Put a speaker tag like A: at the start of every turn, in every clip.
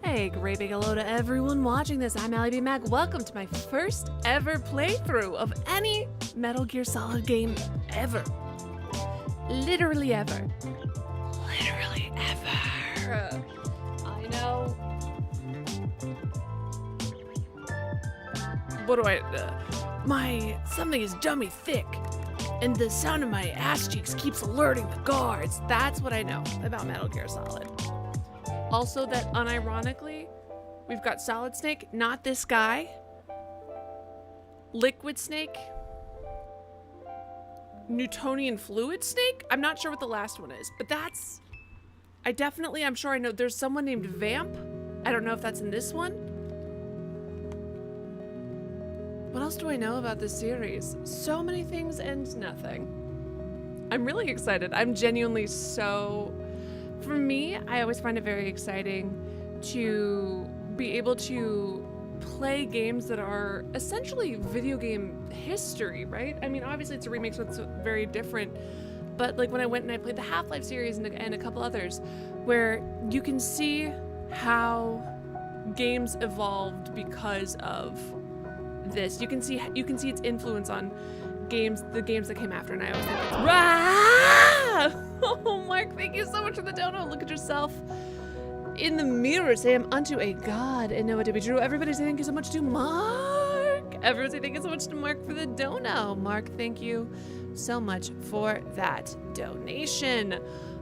A: Hey, great big hello to everyone watching this. I'm alliebeemac. Welcome to my first ever playthrough of any Metal Gear Solid game ever. Literally ever. Literally ever. I know. What do my something is dummy thick, and the sound of my ass cheeks keeps alerting the guards. That's what I know about Metal Gear Solid. Also, that unironically, we've got Solid Snake, not this guy. Liquid Snake. Newtonian Fluid Snake? I'm not sure what the last one is, but that's... I'm sure I know. There's someone named Vamp. I don't know if that's in this one. What else do I know about this series? So many things and nothing. I'm really excited. I'm genuinely so... For me, I always find it very exciting to be able to play games that are essentially video game history, right? I mean, obviously it's a remake, so it's very different. But like when I went and I played the Half-Life series and a couple others, where you can see how games evolved because of this. You can see its influence on the games that came after, and I always think it's Oh, Mark, thank you so much for the dono. Look at yourself in the mirror. Say I'm unto a god and know it to be true. Everybody say thank you so much to Mark. Everyone say thank you so much to Mark for the dono. Mark, thank you so much for that donation.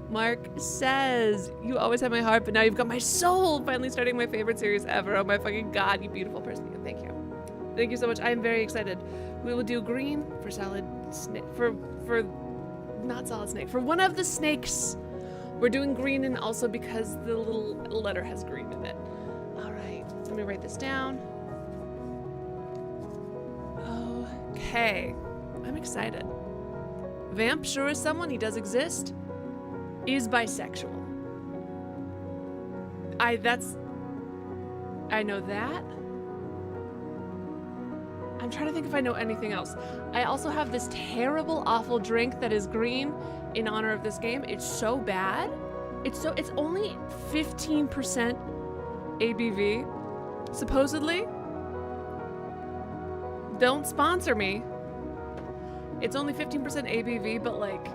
A: Mark says, you always have my heart, but now you've got my soul. Finally starting my favorite series ever. Oh my fucking god, you beautiful person. Thank you. Thank you so much. I am very excited. We will do green for Solid Snake, not Solid Snake, for one of the snakes. We're doing green, and also because the little letter has green in it. All right, let me write this down. Okay, I'm excited. Vamp sure is someone, he does exist, is bisexual. I know that. I'm trying to think if I know anything else. I also have this terrible, awful drink that is green in honor of this game. It's so bad. It's only 15% ABV, supposedly. Don't sponsor me. It's only 15% ABV, but like,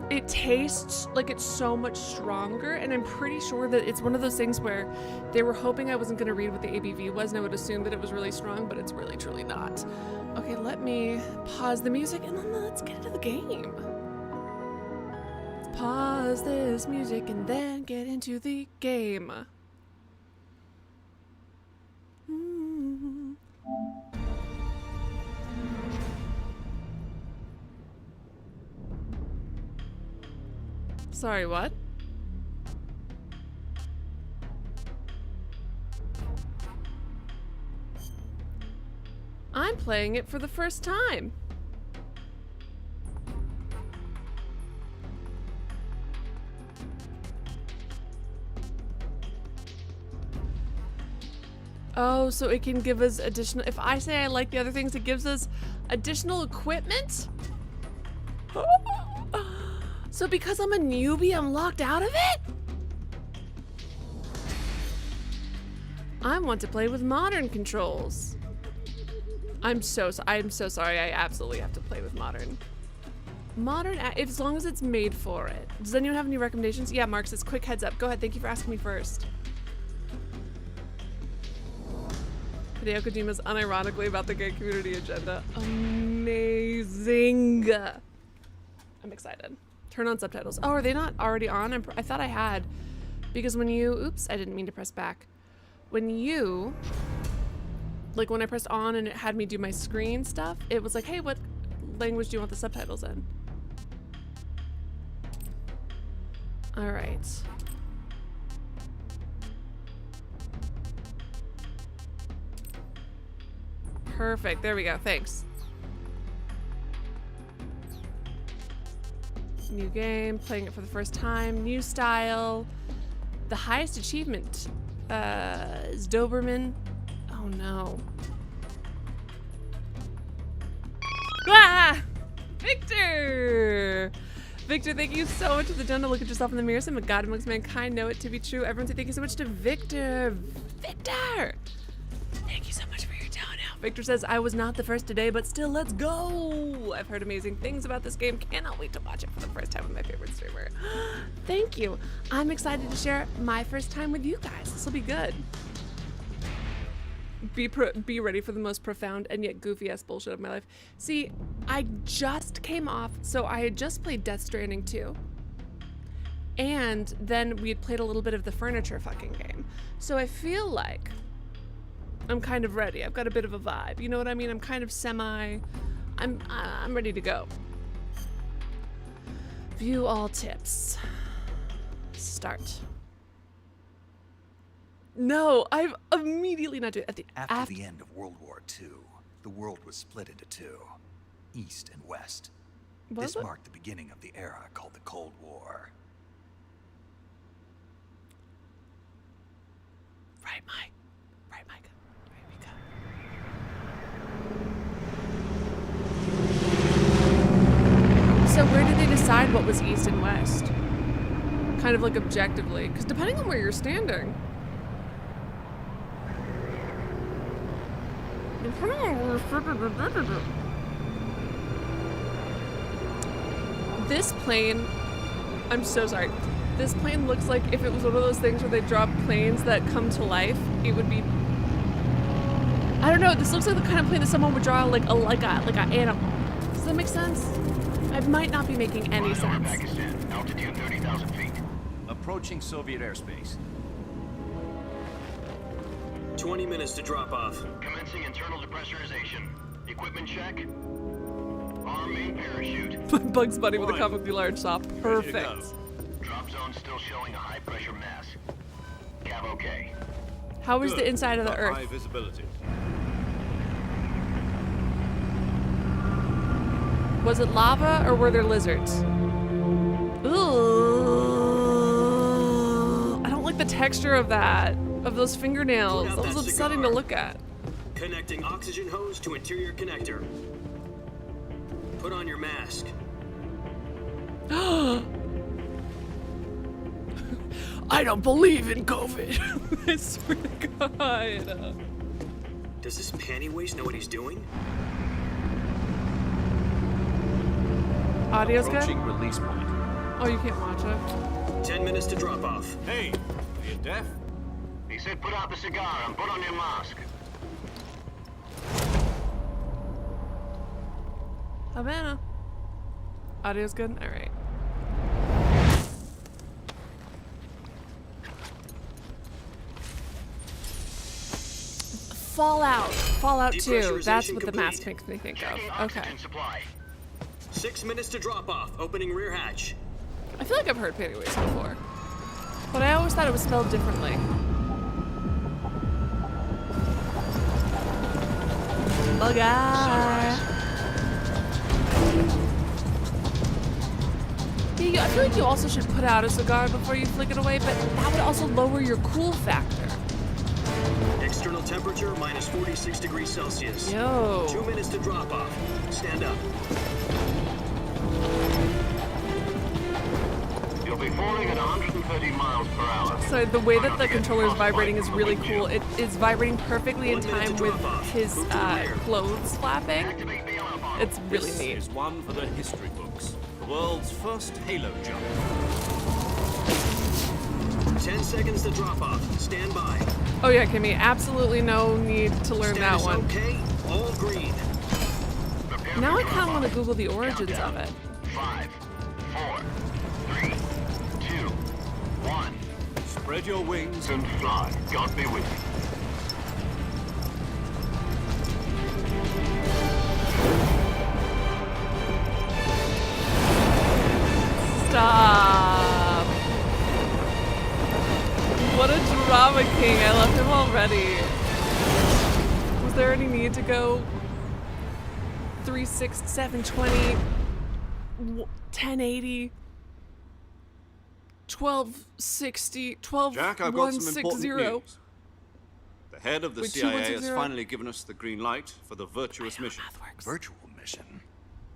A: it tastes like it's so much stronger, and I'm pretty sure that it's one of those things where they were hoping I wasn't going to read what the ABV was, and I would assume that it was really strong, but it's really truly not. Okay, let me pause the music and then let's get into the game. Let's pause this music and then get into the game. Sorry, what? I'm playing it for the first time. Oh, so it can give us additional... If I say I like the other things, it gives us additional equipment? So because I'm a newbie, I'm locked out of it? I want to play with modern controls. I'm so sorry. I absolutely have to play with modern. As long as it's made for it. Does anyone have any recommendations? Yeah, Mark says, quick heads up. Go ahead, thank you for asking me first. Hideo Kojima's unironically about the gay community agenda. Amazing. I'm excited. Turn on subtitles. Oh, are they not already on? I thought I had. Because when you... Oops, I didn't mean to press back. When you... Like when I pressed on and it had me do my screen stuff, it was like, hey, what language do you want the subtitles in? All right. Perfect. There we go. Thanks. New game, playing it for the first time, new style. The highest achievement is Doberman. Oh no. Ah! Victor! Victor, thank you so much for the donut. Look at yourself in the mirror. Say, God amongst mankind, know it to be true. Everyone say thank you so much to Victor. Victor! Thank you so much for your donut. Victor says, I was not the first today, but still, let's go. I've heard amazing things about this game. Cannot wait to watch it for the first time with my favorite streamer. Thank you. I'm excited to share my first time with you guys. This will be good. Be ready for the most profound and yet goofy ass bullshit of my life. See, I just came off, so I had just played Death Stranding 2. And then we had played a little bit of the furniture fucking game. So I feel like I'm kind of ready. I've got a bit of a vibe. You know what I mean? I'm kind of I'm ready to go. View all tips. Start. No, I'm immediately not doing it.
B: After the end of World War II, the world was split into two, East and West. This marked the beginning of the era called the Cold War.
A: Right, Mike. Right, Mike. Right, Micah. So where did they decide what was East and West? Kind of like objectively, because depending on where you're standing. This plane, I'm so sorry. This plane looks like if it was one of those things where they drop planes that come to life, it would be. I don't know. This looks like the kind of plane that someone would draw like an animal. Does that make sense? I might not be making any sense.
C: Pakistan, altitude 30,000 feet.
D: Approaching Soviet airspace.
E: 20 minutes to drop off.
C: Commencing internal depressurization. Equipment check. Arm main parachute.
A: Bugs Bunny with a comically large sock. Perfect.
C: Drop zone still showing a high pressure mass. Cav okay.
A: How is the inside of the Earth?
D: High visibility.
A: Was it lava or were there lizards? Ooh. I don't like the texture of that. Of those fingernails. That was upsetting to look at.
E: Connecting oxygen hose to interior connector. Put on your mask.
A: I don't believe in COVID. I swear to God.
E: Does this panty waste know what he's doing?
A: Audio's good?
D: Approaching release point.
A: Oh, you can't watch it.
E: 10 minutes to drop off.
D: Hey, are you deaf?
C: He said put out the cigar and put on your mask.
A: Havana. Audio's good? Alright. Fallout 2. That's what the mask makes me think of. Okay.
C: Oxygen supply.
E: 6 minutes to drop off. Opening rear hatch.
A: I feel like I've heard Pennywise before. But I always thought it was spelled differently. Bug eye. Yeah, I feel like you also should put out a cigar before you flick it away, but that would also lower your cool factor.
E: External temperature minus 46 degrees Celsius.
A: Yo.
E: 2 minutes to drop off. Stand up.
C: You'll be falling at 130 miles per hour.
A: So the way that the controller is vibrating is really cool. It is vibrating perfectly in time with his clothes flapping.
C: Activate the alarm bomb.
A: It's really
D: This
A: neat.
D: is one for the history books. The world's first halo jump.
E: 10 seconds to drop off. Stand by.
A: Oh yeah, Kimmy, absolutely no need to learn that
E: Status
A: one.
E: okay. All green.
C: Prepare
A: Now
C: for
A: I kind of
C: drop-off.
A: want to Google the origins
C: Countdown.
A: of it.
C: 5, 4, 3, 2, 1.
D: Spread your wings
C: And fly. God be with you.
A: Stop. What a drama king. I love him already. Was there any need to go 3, 6, 7, 20, 1080, 1260, 12,
D: Jack, I've got some important
A: 160?
D: news. The head of the
A: Wait,
D: CIA has
A: 2160?
D: finally given us the green light for the virtuous mission.
A: Math works.
B: Virtual mission?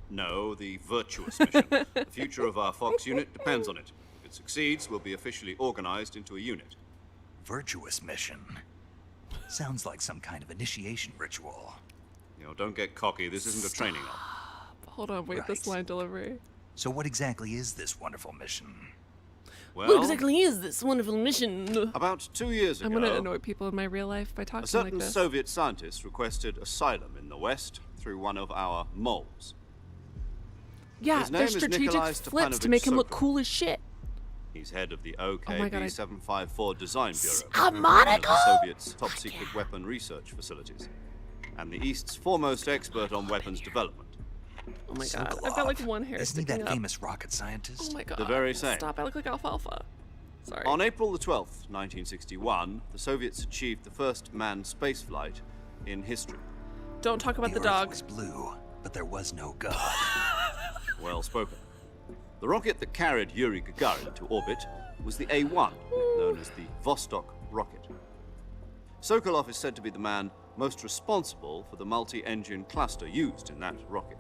D: No, the virtuous mission. The future of our Fox unit depends on it. If it succeeds, we'll be officially organized into a unit.
B: Virtuous mission. Sounds like some kind of initiation ritual.
D: You know, don't get cocky. This isn't a training op.
A: Hold on, wait, this
B: Right.
A: line delivery.
B: So what exactly is this wonderful mission?
A: What
D: Well,
A: exactly is this wonderful mission?
D: about 2 years ago,
A: I'm gonna annoy people in my real life by
D: a
A: talking like
D: certain
A: this.
D: Soviet scientist requested asylum in the West through one of our moles.
A: Yeah,
D: His name
A: there's
D: is
A: strategic
D: Nikolai
A: flips to
D: Stepanovich
A: make him look
D: Sokolov.
A: cool as shit.
D: He's head of the
A: Oh my God,
D: OKB 754 Design Bureau,
A: A
D: one of
A: monocle?
D: the Soviet's top secret weapon research facilities, and the East's foremost expert on weapons development.
A: Oh my God,
B: Sokolov.
A: I've got like one hair
B: Isn't he
A: sticking
B: that
A: up.
B: famous rocket scientist?
A: Oh my God.
D: The very same.
A: Stop, I look like alfalfa. Sorry.
D: On April the 12th, 1961, the Soviets achieved the first manned spaceflight in history.
A: Don't talk about the
B: Earth
A: dog.
B: was blue, but there was no God.
D: Well spoken. The rocket that carried Yuri Gagarin to orbit was the A-1, known as the Vostok rocket. Sokolov is said to be the man most responsible for the multi-engine cluster used in that rocket.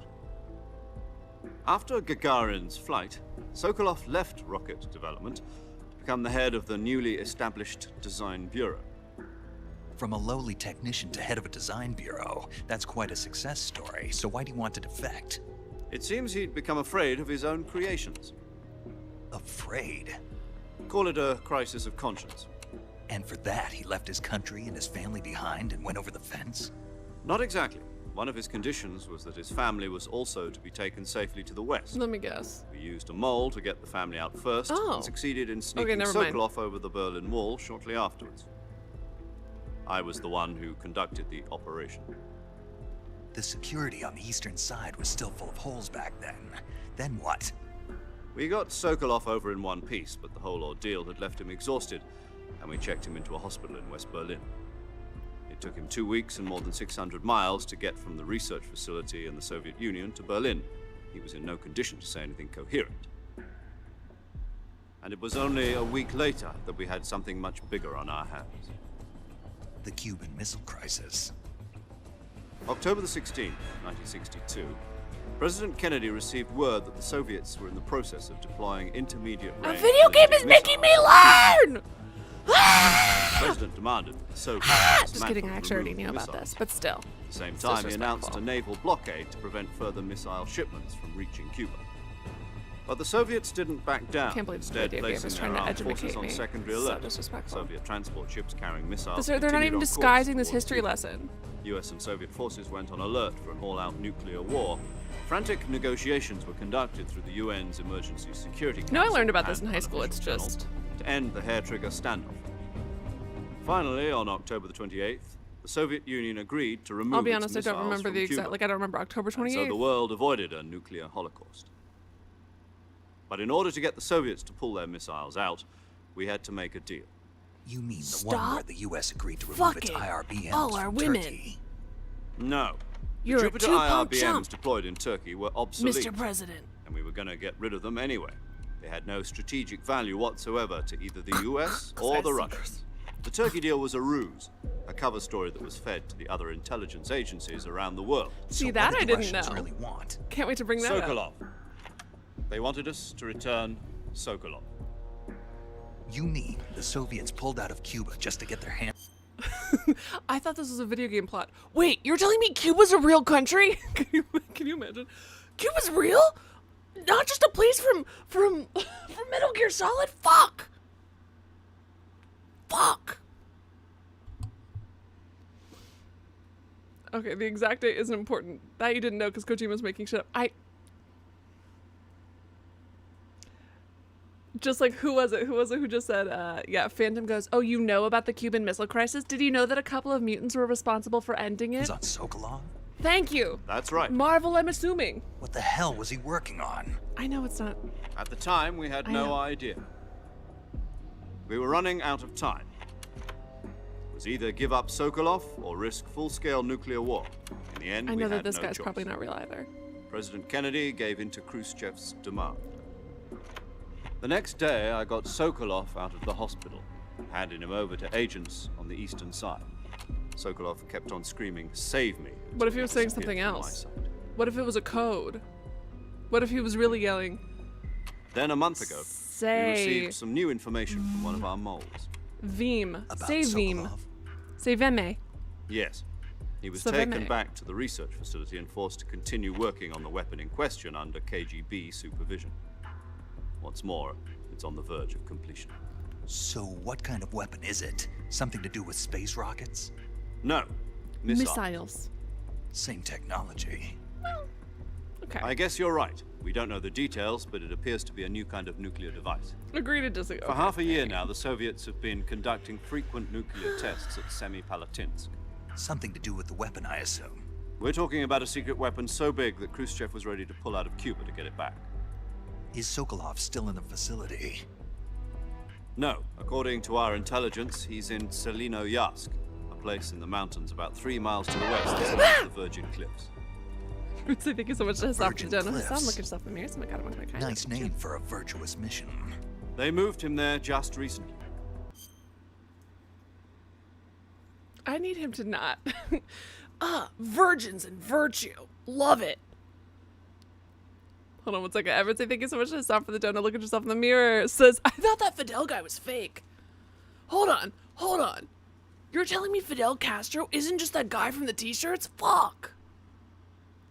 D: After Gagarin's flight, Sokolov left rocket development to become the head of the newly established Design Bureau.
B: From a lowly technician to head of a design bureau, that's quite a success story. So why do you want to defect?
D: It seems he'd become afraid of his own creations.
B: Afraid.
D: Call it a crisis of conscience.
B: And for that, he left his country and his family behind and went over the fence?
D: Not exactly. One of his conditions was that his family was also to be taken safely to the west.
A: Let me guess.
D: We used a mole to get the family out first
A: Oh.
D: and succeeded in sneaking
A: never mind.
D: Sokolov over the Berlin Wall shortly afterwards. I was the one who conducted the operation.
B: The security on the eastern side was still full of holes back then. Then what?
D: We got Sokolov over in one piece, but the whole ordeal had left him exhausted, and we checked him into a hospital in West Berlin. It took him 2 weeks and more than 600 miles to get from the research facility in the Soviet Union to Berlin. He was in no condition to say anything coherent. And it was only a week later that we had something much bigger on our hands.
B: The Cuban Missile Crisis.
D: October the 16th, 1962, President Kennedy received word that the Soviets were in the process of deploying intermediate
A: A
D: range
A: video game is
D: ballistic
A: making me
D: missiles.
A: learn!
D: The President demanded that the Soviets
A: Just
D: dismantle
A: kidding, I
D: and
A: actually already
D: remove
A: knew
D: the
A: about
D: missiles.
A: this, but still.
D: At the same
A: It's
D: time, he announced
A: disrespectful.
D: a naval blockade to prevent further missile shipments from reaching Cuba. But the Soviets didn't back down,
A: Can't believe the
D: instead
A: video game
D: placing
A: is
D: their
A: trying to
D: armed forces
A: educate
D: on
A: me.
D: secondary
A: So
D: alert.
A: disrespectful.
D: Soviet transport ships carrying missiles
A: They're not
D: continued
A: even
D: on course
A: disguising this
D: towards
A: history
D: Cuba.
A: lesson.
D: US and Soviet forces went on alert for an all-out nuclear war. Frantic negotiations were conducted through the UN's Emergency Security Council.
A: No, I learned about this
D: and
A: in high school, it's
D: unofficial
A: just-
D: channels to end the hair-trigger standoff. Finally, on October the 28th, the Soviet Union agreed to remove
A: I'll be
D: its
A: honest, I don't
D: missiles
A: remember
D: from
A: the exact,
D: Cuba.
A: like I don't remember October
D: And so
A: 28th.
D: the world avoided a nuclear holocaust. But in order to get the Soviets to pull their missiles out, we had to make a deal.
B: You mean the one where
A: Stop
B: the U.S. agreed to remove its
A: fucking
B: IRBMs
A: all our
B: from
A: women.
B: Turkey?
D: No.
A: You're
D: the
A: a
D: Jupiter
A: two-punk
D: IRBMs
A: chump,
D: deployed in Turkey were obsolete.
A: Mr. President.
D: And we were going to get rid of them anyway. They had no strategic value whatsoever to either the US or the Russians. The Turkey deal was a ruse, a cover story that was fed to the other intelligence agencies around the world.
A: See,
B: So
A: that
B: what
A: I
B: did the
A: didn't
B: Russians
A: know.
B: really want?
A: Can't wait to bring that up.
D: Sokolov. They wanted us to return Sokolov.
B: You mean the Soviets pulled out of Cuba just to get their hands?
A: I thought this was a video game plot. Wait, you're telling me Cuba's a real country? Can you imagine? Cuba's real? Not just a place from Metal Gear Solid? Fuck. Fuck. Okay, the exact date isn't important. That you didn't know because Kojima's making shit up. Just like, who was it who just said, yeah, Phantom goes, oh, you know about the Cuban Missile Crisis? Did you know that a couple of mutants were responsible for ending
B: It
A: it?
B: was on Sokolov?
A: Thank you.
D: That's right.
A: Marvel, I'm assuming.
B: What the hell was he working on?
A: I know it's not.
D: At the time, we had
A: I
D: no
A: know.
D: idea. We were running out of time. It was either give up Sokolov or risk full-scale nuclear war. In the end,
A: I
D: we
A: know that
D: had
A: this
D: no
A: guy's
D: choice.
A: probably not real either.
D: President Kennedy gave in to Khrushchev's demand. The next day, I got Sokolov out of the hospital, handing him over to agents on the eastern side. Sokolov kept on screaming, "Save me!"
A: What if he
D: until
A: was saying
D: disappeared
A: something
D: from my
A: else?
D: sight.
A: What if it was a code? What if he was really yelling?
D: Then a month ago, we
A: Say
D: received some new information from one of our moles.
A: Veem.
B: About
A: Say Veem.
B: Sokolov?
A: Say Veme.
D: Yes. He was
A: So they
D: taken
A: may.
D: back to the research facility and forced to continue working on the weapon in question under KGB supervision. What's more, it's on the verge of completion.
B: So what kind of weapon is it? Something to do with space rockets?
D: No. Missiles.
A: Missiles.
B: Same technology.
A: Okay.
D: I guess you're right. We don't know the details, but it appears to be a new kind of nuclear device.
A: Agreed to disagree.
D: For half a year now, the Soviets have been conducting frequent nuclear tests at Semipalatinsk.
B: Something to do with the weapon, I assume.
D: We're talking about a secret weapon so big that Khrushchev was ready to pull out of Cuba to get it back.
B: Is Sokolov still in the facility?
D: No, according to our intelligence, he's in Selino-Yarsk, a place in the mountains about 3 miles to the west of the Virgin Cliffs.
A: So thank you so much to Hassan for
B: Virgin
A: the donut.
B: Cliffs.
A: Hassan, look at yourself in the mirror. Oh my god, I'm gonna kind
B: Nice name for a virtuous mission.
D: They moved him there just recently.
A: I need him to not. Virgins and virtue. Love it. Hold on one second. Everyone say thank you so much to Hassan for the donut. Look at yourself in the mirror. Says, I thought that Fidel guy was fake. Hold on. Hold on. You're telling me Fidel Castro isn't just that guy from the t-shirts? Fuck.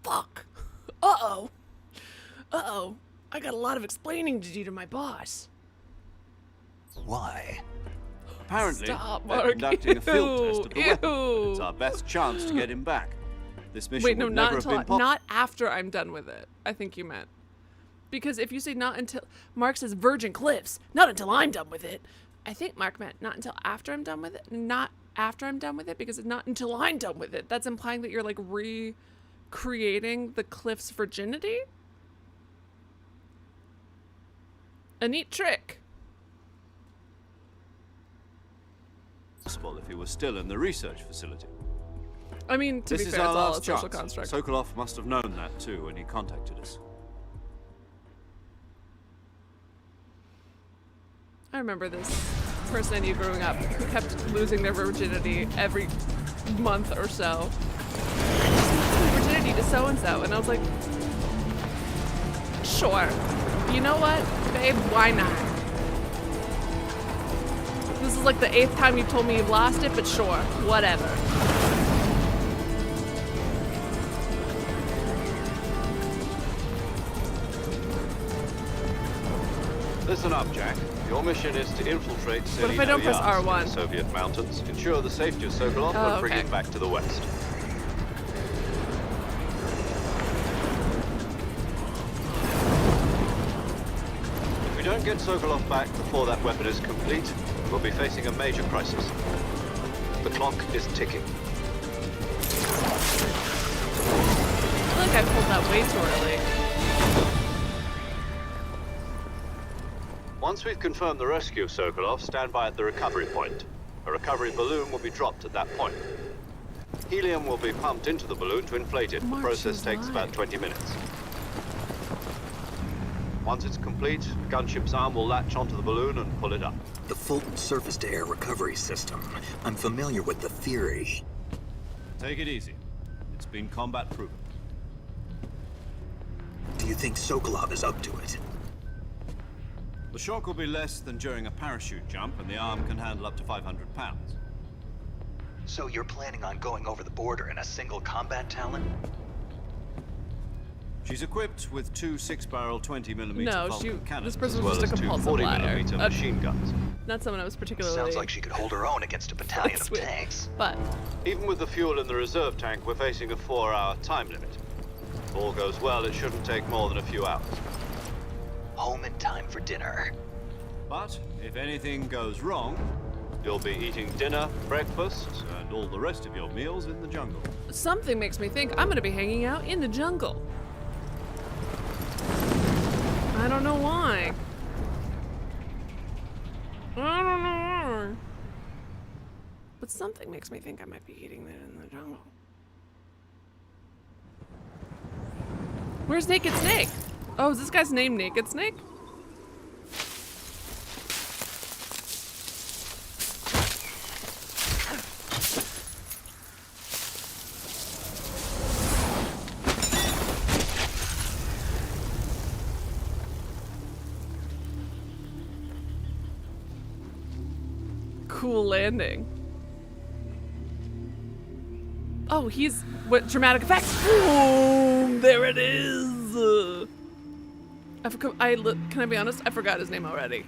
A: Fuck. Uh-oh. Uh-oh. I got a lot of explaining to do to my boss.
B: Why?
D: Apparently,
A: Stop,
D: they're
A: Mark.
D: conducting a field test of the
A: Ew.
D: weapon. It's our best chance to get him back. This mission
A: Wait, no,
D: would
A: not
D: never have been
A: until
D: possible.
A: not after I'm done with it. I think you meant. Because if you say not until Mark says Virgin Cliffs, not until I'm done with it. I think Mark meant not until after I'm done with it, not after I'm done with it, because it's not until I'm done with it. That's implying that you're like recreating the cliff's virginity. A neat trick.
D: Possible if he was still in the research facility.
A: I mean, to
D: This
A: be
D: is
A: fair,
D: our
A: it's all a
D: last
A: social
D: chance.
A: construct.
D: Sokolov must have known that too when he contacted us.
A: I remember this person I knew growing up who kept losing their virginity every month or so. Virginity to so-and-so. And I was like, sure. You know what, babe? Why not? This is like the 8th time you've told me you've lost it, but sure. Whatever.
D: Listen up, Jack. Your mission is to infiltrate
A: What if I don't press
D: Selino-Yarsk in
A: R1?
D: the Soviet mountains, ensure the safety of Sokolov,
A: Oh,
D: and bring
A: okay.
D: him back to the west. If we don't get Sokolov back before that weapon is complete, we'll be facing a major crisis. The clock is ticking.
A: I feel like I pulled that way too early.
D: Once we've confirmed the rescue of Sokolov, stand by at the recovery point. A recovery balloon will be dropped at that point. Helium will be pumped into the balloon to inflate it.
A: Mark,
D: The process
A: she's
D: takes
A: lying.
D: about 20 minutes. Once it's complete, the gunship's arm will latch onto the balloon and pull it up.
B: The Fulton surface-to-air recovery system. I'm familiar with the theory.
D: Take it easy. It's been combat proven.
B: Do you think Sokolov is up to it?
D: The shock will be less than during a parachute jump, and the arm can handle up to 500 pounds.
B: So you're planning on going over the border in a single combat Talon?
D: She's equipped with 2 6-barrel 20mm
A: No,
D: Vulcan cannons,
A: this person
D: as
A: was
D: well
A: just a
D: as 2
A: compulsive
D: 40mm
A: liar.
D: machine guns.
A: Not someone I was particularly.
B: Sounds like she could hold her own against a battalion of
A: Sweet.
B: tanks.
A: But
D: Even with the fuel in the reserve tank, we're facing a 4-hour time limit. If all goes well, it shouldn't take more than a few hours.
B: Home in time for dinner.
D: But if anything goes wrong, you'll be eating dinner, breakfast, and all the rest of your meals in the jungle.
A: something makes me think I'm gonna be hanging out in the jungle. I don't know why. I don't know why. But something makes me think I might be eating that in the jungle. Where's Naked Snake? Oh, is this guy's name Naked Snake? Cool landing. Oh, he's what dramatic effects? Boom! There it is. I forgot. Can I be honest? I forgot his name already.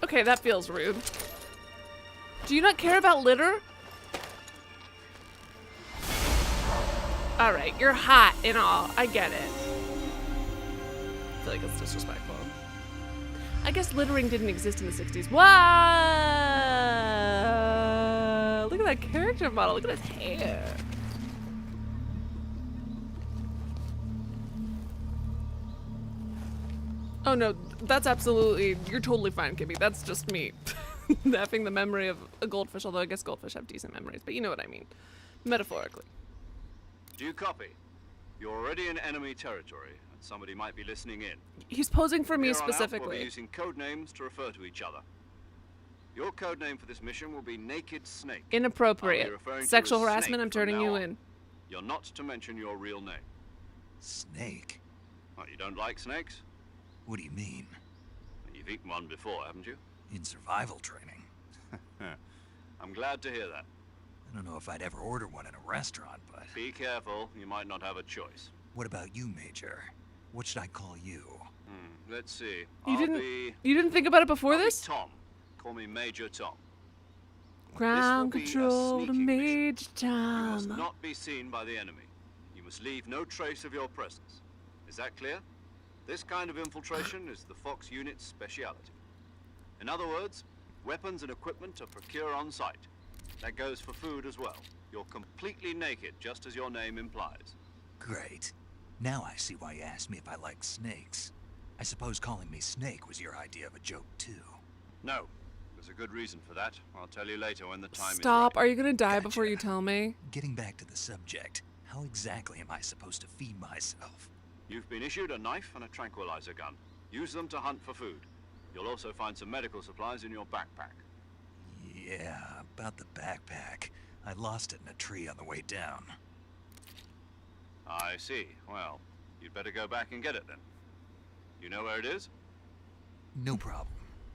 A: Okay, that feels rude. Do you not care about litter? Alright, you're hot and all. I get it. I feel like it's disrespectful. I guess littering didn't exist in the 60s. Wow! Look at that character model. Look at his hair. Oh no, that's absolutely, you're totally fine, Kimmy. That's just me having the memory of a goldfish, although I guess goldfish have decent memories, but you know what I mean. Metaphorically.
D: Do you copy? You're already in enemy territory, and somebody might be listening in.
A: He's posing for me
D: Here on out, we'll
A: specifically.
D: be using code names to refer to each other. Your code name for this mission will be Naked Snake.
A: Inappropriate.
D: I'll be referring to
A: Sexual
D: you as
A: harassment,
D: Snake
A: I'm
D: from
A: turning
D: now
A: you
D: on.
A: in.
D: You're not to mention your real name.
B: Snake?
D: What, you don't like snakes?
B: What do you mean?
D: You've eaten one before, haven't you?
B: In survival training?
D: I'm glad to hear that.
B: I don't know if I'd ever order one in a restaurant, but...
D: Be careful, you might not have a choice.
B: What about you, Major? What should I call you?
D: Let's see.
A: You didn't think about it before
D: I'll be
A: this?
D: Tom. Call me Major Tom.
A: Ground
D: This will be a
A: control to
D: sneaking mission.
A: Major
D: You must
A: Tom.
D: not be seen by the enemy. You must leave no trace of your presence. Is that clear? This kind of infiltration is the Fox unit's speciality. In other words, weapons and equipment are procured on site. That goes for food as well. You're completely naked, just as your name implies.
B: Great. Now I see why you asked me if I like snakes. I suppose calling me Snake was your idea of a joke, too.
D: No, there's a good reason for that. I'll tell you later when the time
A: Stop.
D: is right.
A: Are you gonna die before
B: Gotcha.
A: you tell me?
B: Getting back to the subject, how exactly am I supposed to feed myself?
D: You've been issued a knife and a tranquilizer gun. Use them to hunt for food. You'll also find some medical supplies in your backpack.
B: Yeah, about the backpack. I lost it in a tree on the way down.
D: I see. Well, you'd better go back and get it then. You know where it is?
B: No problem.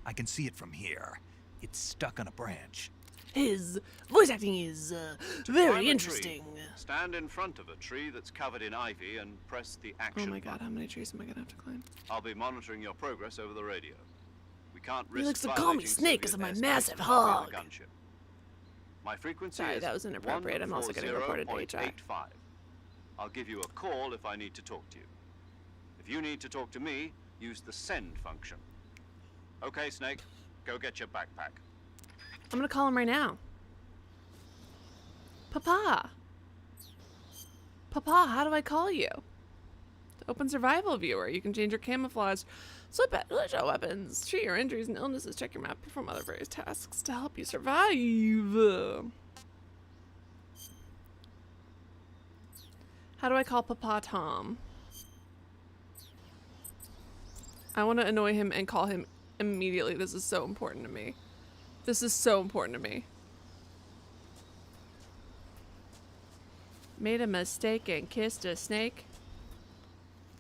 B: I can see it from here. It's stuck on a branch.
A: His voice acting is very
D: Climb a
A: interesting.
D: tree. Stand in front of a tree that's covered in ivy and press the
A: Oh
D: action
A: my god,
D: button.
A: how many trees am I gonna have to climb?
D: I'll be monitoring your progress over the radio. We can't
A: He
D: risk
A: likes to call me
D: violating
A: Snake 'cause
D: Soviet
A: of my
D: airspace
A: massive
D: without being a
A: hog.
D: gunship. My frequency
A: Sorry,
D: is
A: that was inappropriate. I'm also getting reported to HR.
D: 140.85. I'll give you a call if I need to talk to you. If you need to talk to me, use the send function. Okay, Snake, go get your backpack.
A: I'm gonna call him right now. Papa. Papa, how do I call you? The open survival viewer. You can change your camouflage. Slip at your weapons. Treat your injuries and illnesses. Check your map. Perform other various tasks to help you survive. How do I call Papa Tom? I want to annoy him and call him immediately. This is so important to me. This is so important to me. Made a mistake and kissed a snake.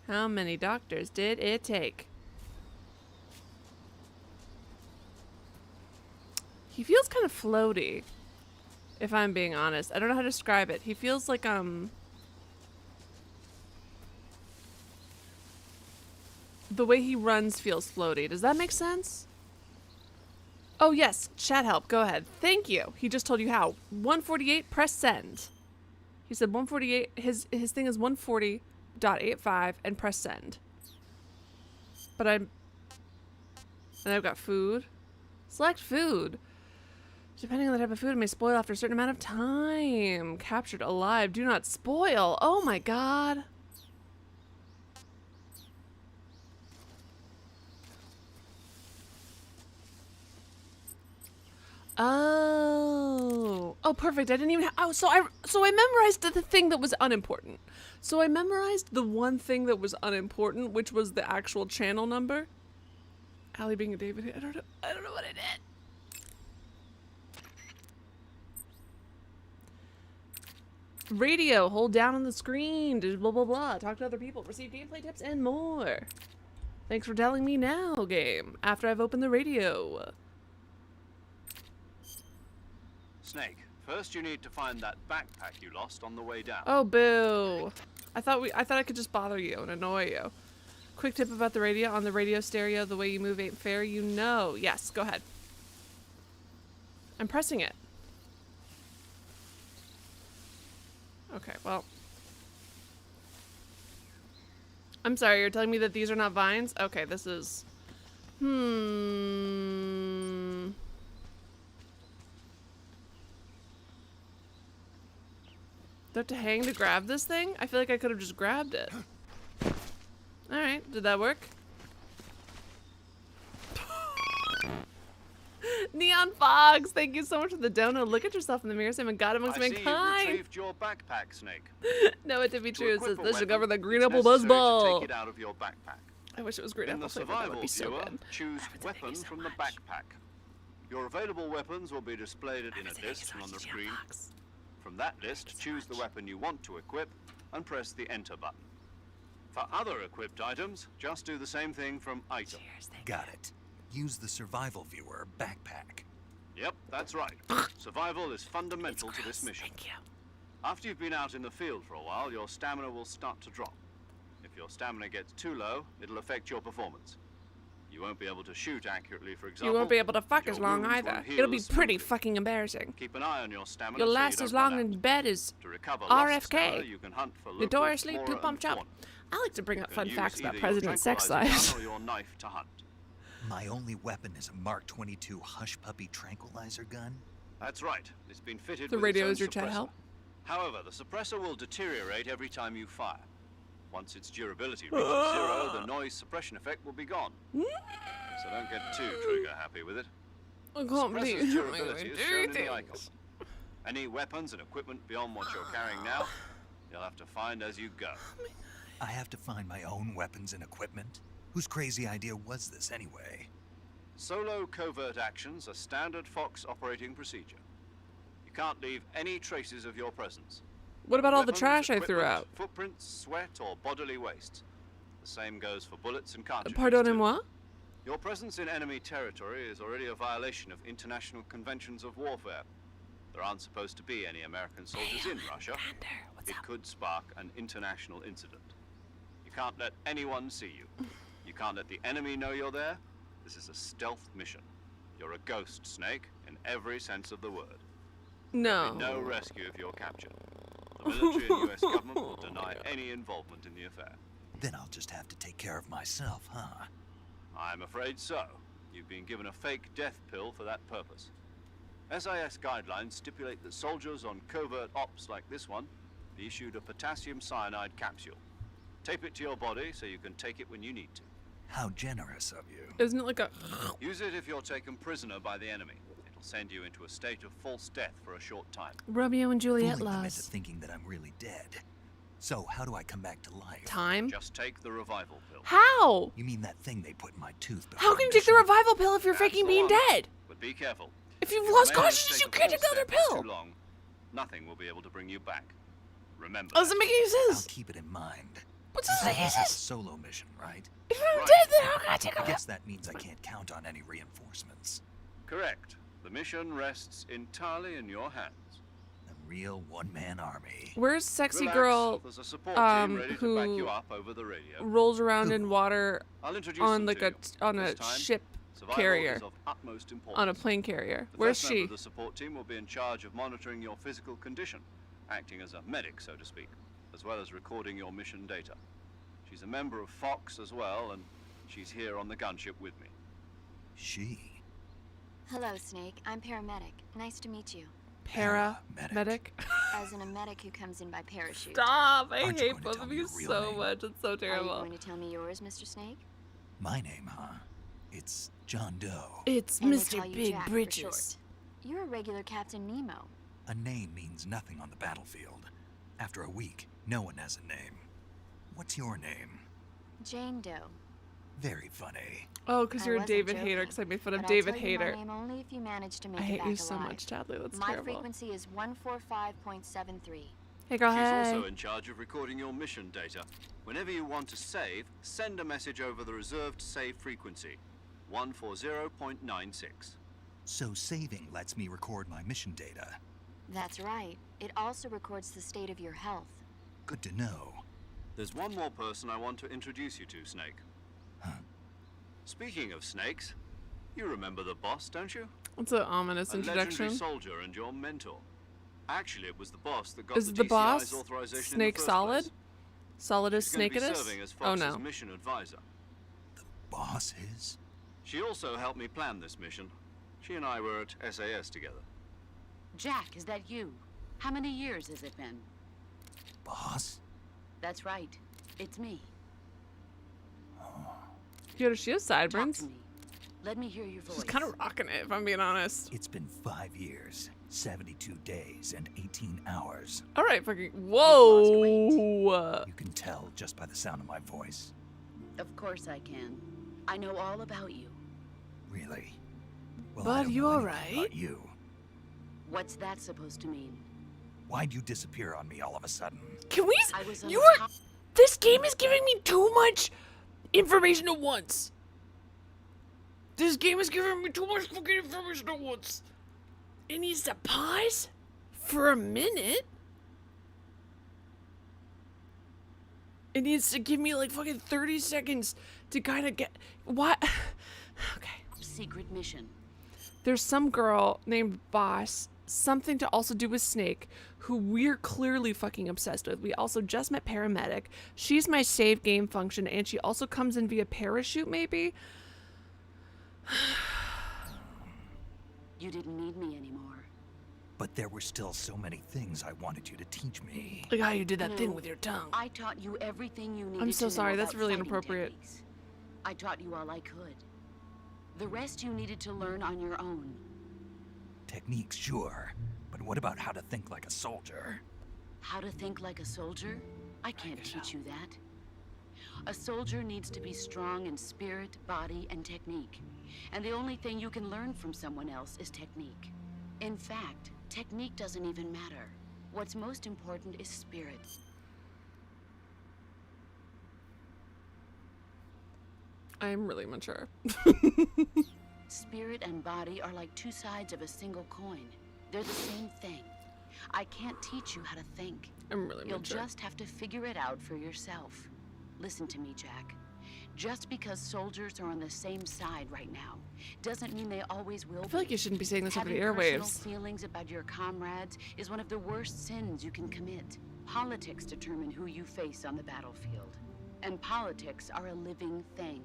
A: How many doctors did it take? He feels kind of floaty, if I'm being honest. I don't know how to describe it. He feels like, the way he runs feels floaty. Does that make sense? Oh yes, chat help, go ahead. Thank you. He just told you how. 148, press send. He said 148, his thing is 140.85 and press send. But and I've got food. Select food. Depending on the type of food, it may spoil after a certain amount of time. Captured alive, do not spoil. Oh my god. Oh, perfect. I didn't even so I memorized the thing that was unimportant. So I memorized the one thing that was unimportant, which was the actual channel number. Allie being a David. I don't know what I did. Radio, hold down on the screen to blah blah blah. Talk to other people, receive gameplay tips, and more. Thanks for telling me now, game. After I've opened the radio.
D: Snake, first you need to find that backpack you lost on the way down.
A: Oh boo! I thought I could just bother you and annoy you. Quick tip about the radio. On the radio stereo, the way you move ain't fair. You know. Yes, go ahead. I'm pressing it. Okay, well. I'm sorry, you're telling me that these are not vines? Okay, this is... Do I have to hang to grab this thing? I feel like I could have just grabbed it. Alright, did that work? Neon Fox, thank you so much for the dono. Look at yourself in the mirror, Sam, and God amongst
D: I see
A: mankind.
D: you retrieved your backpack, Snake.
A: No, it to be true. It says
D: equip a
A: this should
D: weapon,
A: cover the green
D: it's
A: apple
D: necessary to
A: buzzball.
D: take it out of your backpack.
A: I wish it was green
D: In
A: apple
D: the
A: flavor. That
D: survival
A: would be so
D: viewer,
A: good.
D: choose
A: Thank
D: weapons
A: you so
D: from the
A: much.
D: backpack. Your available weapons will be displayed in a list on the screen.
A: Fox.
D: From that list, choose the weapon you want to equip and press the enter button. For other equipped items, just do the same thing from item.
A: Cheers, thank
B: Got it. Use the survival viewer backpack.
D: Yep, that's right. Survival is fundamental to this mission.
A: Thank you.
D: After you've been out in the field for a while, your stamina will start to drop. If your stamina gets too low, it'll affect your performance. You won't be able to shoot accurately, for example.
A: You won't be able to fuck
D: and
A: as
D: your
A: long
D: wounds
A: either.
D: won't heal
A: It'll be
D: as
A: pretty
D: smoothly.
A: fucking embarrassing.
D: Keep an eye on your stamina.
A: You'll
D: so
A: last
D: you
A: as
D: don't
A: long
D: run
A: in
D: out.
A: bed as
D: To recover lost stamina,
A: RFK.
D: you can hunt for local
A: Notoriously
D: flora
A: poop
D: and
A: pump chop.
D: fauna.
A: I like to bring up
D: You
A: fun
D: can
A: facts
D: use
A: about
D: either your
A: President's sex
D: tranquilizer
A: lives.
D: gun or your knife to hunt.
B: My only weapon is a Mark 22 Hush Puppy tranquilizer gun.
D: That's right. It's been fitted
A: The
D: with
A: radio
D: its
A: is your
D: own
A: chat
D: suppressor.
A: help?
D: However, the suppressor will deteriorate every time you fire. Once its durability reaches zero, the noise suppression effect will be gone. So don't get too trigger happy with it.
A: I can't
D: Suppressor's
A: believe
D: durability is shown in the icon.
A: things.
D: Any weapons and equipment beyond what you're carrying now, you'll have to find as you go.
B: I have to find my own weapons and equipment? Whose crazy idea was this anyway?
D: Solo covert actions are standard Fox operating procedure. You can't leave any traces of your presence.
A: What about all the
D: Weapons,
A: trash I threw
D: equipment,
A: out?
D: Footprints, sweat, or bodily waste. The same goes for bullets and cartridges. too.
A: Pardonnez-moi?
D: Your presence in enemy territory is already a violation of international conventions of warfare. There aren't supposed to be any American soldiers in Russia.
A: What's
D: It
A: up?
D: could spark an international incident. You can't let anyone see you. You can't let the enemy know you're there. This is a stealth mission. You're a ghost, Snake, in every sense of the word.
A: No.
D: No rescue if you're captured. The military and US government will deny any involvement in the affair.
B: Then I'll just have to take care of myself, huh?
D: I'm afraid so. You've been given a fake death pill for that purpose. SIS guidelines stipulate that soldiers on covert ops like this one be issued a potassium cyanide capsule. Tape it to your body so you can take it when you need to.
B: How generous of you.
A: Isn't it like a...
D: Use it if you're taken prisoner by the enemy. It'll send you into a state of false death for a short time.
A: Romeo and Juliet
B: Fooling them into
A: loves
B: thinking that I'm really dead. So how do I come back to life?
A: time?
D: Just take the revival pill.
A: How?
B: You mean that thing they put in my tooth before
A: How can you take the
B: mission?
A: revival pill if you're
D: That's
A: faking
D: the
A: being
D: one.
A: dead?
D: But be careful.
A: If you've
D: If
A: lost
D: remain in a
A: consciousness,
D: state
A: you
D: of
A: can't take the
D: false
A: other
D: death for
A: pill.
D: Too long, nothing will be able to bring you back. Remember.
A: Doesn't make any
B: I'll
A: sense.
B: keep it in mind.
A: What's
B: This
A: this?
B: is a solo mission, right?
A: If I'm
D: Right.
A: dead, then how can I take a
B: I
A: pill?
B: guess that means I can't count on any reinforcements.
D: Correct. The mission rests entirely in your hands.
B: A real one-man army.
A: Where's sexy
D: Relax,
A: girl
D: there's a support team ready to back
A: who
D: you up over the radio.
A: rolls around in water
D: I'll introduce
A: on
D: them
A: like
D: to
A: a
D: you.
A: on a
D: This time,
A: ship
D: survival
A: carrier,
D: is of utmost importance.
A: on a plane carrier?
D: The
A: Where's
D: first member
A: she?
D: of the support team will be in charge of monitoring your physical condition, acting as a medic, so to speak, as well as recording your mission data. She's a member of Fox as well, and she's here on the gunship with me.
B: She.
F: Hello, Snake. I'm paramedic. Nice to meet you.
B: Paramedic.
A: Medic.
F: As in a medic who comes in by parachute.
A: Stop! I
B: Aren't you
A: hate
B: going to
A: both
B: tell
A: of
B: me
A: you
B: your real
A: so
B: name?
A: much. It's so
F: Are you
A: terrible.
F: going to tell me yours, Mr. Snake?
B: My name, huh? It's John Doe.
A: It's
F: And they call
A: Mr.
F: you
A: Big
F: Jack for
A: Britches.
F: short. You're a regular Captain Nemo.
B: A name means nothing on the battlefield. After a week, no one has a name. What's your name?
F: Jane Doe.
B: Very funny.
A: Oh, because
F: I
A: you're a
F: wasn't
A: David
F: joking,
A: Hater, because I made fun of
F: but
A: David
F: I'll tell you
A: Hater.
F: my name only if you manage to make
A: I
F: it
A: hate
F: back
A: you so
F: alive.
A: much, Chadley. That's
F: My
A: terrible.
F: frequency is 145.73.
A: Hey, girl,
D: She's
A: hey.
D: also in charge of recording your mission data. Whenever you want to save, send a message over the reserved save frequency, 140.96.
B: So saving lets me record my mission data.
F: That's right. It also records the state of your health.
B: Good to know.
D: There's one more person I want to introduce you to, Snake.
B: Huh.
D: Speaking of snakes, you remember the boss, don't you?
A: It's an ominous
D: A
A: introduction.
D: legendary soldier and your mentor. Actually, it was the boss that got
A: Is
D: the
A: the
D: DCI's
A: boss
D: auzation
A: Snake
D: in the first
A: solid?
D: place.
A: Solid as
D: She's going
A: Snake
D: to
A: it
D: be
A: is?
D: serving as
A: Oh
D: Fox's
A: no.
D: mission advisor.
B: Boss is?
D: She also helped me plan this mission. She and I were at SAS together.
G: Jack, is that you? How many years has it been?
B: Boss?
G: That's right. It's me.
A: Yo, she has
G: Talk
A: sideburns.
G: to me. Let me hear your voice.
A: She's kind of rocking it, if I'm being honest.
B: It's been 5 years, 72 days, and 18 hours.
A: All right, fucking.
G: lost
A: Whoa.
B: You can tell just by the sound of my voice.
G: Of course I can. I know all about you.
B: Really? Well,
A: Bud,
B: I don't
A: you
B: know
A: all
B: anything
A: right?
B: about you.
G: What's that supposed to mean?
B: Why'd you disappear on me all of a sudden?
A: Can we?
G: I was on
A: You
G: the
A: are.
G: top-
A: This game is giving me too much information at once. This game is giving me too much fucking information at once. It needs to pause for a minute. It needs to give me like fucking 30 seconds to kind of get. What? Okay.
G: secret mission.
A: There's some girl named Boss, something to also do with Snake, who we're clearly fucking obsessed with. We also just met Paramedic. She's my save game function, and she also comes in via parachute, maybe?
G: You didn't need me anymore.
B: But there were still so many things I wanted you to teach me.
A: Like how you did that thing
G: No,
A: with your tongue.
G: I taught you everything you needed
A: I'm so
G: to know
A: sorry, that's
G: about
A: really
G: fighting
A: inappropriate.
G: techniques. I taught you all I could. The rest you needed to learn on your own.
B: Techniques, sure. But what about how to think like a soldier?
G: How to think like a soldier? I can't teach you that. A soldier needs to be strong in spirit, body, and technique. And the only thing you can learn from someone else is technique. In fact, technique doesn't even matter. What's most important is spirit.
A: I'm really mature.
G: Spirit and body are like two sides of a single coin. They're the same thing. I can't teach you how to think.
A: I'm really
G: You'll
A: mature.
G: just have to figure it out for yourself. Listen to me, Jack. Just because soldiers are on the same side right now doesn't mean they always will
A: I feel like
G: be.
A: you shouldn't be saying this over the
G: Having personal
A: airwaves.
G: feelings about your comrades is one of the worst sins you can commit. Politics determine who you face on the battlefield. And politics are a living thing.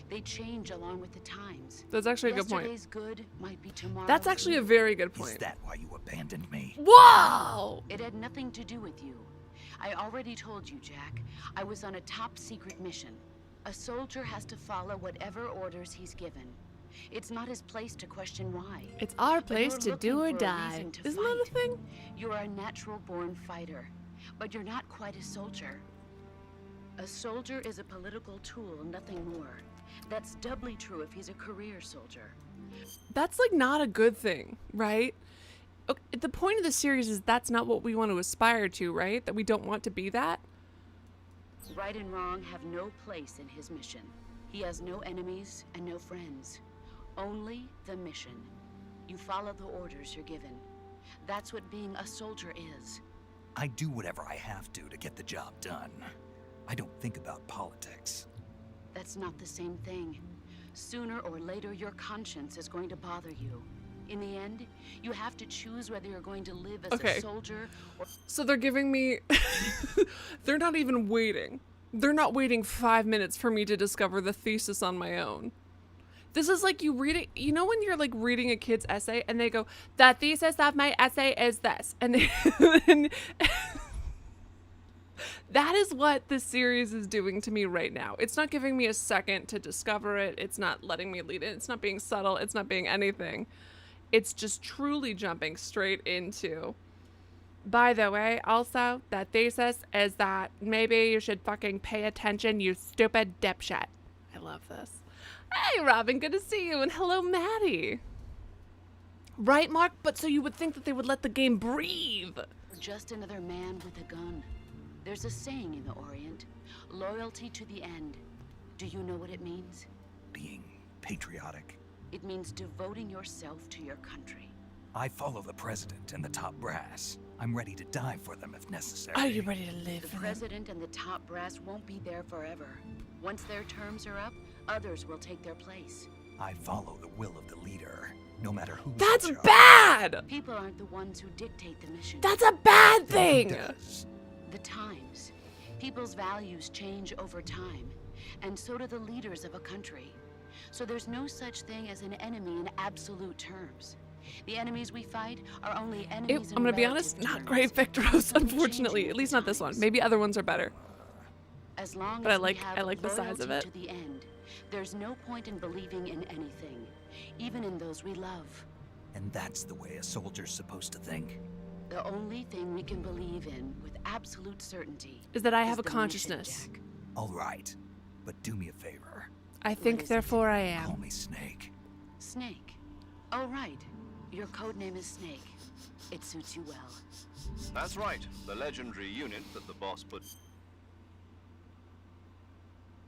G: They change along with the times.
A: That's actually a good point.
G: Yesterday's good might be tomorrow's
A: That's actually a
G: evil.
A: very good
B: Is
A: point.
B: that why you abandoned me?
A: Whoa!
G: It had nothing to do with you. I already told you, Jack. I was on a top secret mission. A soldier has to follow whatever orders he's given. It's not his place to question why.
A: It's our
G: But
A: place
G: you're
A: to do
G: looking
A: or
G: for a
A: die.
G: reason to
A: Isn't that a
G: fight.
A: thing?
G: You're a natural-born fighter, but you're not quite a soldier. A soldier is a political tool, nothing more. That's doubly true if he's a career soldier.
A: That's like not a good thing, right? Okay, the point of the series is that's not what we want to aspire to, right? That we don't want to be that.
G: Right and wrong have no place in his mission. He has no enemies and no friends. Only the mission. You follow the orders you're given. That's what being a soldier is.
B: I do whatever I have to get the job done. I don't think about politics.
G: That's not the same thing. Sooner or later, your conscience is going to bother you. In the end, you have to choose whether you're going to live as
A: Okay.
G: a soldier or...
A: So they're giving me. They're not even waiting. They're not waiting 5 minutes for me to discover the thesis on my own. This is like you reading. You know when you're like reading a kid's essay and they go, "The thesis of my essay is this," and they, that is what this series is doing to me right now. It's not giving me a second to discover it. It's not letting me lead it. It's not being subtle. It's not being anything. It's just truly jumping straight into. By the way, also, the thesis is that maybe you should fucking pay attention, you stupid dipshit. I love this. Hey, Robin, good to see you. And hello, Maddie. Right, Mark? But so you would think that they would let the game breathe.
G: just another man with a gun. There's a saying in the Orient, loyalty to the end. Do you know what it means?
B: Being patriotic.
G: It means devoting yourself to your country.
B: I follow the president and the top brass. I'm ready to die for them if necessary.
A: Are you ready to live
G: The
A: for them?
G: president and the top brass won't be there forever. Once their terms are up, others will take their place.
B: I follow the will of the leader, no matter who's
A: That's
B: in charge.
A: bad!
G: People aren't the ones who dictate the mission.
A: That's a bad
B: Who
A: thing!
B: does?
G: The times. People's values change over time, and so do the leaders of a country. So there's no such thing as an enemy in absolute terms. The enemies we fight are only enemies in
A: I'm gonna be
G: relative
A: honest, not
G: terms.
A: great Victoros,
G: Some
A: unfortunately.
G: changing
A: At least not this one.
G: times.
A: Maybe other ones are better.
G: As long
A: But
G: as
A: I like-
G: we have
A: I like the size of
G: loyalty
A: it.
G: to the end, there's no point in believing in anything, even in those we love.
B: And that's the way a soldier's supposed to think.
G: The only thing we can believe in with absolute certainty
A: Is that I
G: is
A: have a
G: the mission,
A: consciousness.
G: Jack.
B: All right, but do me a favor.
A: I think,
G: is it?
A: therefore I
B: Call
A: am.
B: me Snake.
G: Snake. Oh, right. Your code name is Snake. It suits you well.
D: That's right. The legendary unit that the boss put.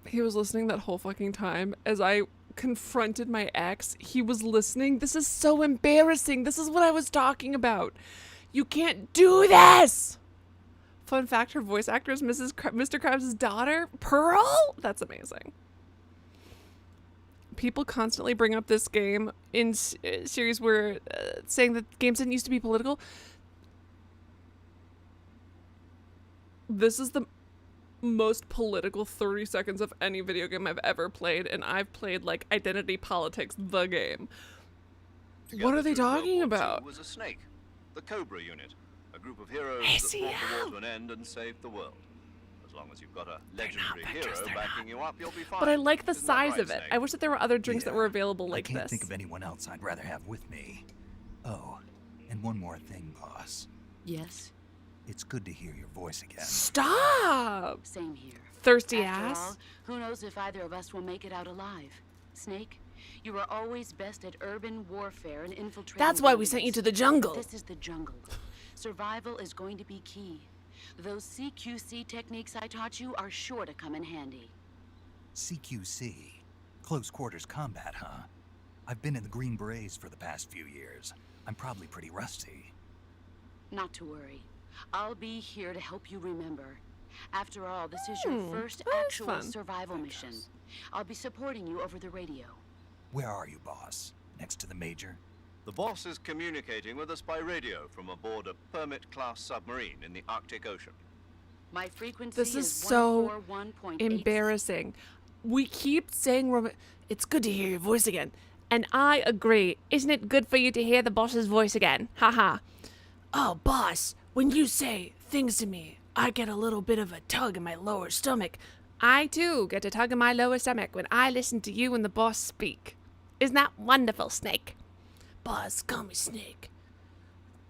A: He was listening that whole fucking time. As I confronted my ex, he was listening. This is so embarrassing. This is what I was talking about. You can't do this! Fun fact, her voice actor is Mr. Krabs' daughter, Pearl? That's amazing. People constantly bring up this game in series where saying that games didn't used to be political. This is the most political 30 seconds of any video game I've ever played, and I've played like Identity Politics, the game. What are they
D: Together through
A: talking
D: World War
A: about?
D: II was a Snake, the Cobra unit, a group of heroes that brought the war to an end and saved the world. As long as you've got a legendary
A: Victors,
D: hero
A: they're
D: backing you up, you'll be fine.
A: But I like the
D: Isn't that
A: size
D: right,
A: of it.
D: Snake?
A: I wish that there were other drinks that
B: Yeah,
A: were available like
B: I can't
A: this.
B: think of anyone else I'd rather have with me. Oh, and one more thing, boss.
G: Yes.
B: It's good to hear your voice again.
A: Stop!
G: Same here.
A: Thirsty
G: After
A: ass.
G: all, who knows if either of us will make it out alive? Snake, you are always best at urban warfare and infiltrating.
A: That's why we sent you to the jungle.
G: This is the jungle. Survival is going to be key. Those CQC techniques I taught you are sure to come in handy.
B: CQC. Close quarters combat, huh? I've been in the Green Berets for the past few years. I'm probably pretty rusty.
G: Not to worry. I'll be here to help you remember. After all, this is your first
A: that's
G: actual
A: fun.
G: survival mission. I'll be supporting you over the radio.
B: Where are you, boss? Next to the Major?
D: The boss is communicating with us by radio from aboard a Permit-class submarine in the Arctic Ocean.
G: My frequency
A: This is
G: is
A: so
G: 141.86.
A: embarrassing. We keep saying it's good to hear your voice again. And I agree. Isn't it good for you to hear the boss's voice again? Haha. Oh, boss, when you say things to me, I get a little bit of a tug in my lower stomach. I, too, get a tug in my lower stomach when I listen to you and the boss speak. Isn't that wonderful, Snake? Boss, call me Snake.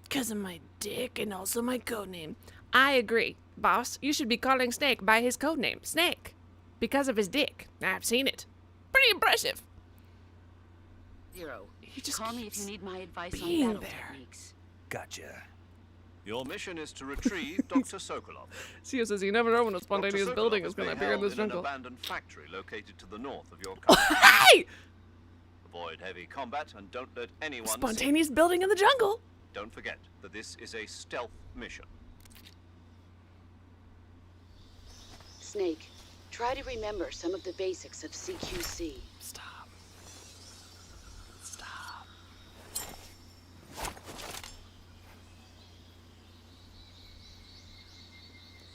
A: 'Cause of my dick and also my codename. I agree. Boss, you should be calling Snake by his codename, Snake. Because of his dick. I've seen it. Pretty impressive.
G: Zero.
A: He just
G: Call me if
A: keeps
G: you need my advice on
A: being
G: battle
A: there.
G: techniques.
B: Gotcha.
D: Your mission is to retrieve Dr. Sokolov.
A: Theo says you never know when a
D: Dr.
A: spontaneous
D: Sokolov
A: building is
D: is
A: going to
D: being
A: appear in
D: held
A: this
D: an
A: jungle.
D: abandoned factory located to the north of your country.
A: Hey!
D: Avoid heavy combat and don't let anyone see.
A: Spontaneous building in the jungle.
D: Don't forget that this is a stealth mission.
G: Snake, try to remember some of the basics of CQC.
A: Stop. Stop.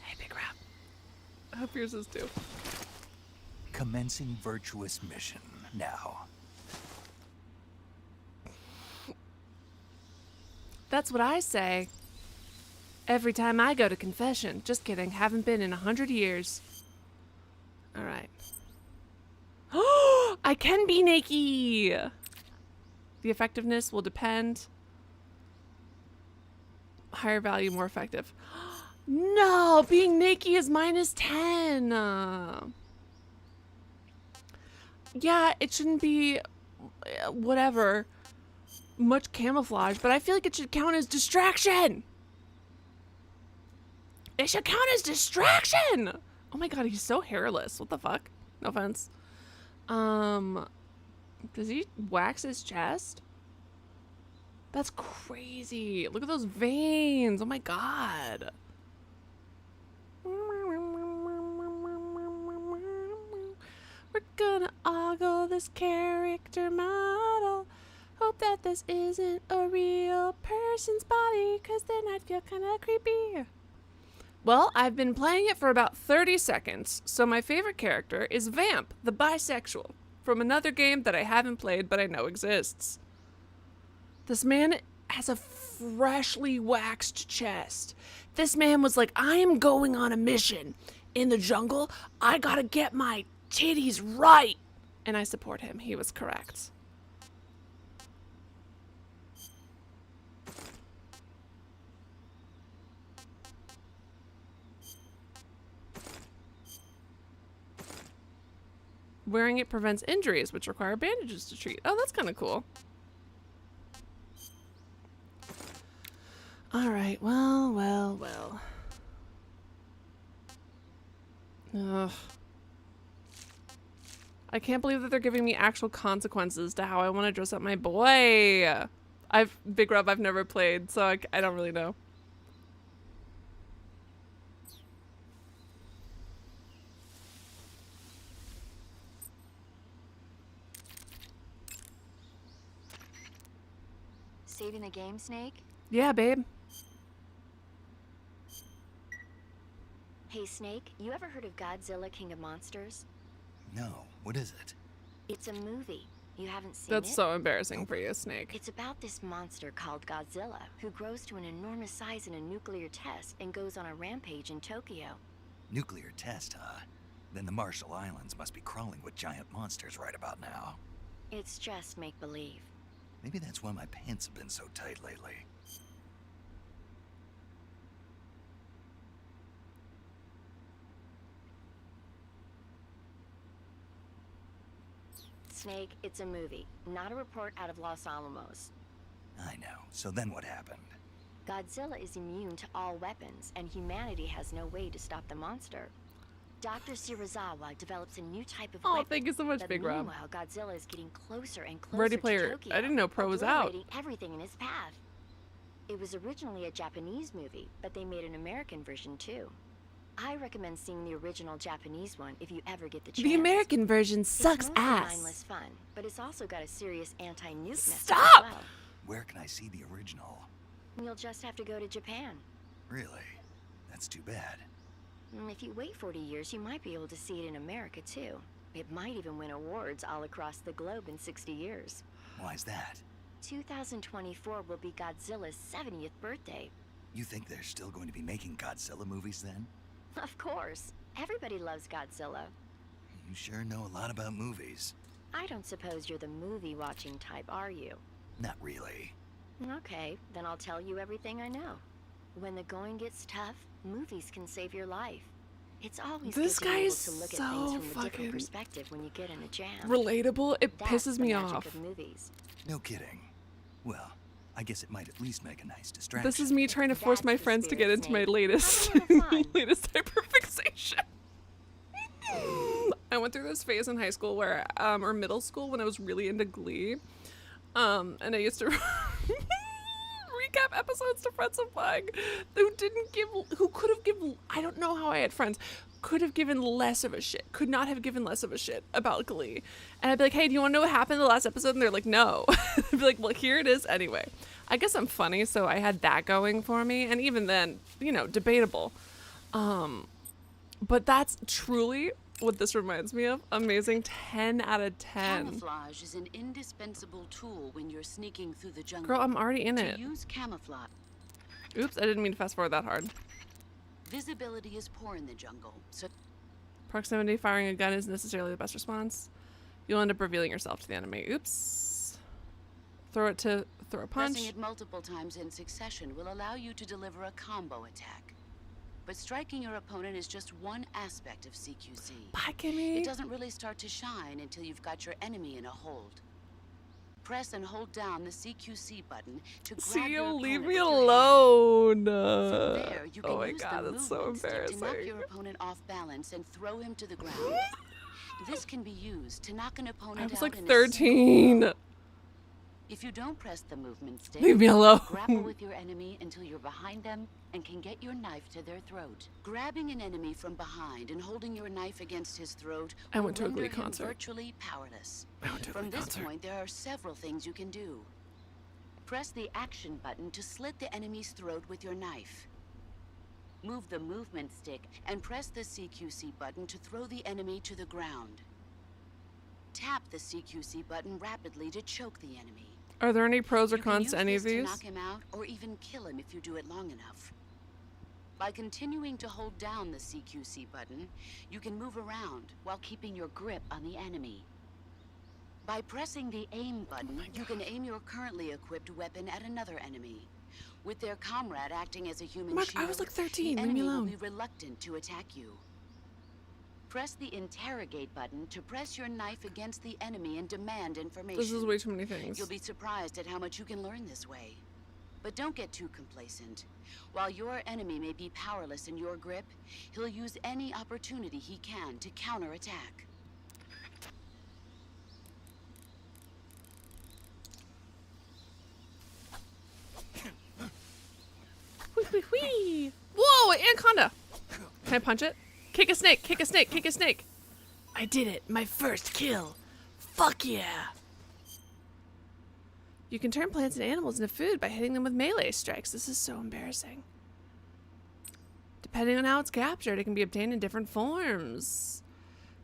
A: Hey, Big Rap. I hope yours is too.
B: Commencing virtuous mission now.
A: That's what I say. Every time I go to confession. Just kidding. Haven't been in 100 years. All right. I can be naked. The effectiveness will depend. Higher value, more effective. No, being naked is -10. Yeah, it shouldn't be whatever. Much camouflage, but I feel like it should count as distraction. It should count as distraction. Oh my god, he's so hairless. What the fuck? No offense. Does he wax his chest? That's crazy. Look at those veins. Oh my god. We're gonna ogle this character model. Hope that this isn't a real person's body, cause then I'd feel kinda creepy. Well, I've been playing it for about 30 seconds, so my favorite character is Vamp, the bisexual, from another game that I haven't played but I know exists. This man has a freshly waxed chest. This man was like, I am going on a mission in the jungle. I gotta get my titties right. And I support him. He was correct. Wearing it prevents injuries, which require bandages to treat. Oh, that's kind of cool. All right, well. Ugh. I can't believe that they're giving me actual consequences to how I want to dress up my boy. Big Rob, I've never played, so I don't really know.
F: Saving the game, Snake?
A: Yeah, babe.
F: Hey, Snake, you ever heard of Godzilla King of Monsters?
B: No, what is it?
F: It's a movie. You haven't seen
A: That's
F: it?
A: so embarrassing for you, Snake.
F: It's about this monster called Godzilla, who grows to an enormous size in a nuclear test and goes on a rampage in Tokyo.
B: Nuclear test, huh? Then the Marshall Islands must be crawling with giant monsters right about now.
F: It's just make-believe.
B: Maybe that's why my pants have been so tight lately.
F: Snake, it's a movie, not a report out of Los Alamos.
B: I know. So then what happened?
F: Godzilla is immune to all weapons, and humanity has no way to stop the monster. Dr. Shirazawa develops a new type of
A: Oh,
F: weapon.
A: thank you so much,
F: But
A: Big Rob.
F: meanwhile, Godzilla is getting closer and closer
A: Ready
F: to
A: Player.
F: Tokyo,
A: I didn't know Pro was out.
F: obliterating everything in his path. It was originally a Japanese movie, but they made an American version too. I recommend seeing the original Japanese one if you ever get the chance.
A: The American version sucks
F: It's mostly
A: ass.
F: mindless fun, but it's also got a serious anti-nuke message
A: Stop!
F: as well.
B: Where can I see the original?
F: You'll just have to go to Japan.
B: Really? That's too bad.
F: If you wait 40 years, you might be able to see it in America too. It might even win awards all across the globe in 60 years.
B: Why's that?
F: 2024 will be Godzilla's 70th birthday.
B: You think they're still going to be making Godzilla movies then?
F: Of course. Everybody loves Godzilla.
B: You sure know a lot about movies.
F: I don't suppose you're the movie-watching type, are you?
B: Not really.
F: Okay, then I'll tell you everything I know. When the going gets tough, movies can save your life. It's always
A: This
F: good to
A: guy
F: be able
A: is
F: to look at
A: so
F: things from a
A: fucking
F: different perspective when you get in a jam.
A: Relatable. It
F: That's
A: pisses
F: the
A: me
F: magic
A: off.
F: of movies.
B: No kidding. Well, I guess it might at least make a nice distraction.
A: This is me trying to force
F: That's
A: my
F: the
A: friends to get
F: spirit,
A: into my
F: Snake.
A: latest
F: Have a little fun.
A: latest hyperfixation. I went through this phase in high school where or middle school when I was really into Glee. And I used to recap episodes to friends of mine who could have given, I don't know how I had friends, could have given less of a shit, could not have given less of a shit about Glee. And I'd be like, hey, do you want to know what happened in the last episode? And they're like, no. I'd be like, well, here it is anyway. I guess I'm funny, so I had that going for me. And even then, you know, debatable. But that's truly what this reminds me of. Amazing. 10 out of 10.
G: Camouflage is an indispensable tool when you're sneaking through the jungle.
A: Girl, I'm already in
G: To
A: it.
G: use camouflage,
A: Oops, I didn't mean to fast forward that hard.
G: visibility is poor in the jungle, so
A: Proximity firing a gun isn't necessarily the best response. You'll end up revealing yourself to the enemy. Oops. Throw a
G: pressing
A: punch.
G: it multiple times in succession will allow you to deliver a combo attack. But striking your opponent is just one aspect of CQC.
A: Bye, Kimmy.
G: It doesn't really start to shine until you've got your enemy in a hold. press and hold down the CQC button to grab
A: CEO,
G: your
A: leave
G: opponent
A: me
G: with your hand.
A: alone.
G: From there, you can
A: Oh my
G: use
A: god,
G: the
A: that's so
G: movement stick to knock
A: embarrassing.
G: your opponent off balance and throw him to the ground. This can be used to knock an opponent
A: I was
G: out
A: like
G: in a single
A: 13.
G: blow. If you don't press the movement stick,
A: Leave me alone.
G: grapple with your enemy until you're behind them and can get your knife to their throat. Grabbing an enemy from behind and holding your knife against his throat
A: I
G: will
A: went to a
G: render
A: Glee
G: him
A: concert.
G: virtually powerless.
A: I went to a
G: From
A: Glee
G: this
A: concert.
G: point, there are several things you can do. Press the action button to slit the enemy's throat with your knife. Move the movement stick and press the CQC button to throw the enemy to the ground. Tap the CQC button rapidly to choke the enemy.
A: Are there any pros or
G: You can
A: cons
G: use
A: to any of
G: this
A: these?
G: to knock him out or even kill him if you do it long enough. By continuing to hold down the CQC button, you can move around while keeping your grip on the enemy. By pressing the aim button, you can aim your currently equipped weapon at another enemy. With their comrade acting as a human
A: Mark,
G: shield,
A: I was like 13,
G: the
A: leave me
G: enemy will
A: alone.
G: be reluctant to attack you. Press the interrogate button to press your knife against the enemy and demand information.
A: This is way too many things.
G: You'll be surprised at how much you can learn this way. But don't get too complacent. While your enemy may be powerless in your grip, he'll use any opportunity he can to counterattack.
A: Whee, whee, whee. Whoa, anaconda! Can I punch it? Kick a snake, kick a snake, kick a snake. I did it, my first kill. Fuck yeah. You can turn plants and animals into food by hitting them with melee strikes. This is so embarrassing. Depending on how it's captured, it can be obtained in different forms.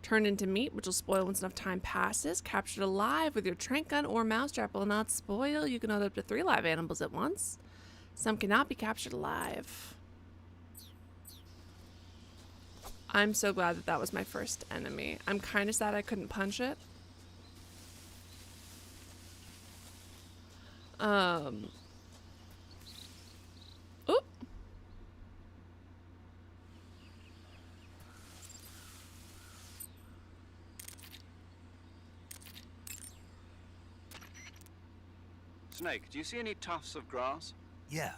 A: Turned into meat, which will spoil once enough time passes. Captured alive with your trank gun or mousetrap will not spoil. You can hold up to 3 live animals at once. Some cannot be captured alive. I'm so glad that that was my first enemy. I'm kind of sad I couldn't punch it. Oop.
D: Snake, do you see any tufts of grass?
B: Yeah,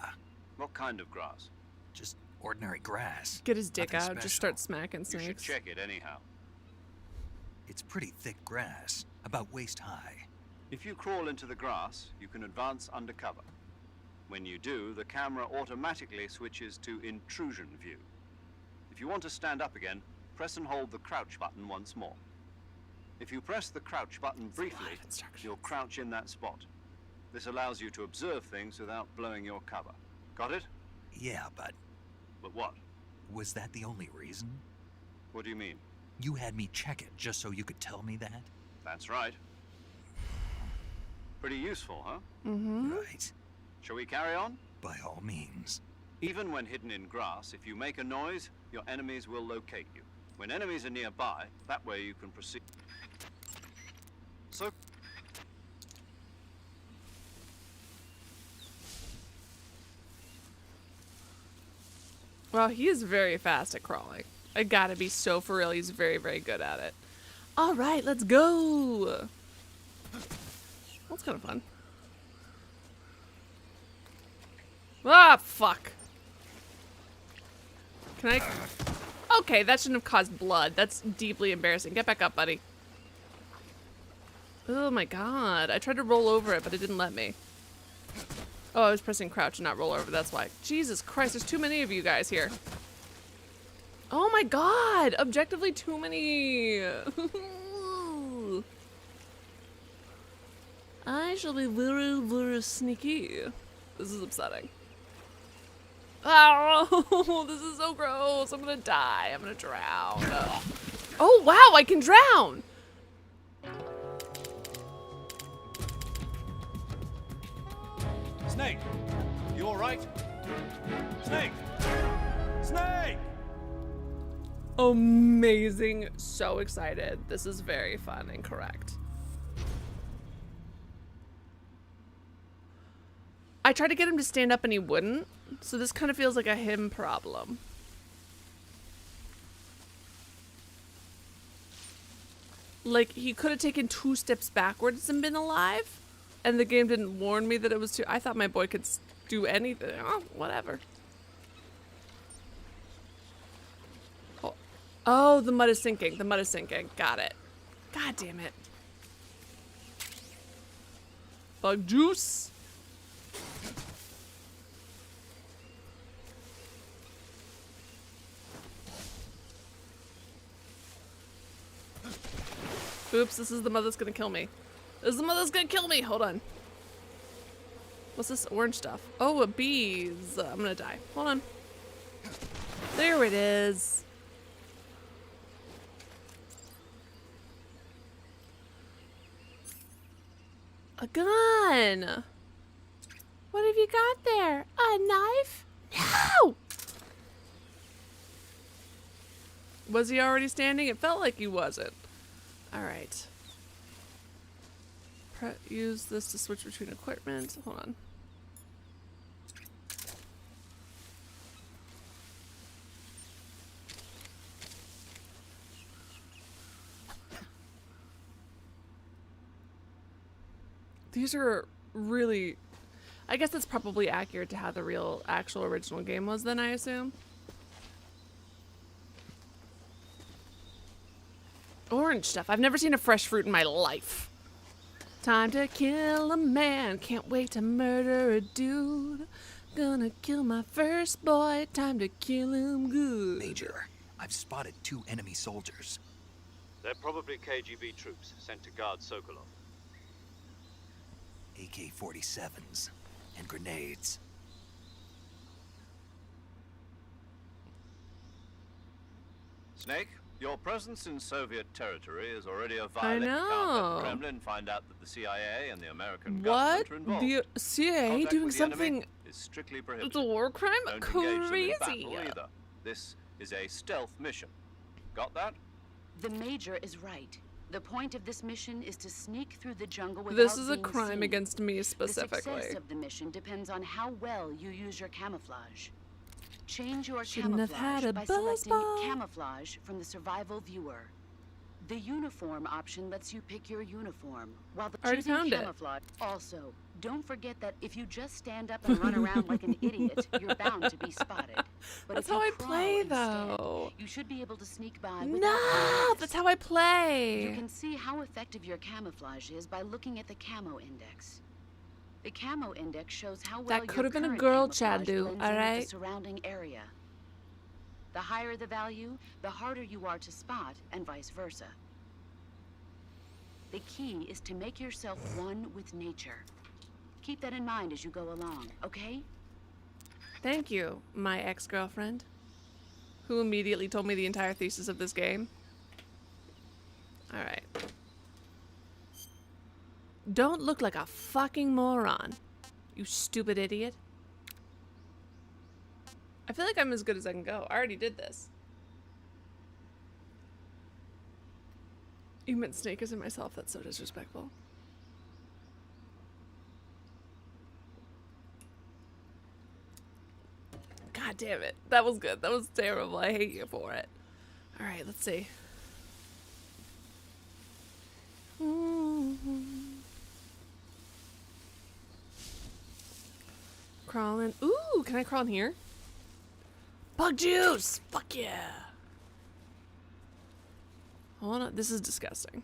D: What kind of grass?
B: just ordinary grass.
A: Get his dick
B: Nothing
A: out. Just
B: special.
A: start smacking
D: You should
A: snakes.
D: check it anyhow.
B: It's pretty thick grass, about waist high.
D: If you crawl into the grass, you can advance undercover. When you do, the camera automatically switches to intrusion view. If you want to stand up again, press and hold the crouch button once more. If you press the crouch button briefly,
A: live instructions.
D: you'll crouch in that spot. This allows you to observe things without blowing your cover. Got it?
B: Yeah, but
D: But what?
B: was that the only reason?
D: What do you mean?
B: You had me check it just so you could tell me that?
D: That's right. Pretty useful, huh?
A: Mm-hmm.
B: Right.
D: Shall we carry on?
B: By all means.
D: Even when hidden in grass, if you make a noise, your enemies will locate you. When enemies are nearby, that way you can proceed. So,
A: Well, he is very fast at crawling. I gotta be so for real. He's very, very good at it. All right, let's go. That's kind of fun. Ah, fuck. Can I? Okay, that shouldn't have caused blood. That's deeply embarrassing. Get back up, buddy. Oh my god. I tried to roll over it, but it didn't let me. Oh, I was pressing crouch and not roll over. That's why. Jesus Christ, there's too many of you guys here. Oh my god. Objectively too many. I shall be very, very sneaky. This is upsetting. Oh, this is so gross. I'm gonna die. I'm gonna drown. Oh, wow, I can drown.
H: Snake! You alright? Snake! Snake!
A: Amazing. So excited. This is very fun and correct. I tried to get him to stand up and he wouldn't. So this kind of feels like a him problem. Like he could have taken 2 steps backwards and been alive. And the game didn't warn me that it was too... I thought my boy could do anything. Oh, whatever. Oh, the mud is sinking. The mud is sinking. Got it. God damn it. Bug juice. Oops, this is the mud that's gonna kill me. This is the mud that's gonna kill me. Hold on. What's this orange stuff? Oh, a bees. I'm gonna die. Hold on. There it is. A gun. What have you got there? A knife? No! Was he already standing? It felt like he wasn't. Alright. Use this to switch between equipment. Hold on. These are really... I guess that's probably accurate to how the real, actual original game was then, I assume. Orange stuff. I've never seen a fresh fruit in my life. Time to kill a man. Can't wait to murder a dude. Gonna kill my first boy. Time to kill him good.
B: Major, I've spotted 2 enemy soldiers.
D: They're probably KGB troops sent to guard Sokolov.
B: AK-47s and grenades.
D: Snake, your presence in Soviet territory is already a violation.
A: know.
D: The Kremlin find out that the CIA and the American
A: What?
D: government are involved.
A: The CIA
D: Contact
A: doing
D: with the enemy
A: something...
D: is strictly prohibited.
A: It's a war crime?
D: Don't engage them in
A: Crazy.
D: battle either. This is a stealth mission. Got that?
G: The Major is right. The point of this mission is to sneak through the jungle without
A: This is a
G: being
A: crime
G: seen.
A: against me
G: The
A: specifically.
G: success of the mission depends on how well you use your camouflage. Change your
A: Shouldn't have
G: camouflage
A: had a
G: by
A: buzz
G: selecting
A: ball.
G: camouflage from the survival viewer. The uniform option lets you pick your uniform, while the
A: Already
G: choosing
A: found it.
G: camouflage. Also, don't forget that if you just stand up and run around like an idiot, you're bound to be spotted. But
A: That's
G: if you
A: how I
G: crawl
A: play,
G: instead,
A: though.
G: you should be able to sneak by without being
A: No!
G: noticed.
A: That's how I play!
G: You can see how effective your camouflage is by looking at the camo index. The camo index shows how well
A: That could
G: your
A: have been a
G: current
A: girl,
G: camouflage
A: Chandu,
G: blends in with
A: alright?
G: the surrounding area. The higher the value, the harder you are to spot, and vice versa. The key is to make yourself one with nature. Keep that in mind as you go along, okay?
A: Thank you, my ex-girlfriend, who immediately told me the entire thesis of this game. Alright. Don't look like a fucking moron, you stupid idiot. I feel like I'm as good as I can go. I already did this. You meant Snake as in myself. That's so disrespectful. God damn it. That was good. That was terrible. I hate you for it. Alright, let's see. Crawling. Ooh, can I crawl in here? Bug juice! Fuck yeah! Hold on, this is disgusting.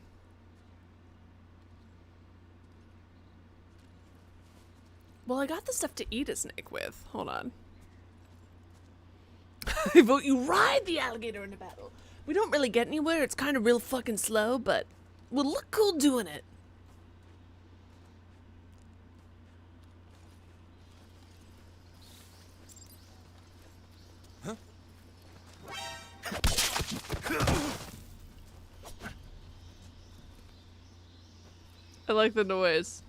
A: Well, I got the stuff to eat a snake with. Hold on. I vote you ride the alligator into battle. We don't really get anywhere. It's kind of real fucking slow, but we'll look cool doing it. I like the noise.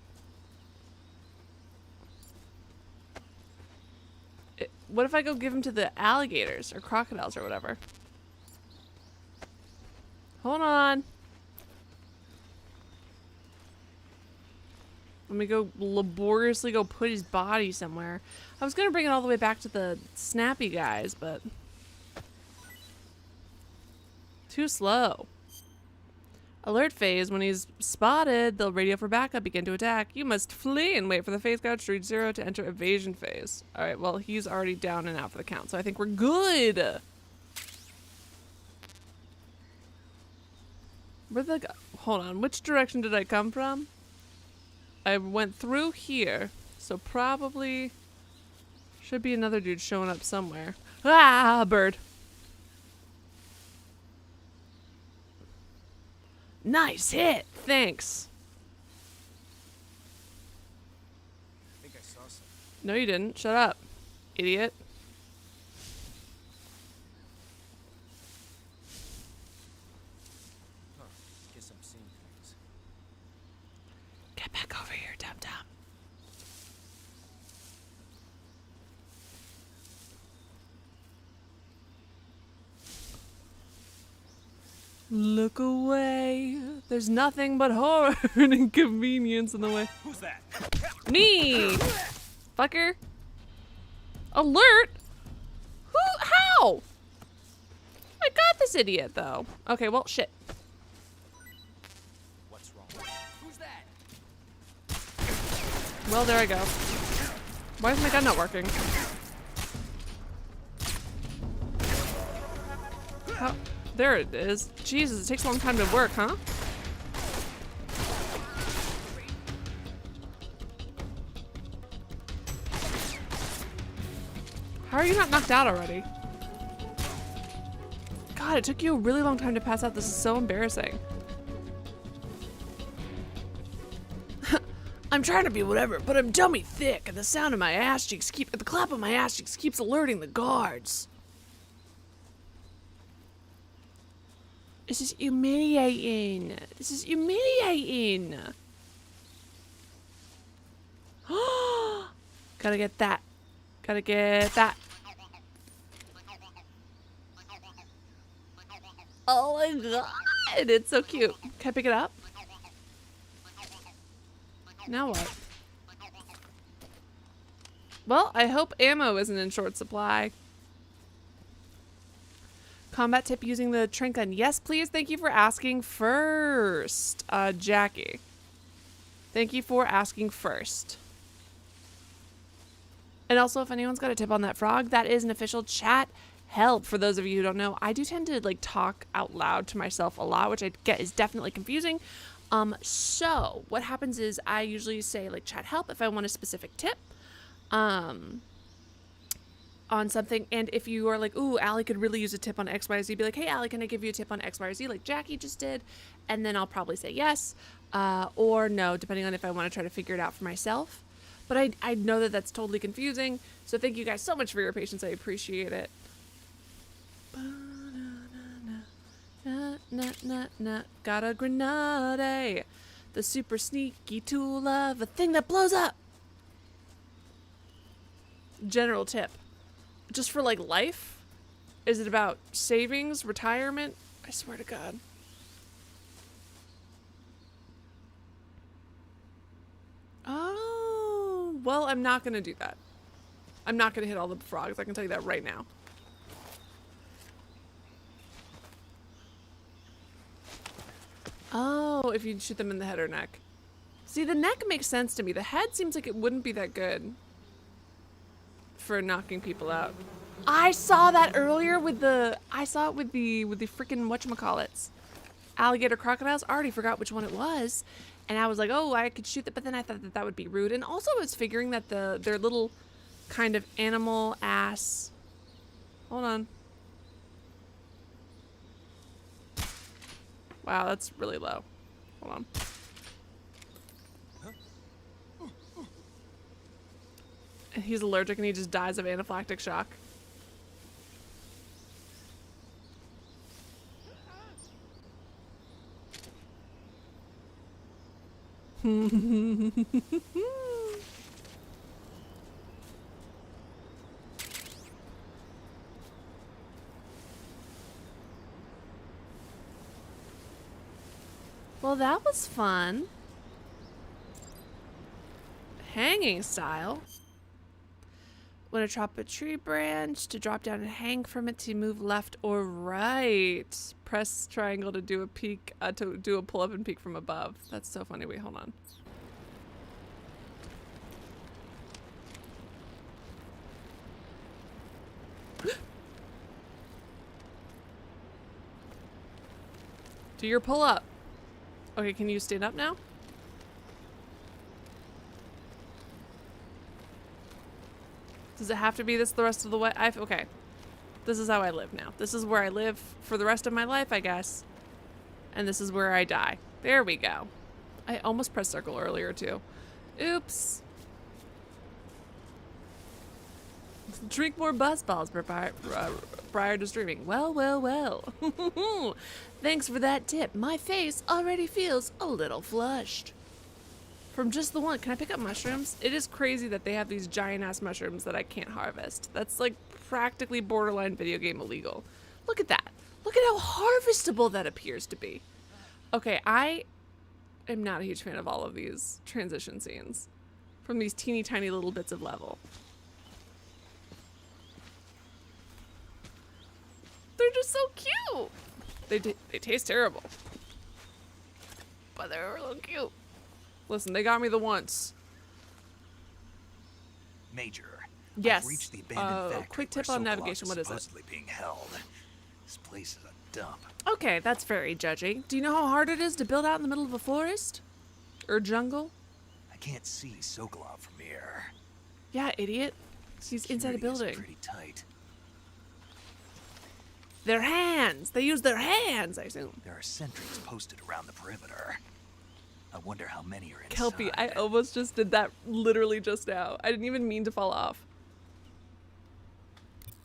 A: What if I go give him to the alligators or crocodiles or whatever? Hold on. Let me go laboriously go put his body somewhere. I was gonna bring it all the way back to the snappy guys, but too slow. Alert phase. When he's spotted, they'll radio for backup, begin to attack. You must flee and wait for the phase count to reach 0 to enter evasion phase. All right, well, he's already down and out for the count, so I think we're good. Hold on, which direction did I come from? I went through here, so probably should be another dude showing up somewhere. Ah, bird. Nice hit, thanks.
H: I think I saw something.
A: No, you didn't. Shut up, idiot.
H: Huh. Guess I'm seeing things.
A: Get back over here, dum-dum. Look away. There's nothing but horror and inconvenience in the way.
H: Who's that?
A: Me! Fucker. Alert? Who? How? I got this idiot, though. Okay, well, shit.
H: What's wrong? Who's that?
A: Well, there I go. Why is my gun not working? How? There it is. Jesus, it takes a long time to work, huh? How are you not knocked out already? God, it took you a really long time to pass out. This is so embarrassing. I'm trying to be whatever, but I'm dummy thick, and the sound of my ass cheeks the clap of my ass cheeks keeps alerting the guards. This is humiliating. This is humiliating. Gotta get that. Gotta get that. Oh my god, it's so cute. Can I pick it up? Now what? Well, I hope ammo isn't in short supply. Combat tip using the trank gun. Yes, please. Thank you for asking first, Jackie. Thank you for asking first. And also, if anyone's got a tip on that frog, that is an official chat help. For those of you who don't know, I do tend to like talk out loud to myself a lot, which I get is definitely confusing. So what happens is I usually say like chat help if I want a specific tip. On something, and if you are like, ooh, Allie could really use a tip on XYZ, be like, hey Allie, can I give you a tip on XYZ like Jackie just did? And then I'll probably say yes, or no, depending on if I want to try to figure it out for myself. But I know that that's totally confusing, so thank you guys so much for your patience. I appreciate it. Got a grenade, the super sneaky tool of a thing that blows up. General tip. Just for like life? Is it about savings, retirement? I swear to God. Oh, well, I'm not gonna do that. I'm not gonna hit all the frogs. I can tell you that right now. Oh, if you shoot them in the head or neck. See, the neck makes sense to me. The head seems like it wouldn't be that good for knocking people out. I saw that earlier with the freaking whatchamacallits. Alligator crocodiles. I already forgot which one it was. And I was like, oh, I could shoot that, but then I thought that that would be rude. And also I was figuring that their little kind of animal ass. Hold on. Wow, that's really low. Hold on. He's allergic and he just dies of anaphylactic shock. Well, that was fun. Hanging style. When to drop a tree branch, to drop down and hang from it to move left or right. press triangle to do a peek, to do a pull up and peek from above. That's so funny. Wait, hold on. Do your pull up. Okay, can you stand up now? Does it have to be this the rest of the way? Okay. This is how I live now. This is where I live for the rest of my life, I guess. And this is where I die. There we go. I almost pressed circle earlier, too. Oops. Drink more buzz balls prior to streaming. Well, well, well. Thanks for that tip. My face already feels a little flushed. From just the one. Can I pick up mushrooms? It is crazy that they have these giant-ass mushrooms that I can't harvest. That's like practically borderline video game illegal. Look at that. Look at how harvestable that appears to be. Okay, I am not a huge fan of all of these transition scenes from these teeny tiny little bits of level. They're just so cute. They taste terrible, but they're real cute. Listen, they got me the once.
B: Major.
A: Yes.
B: I've reached the abandoned factory
A: quick tip
B: where
A: on
B: Sokolov
A: navigation. What is it?
B: Supposedly being held. This place is a dump.
A: Okay, that's very judgy. Do you know how hard it is to build out in the middle of a forest? Or jungle?
B: I can't see Sokolov from here.
A: Yeah, idiot. He's inside a
B: Security is
A: building.
B: Pretty tight.
A: Their hands! They use their hands, I assume.
B: There are sentries posted around the perimeter. I wonder how many are inside.
A: Kelpie, I almost just did that literally just now. I didn't even mean to fall off.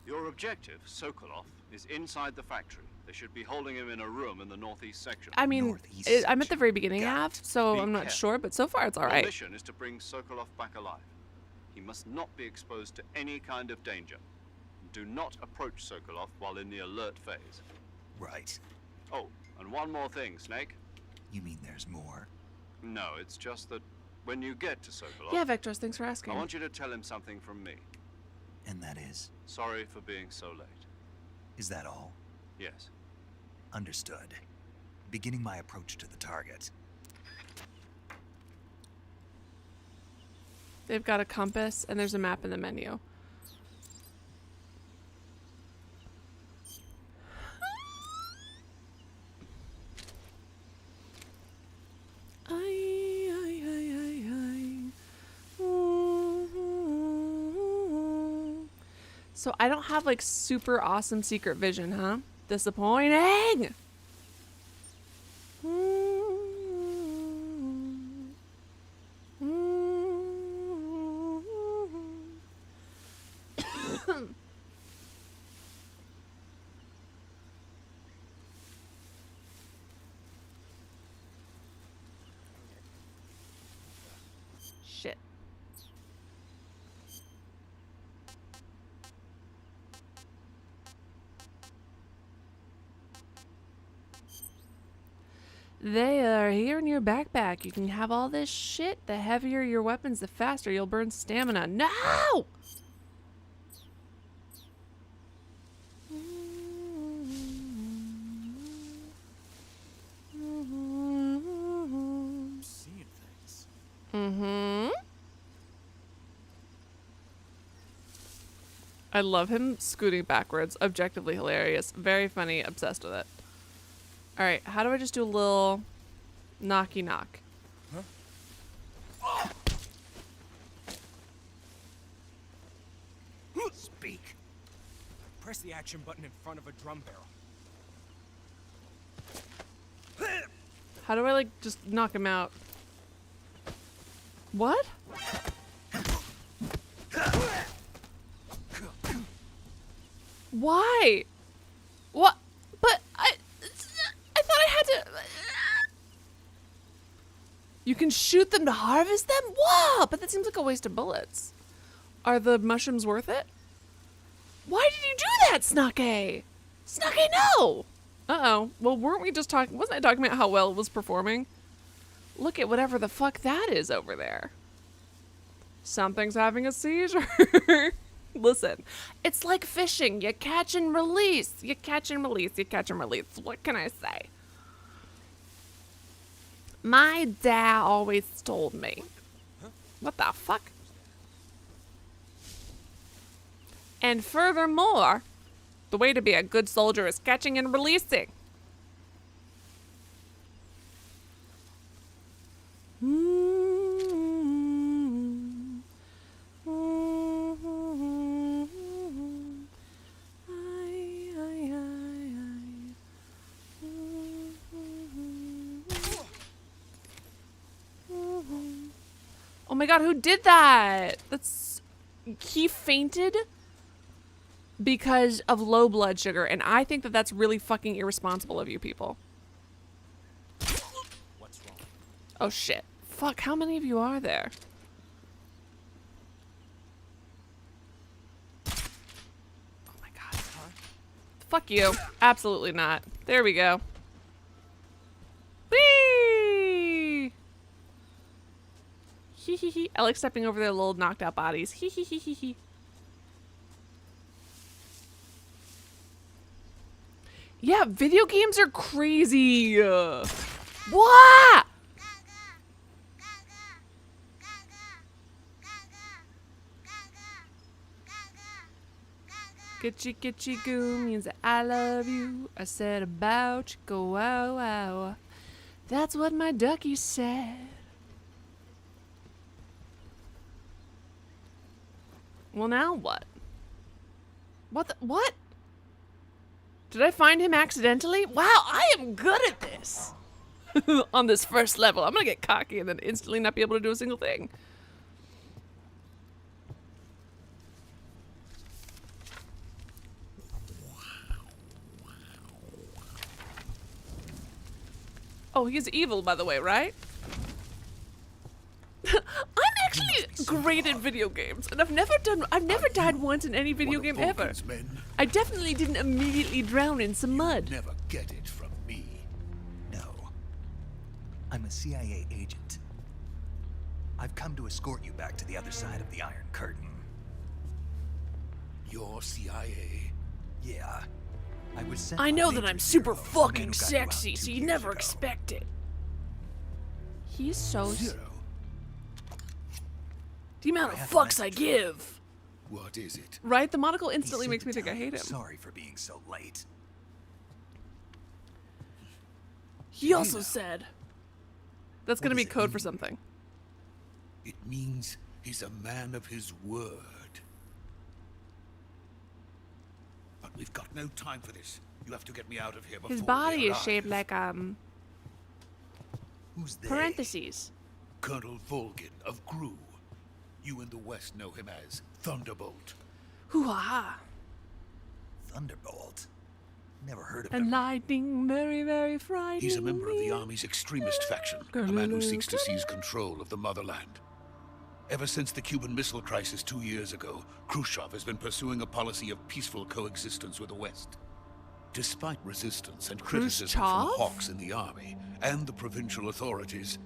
D: Your objective, Sokolov, is inside the factory. They should be holding him in a room in the northeast section.
A: I mean,
B: Northeast
A: I'm at the very beginning
B: Got
A: half,
B: it.
A: so
D: Be
A: I'm not
D: careful.
A: sure, but so far it's
D: Our
A: alright.
D: mission is to bring Sokolov back alive. He must not be exposed to any kind of danger. Do not approach Sokolov while in the alert phase.
B: Right.
D: Oh, and one more thing, Snake.
B: You mean there's more?
D: No, it's just that when you get to Sokolov,
A: Yeah, Vectros, thanks for asking.
D: I want you to tell him something from me.
B: And that is?
D: Sorry for being so late.
B: Is that all?
D: Yes.
B: Understood. Beginning my approach to the target.
A: They've got a compass, and there's a map in the menu. So I don't have like super awesome secret vision, huh? Disappointing! Shit. They are here in your backpack. You can have all this shit. The heavier your weapons, the faster you'll burn stamina. No!
H: Seeing things.
A: Mm-hmm. I love him scooting backwards. Objectively hilarious. Very funny. Obsessed with it. Alright, how do I just do a little knocky knock?
B: Speak.
H: Press the action button in front of a drum barrel.
A: How do I, like, just knock him out? What? Why? What? But I thought I had to... You can shoot them to harvest them? Whoa! But that seems like a waste of bullets. Are the mushrooms worth it? Why did you do that, Snake? Snake, no! Uh-oh. Well, weren't we just talking... Wasn't I talking about how well it was performing? Look at whatever the fuck that is over there. Something's having a seizure. Listen, it's like fishing. You catch and release. You catch and release. You catch and release. What can I say? My dad always told me. What the fuck? And furthermore, the way to be a good soldier is catching and releasing. Oh my god, who did that? He fainted because of low blood sugar, and I think that that's really fucking irresponsible of you people.
H: What's wrong?
A: Oh shit. Fuck, how many of you are there? Oh my god. Fuck you. Absolutely not. There we go. Whee! Hee hee hee. I like stepping over their little knocked out bodies. Hee hee hee hee hee. Yeah, video games are crazy. What? Gitchy goo means that I love you. I said about you, go wow wow. That's what my ducky said. Well, now what? What? Did I find him accidentally? Wow, I am good at this. On this first level. I'm gonna get cocky and then instantly not be able to do a single thing. Oh, he's evil, by the way, right? I'm actually great at video games, and I've never died once in any video game ever. I definitely didn't immediately drown in some mud.
B: Never get it from me. No. I'm a CIA agent. I've come to escort you back to the other side of the Iron Curtain.
I: You're CIA?
B: Yeah. I was sent
A: I
B: by
A: know that
B: Major
A: I'm super
B: Zero, the man
A: fucking
B: who got you out
A: sexy,
B: 2
A: so you
B: years
A: never
B: ago.
A: expect it. He's so...
I: Zero?
A: The amount of
B: I have
A: fucks
B: a
A: I
B: message.
A: give.
I: What is it?
A: Right? The monocle
B: He
A: instantly
B: said
A: makes
B: to
A: me think I
B: tell you
A: hate him.
B: Sorry for being so late.
A: He also
I: Nina.
A: said... That's
B: What
A: gonna be
B: does it
A: code for
B: mean?
A: something.
I: It means he's a man of his word. But we've got no time for this. You have to get me out of here before
A: His
I: they
A: body is
I: arrive.
A: shaped like,
B: Who's they?
A: parentheses.
I: Colonel Volgin of GRU. You in the West know him as Thunderbolt.
A: Hoo-ha-ha.
B: Thunderbolt. Never heard of
A: And
B: him.
A: lightning very, very frightening.
I: He's a member of the Army's extremist faction, a man who seeks to seize control of the motherland. Ever since the Cuban Missile Crisis 2 years ago, Khrushchev has been pursuing a policy of peaceful coexistence with the West. Despite resistance and criticism from
A: Khrushchev?
I: hawks in the army and the provincial authorities,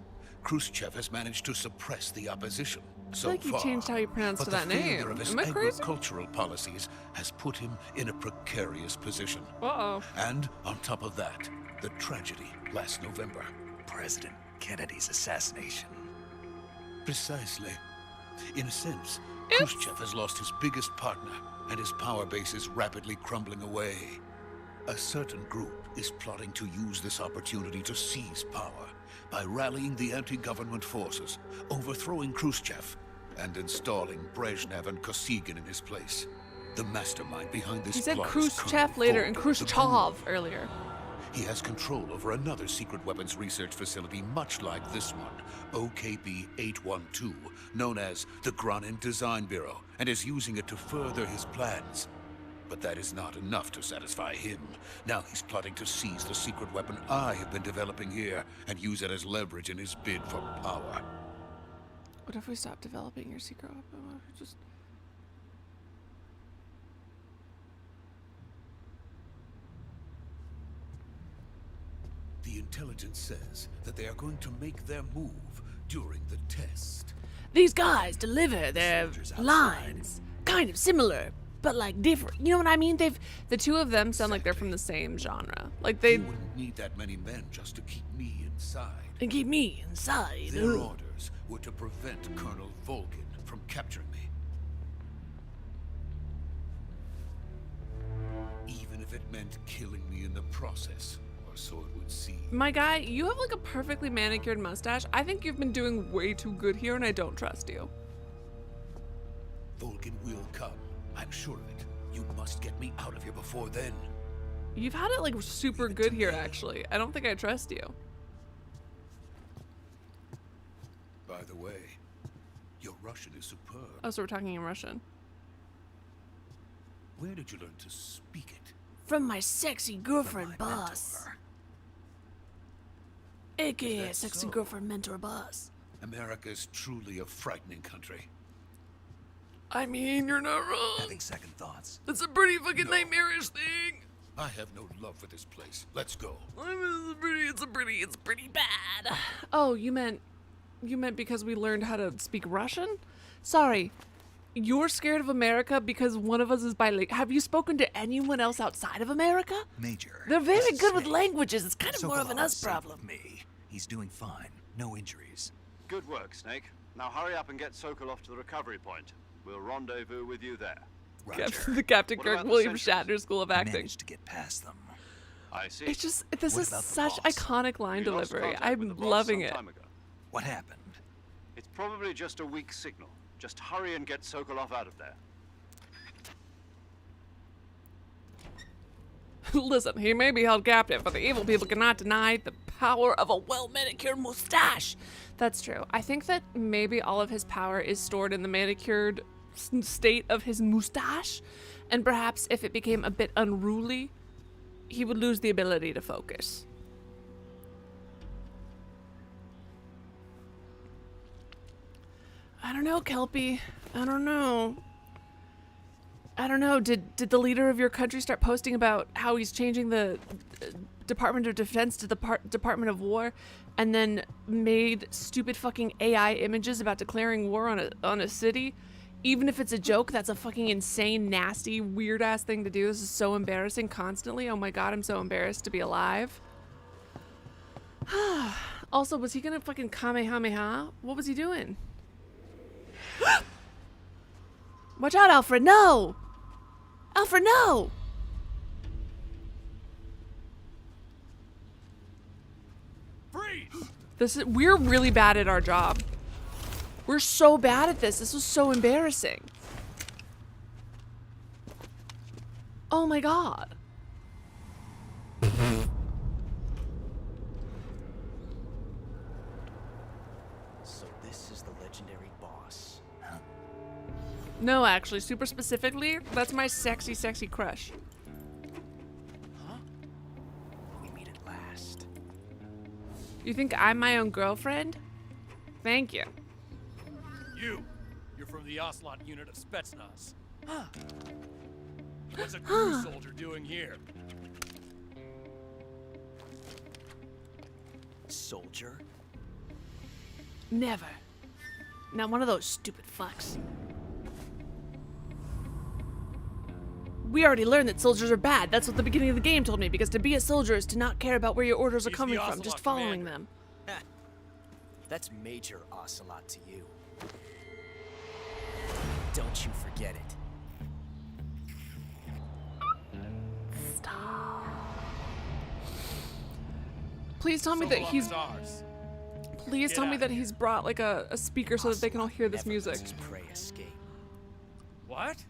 I: Khrushchev has managed to suppress the opposition so
A: like he
I: far.
A: changed how you pronounced
I: but
A: that
I: the failure
A: name.
I: of his
A: Am I crazy?
I: agricultural policies has put him in a precarious position.
A: Uh-oh.
I: And on top of that, the tragedy last November.
B: President Kennedy's assassination.
I: Precisely. In a sense, Khrushchev has lost his biggest partner, and his power base is rapidly crumbling away. A certain group is plotting to use this opportunity to seize power by rallying the anti-government forces, overthrowing Khrushchev, and installing Brezhnev and Kosygin in his place. The mastermind behind this
A: He said
I: plot is
A: Khrushchev
I: Colonel
A: later
I: Volgin
A: and
I: of
A: Khrushchev
I: GRU.
A: earlier.
I: He has control over another secret weapons research facility much like this one, OKB-812, known as the Granin Design Bureau, and is using it to further his plans. But that is not enough to satisfy him. Now he's plotting to seize the secret weapon I have been developing here and use it as leverage in his bid for power.
A: What if we stop developing your secret weapon? What if we just...
I: The intelligence says that they are going to make their move during the test.
A: These guys deliver their
B: soldiers outside.
A: lines. kind of similar, but like different. You know what I mean? The two of them sound like they're from the same genre. Like they
I: You wouldn't need that many men just to keep me inside.
A: and keep me inside.
I: Their orders were to prevent Colonel Volgin from capturing me. Even if it meant killing me in the process, or so it would seem.
A: My guy, you have like a perfectly manicured mustache. I think you've been doing way too good here, and I don't trust you.
I: Volgin will come. I'm sure of it. You must get me out of here before then.
A: You've had it like super good here, actually. I don't think I trust you.
I: By the way, your Russian is superb.
A: Oh, so we're talking in Russian.
I: Where did you learn to speak it?
A: From my sexy girlfriend, boss. AKA
I: That's
A: sexy
I: so.
A: girlfriend mentor boss.
I: America is truly a frightening country.
A: I mean, you're not wrong.
B: Having second thoughts.
A: That's a pretty fucking nightmarish thing.
I: I have no love for this place. Let's go.
A: It's pretty bad. Oh, you meant because we learned how to speak Russian? Sorry. You're scared of America because one of us is bilingual. Have you spoken to anyone else outside of America?
B: Major.
A: They're very
B: this is
A: good with
B: Snake.
A: languages. It's kind of more of an
B: Sokolov
A: us
B: saved
A: problem.
B: Me. He's doing fine. No injuries.
D: Good work, Snake. Now hurry up and get Sokolov to the recovery point. We'll rendezvous with you there.
B: Roger.
A: The Captain
D: What
A: Kirk
D: about the
A: William
D: sentries?
A: Shatner School of
B: I
A: Acting.
B: managed to get past them.
D: I see.
A: It's just, this
B: What
A: is
B: about the
A: such
B: boss?
A: iconic line
D: We lost
A: delivery.
D: contact with the
A: I'm
D: boss
A: loving
D: some
A: it.
D: time ago.
B: What happened?
D: It's probably just a weak signal. Just hurry and get Sokolov out of there.
A: Listen, he may be held captive, but the evil people cannot deny the power of a well-manicured mustache. That's true. I think that maybe all of his power is stored in the manicured state of his mustache, and perhaps if it became a bit unruly, he would lose the ability to focus. I don't know, Kelpie. I don't know. Did the leader of your country start posting about how he's changing the Department of Defense to the Department of War, and then made stupid fucking AI images about declaring war on a city? Even if it's a joke, that's a fucking insane, nasty, weird ass thing to do. This is so embarrassing constantly. Oh my god, I'm so embarrassed to be alive. Also, was he gonna fucking Kamehameha? What was he doing? Watch out, Alfred, no! Alfred, no!
H: Freeze!
A: We're really bad at our job. We're so bad at this. This was so embarrassing. Oh my god.
J: So this is the legendary boss.
A: No, actually, super specifically, that's my sexy, sexy crush.
J: Huh? We meet at last.
A: You think I'm my own girlfriend? Thank you.
H: You're from the Ocelot unit of Spetsnaz. Huh. What's a crew soldier doing here?
J: Soldier?
A: Never. Not one of those stupid fucks. We already learned that soldiers are bad. That's what the beginning of the game told me, because to be a soldier is to not care about where your orders are
H: He's
A: coming
H: the
A: from, just
H: Ocelot
A: following
H: commander.
A: them.
J: That's Major Ocelot to you. Don't you forget it.
A: Stop. Please tell me that
H: Sokolov
A: he's.
H: is ours.
A: Please
H: Get
A: tell me
H: out
A: that
H: of here.
A: he's brought like a speaker so that they can all hear this
J: Never
A: music.
J: lets his prey escape.
H: What?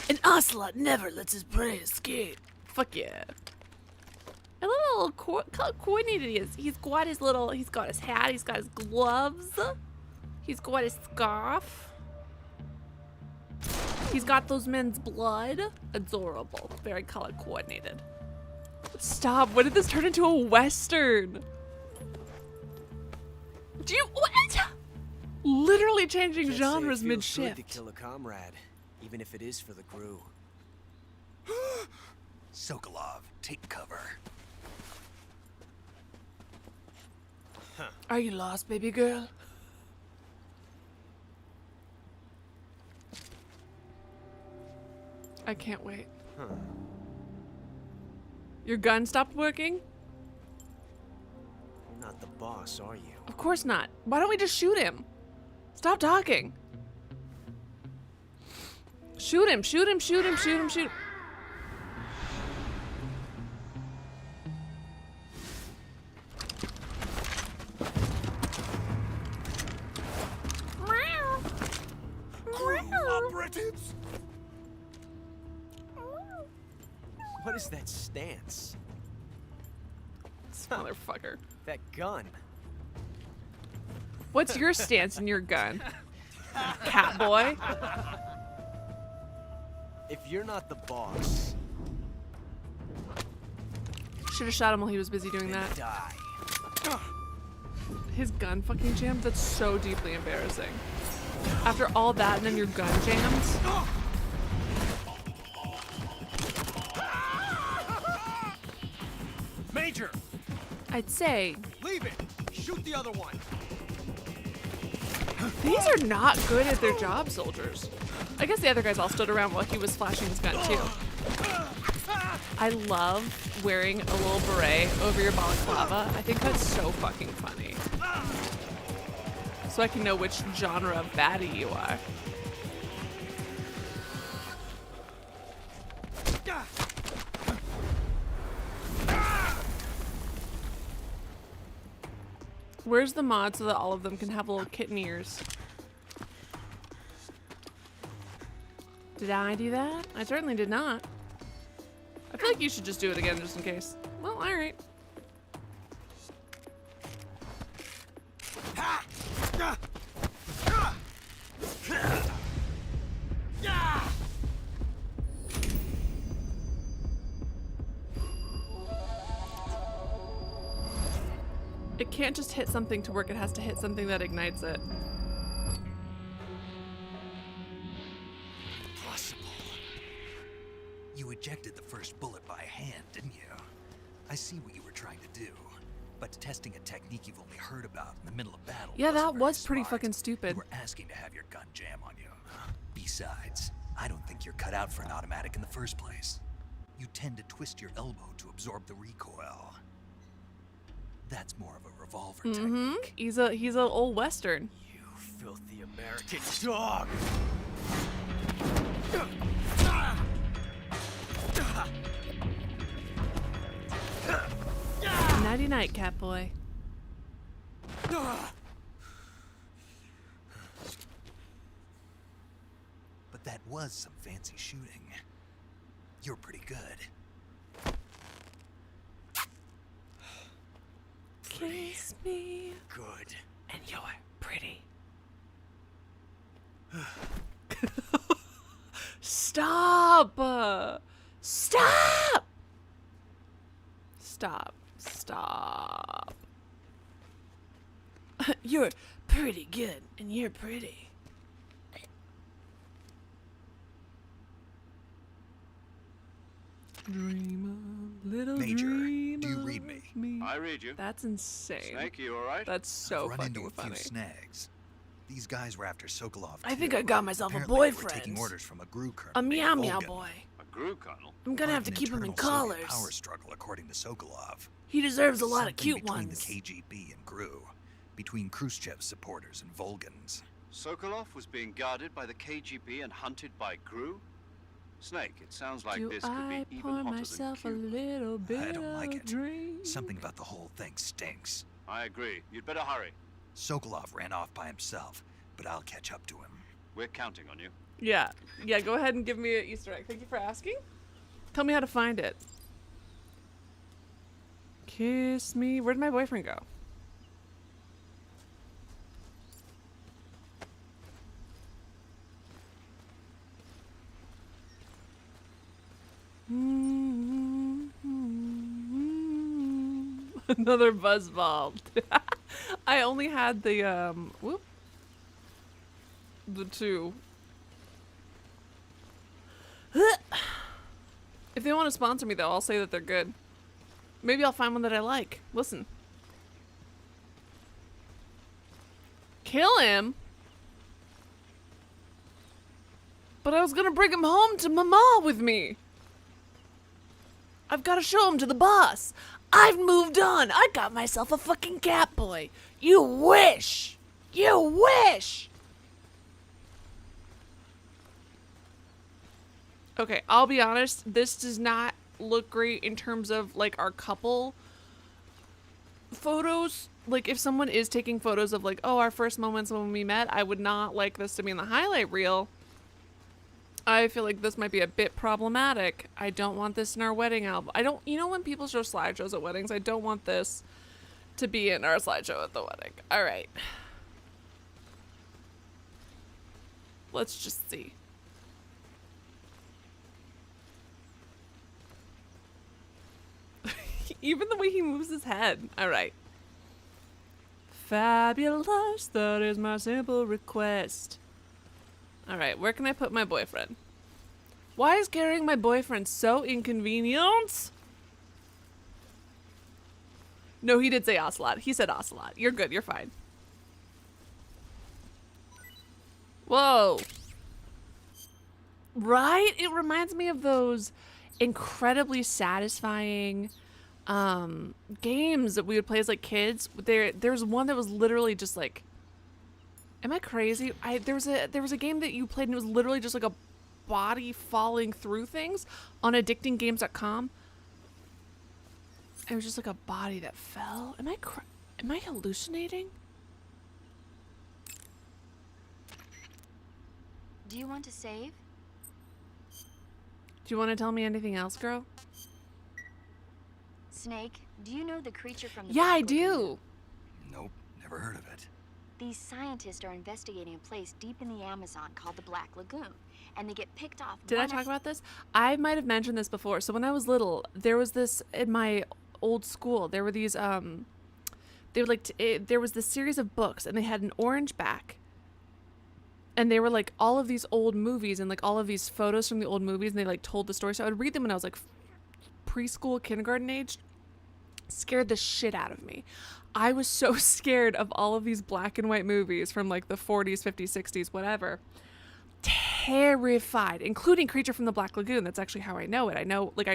A: An ocelot never lets his prey escape. Fuck yeah. I love how little how coordinated he is. He's got his hat, he's got his gloves, he's got his scarf. He's got those men's blood. Adorable. Very color coordinated. Stop. When did this turn into a Western? Do you what? Literally changing
J: Can't say it
A: genres
J: feels
A: mid-shift.
J: good to kill a comrade, even if it is for the crew.
B: Sokolov, take cover.
A: Are you lost, baby girl? I can't wait.
J: Huh.
A: Your gun stopped working?
J: You're not the boss, are you?
A: Of course not. Why don't we just shoot him? Stop talking. Shoot him, shoot him, shoot him, shoot him, shoot.
B: Operatives!
J: What is that stance?
A: This motherfucker.
J: That gun.
A: What's your stance in your gun? Cat boy?
J: If you're not the boss,
A: Should have shot him while he was busy doing
J: then
A: that.
J: die.
A: His gun fucking jammed? That's so deeply embarrassing. After all that and then your gun jams?
J: Major,
A: I'd say
J: leave it. Shoot the other one.
A: these are not good at their job, soldiers. I guess the other guys all stood around while he was flashing his gun too. I love wearing a little beret over your balaclava. I think that's so fucking funny. So I can know which genre of baddie you are. Where's the mod so that all of them can have little kitten ears? Did I do that? I certainly did not. I feel like you should just do it again just in case. Well, alright. It can't just hit something to work, it has to hit something that ignites it.
B: Possible. You ejected the first bullet by hand, didn't you? I see what you were trying to do. But testing a technique you've only heard about in the middle of battle.
A: Yeah, that
B: wasn't very
A: was pretty
B: smart.
A: fucking stupid.
B: You were asking to have your gun jam on you. Besides, I don't think you're cut out for an automatic in the first place. You tend to twist your elbow to absorb the recoil. That's more of a revolver technique.
A: He's a old Western.
J: You filthy American dog.
A: Nighty night, cat boy.
B: But that was some fancy shooting. You're pretty good.
A: Kiss me.
J: Good.
A: And you're pretty. Stop! Stop! Stop. Stop. You're pretty good, and you're pretty. Dream of little
B: Major,
A: dream
B: do you
A: of
B: read me?
D: I read you.
A: That's insane.
D: Snake, you alright?
A: That's so
B: I've run into
A: fucking
B: a few
A: funny.
B: snags. These guys were after Sokolov.
A: I think
B: too.
A: I got myself a
B: Apparently they were
A: boyfriend.
B: taking orders from a GRU colonel
A: A
B: named
A: meow meow
B: Volgin.
A: boy.
D: A GRU colonel?
A: I'm gonna have to
B: An
A: keep him in
B: internal Soviet
A: collars.
B: Power struggle, according to Sokolov.
A: He deserves a lot of
B: Something
A: cute
B: between
A: ones.
B: the KGB and GRU, between Khrushchev's supporters and Volgin's.
D: Sokolov was being guarded by the KGB and hunted by GRU? Snake, it sounds like
A: Do
D: this could
A: I
D: be even
A: pour
D: hotter
A: myself a
D: than Cuba.
A: little bit
B: I don't like
A: of
B: it.
A: drink?
B: Something about the whole thing stinks.
D: I agree. You'd better hurry.
B: Sokolov ran off by himself, but I'll catch up to him.
D: We're counting on you.
A: Yeah. Yeah, go ahead and give me an Easter egg. Thank you for asking. Tell me how to find it. Kiss me. Where'd my boyfriend go? Another buzzball. I only had the the two. If they want to sponsor me though, I'll say that they're good. Maybe I'll find one that I like. Listen. Kill him? But I was gonna bring him home to Mama with me. I've gotta show him to the boss. I've moved on. I got myself a fucking cat boy. You wish. You wish. Okay, I'll be honest. This does not look great in terms of like our couple photos. Like if someone is taking photos of like, oh, our first moments when we met, I would not like this to be in the highlight reel. I feel like this might be a bit problematic. I don't want this in our wedding album. I don't, you know, when people show slideshows at weddings, I don't want this to be in our slideshow at the wedding. All right. Let's just see. Even the way he moves his head. All right. Fabulous. That is my simple request. All right, where can I put my boyfriend? Why is carrying my boyfriend so inconvenient? No, he did say ocelot. He said ocelot. You're good. You're fine. Whoa. Right? It reminds me of those incredibly satisfying games that we would play as like kids. There's one that was literally just like, am I crazy? There was a game that you played and it was literally just like a body falling through things on addictinggames.com. It was just like a body that fell. Am I hallucinating?
F: Do you want to save?
A: Do you want to tell me anything else, girl?
F: Snake, do you know the creature from the
A: Yeah, I
F: Black
A: do.
F: Lagoon?
B: Nope, never heard of it.
F: These scientists are investigating a place deep in the Amazon called the Black Lagoon, and they get picked off.
A: Did I
F: one
A: talk
F: af-
A: about this? I might have mentioned this before. So when I was little, there was this in my old school. There were these they were like there was this series of books, and they had an orange back. And they were like all of these old movies and like all of these photos from the old movies, and they like told the story. So I would read them when I was like preschool, kindergarten age. Scared the shit out of me. I was so scared of all of these black and white movies from like the 40s, 50s, 60s, whatever. Terrified, including Creature from the Black Lagoon. That's actually how I know it. I know, like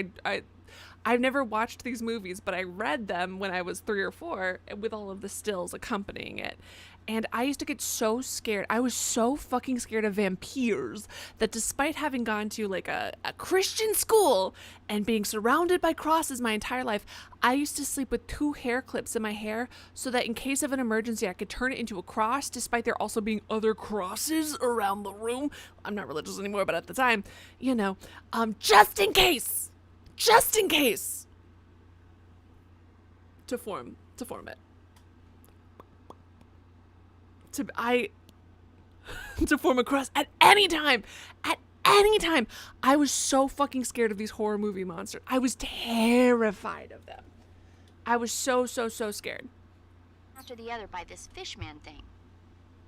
A: I've never watched these movies, but I read them when I was 3 or 4 with all of the stills accompanying it. And I used to get so scared. I was so fucking scared of vampires that despite having gone to like a Christian school and being surrounded by crosses my entire life, I used to sleep with 2 hair clips in my hair so that in case of an emergency, I could turn it into a cross despite there also being other crosses around the room. I'm not religious anymore, but at the time, you know, just in case. Just in case. To form it. To form a cross at any time. At any time. I was so fucking scared of these horror movie monsters. I was terrified of them. I was so scared.
F: After the other by this fishman thing.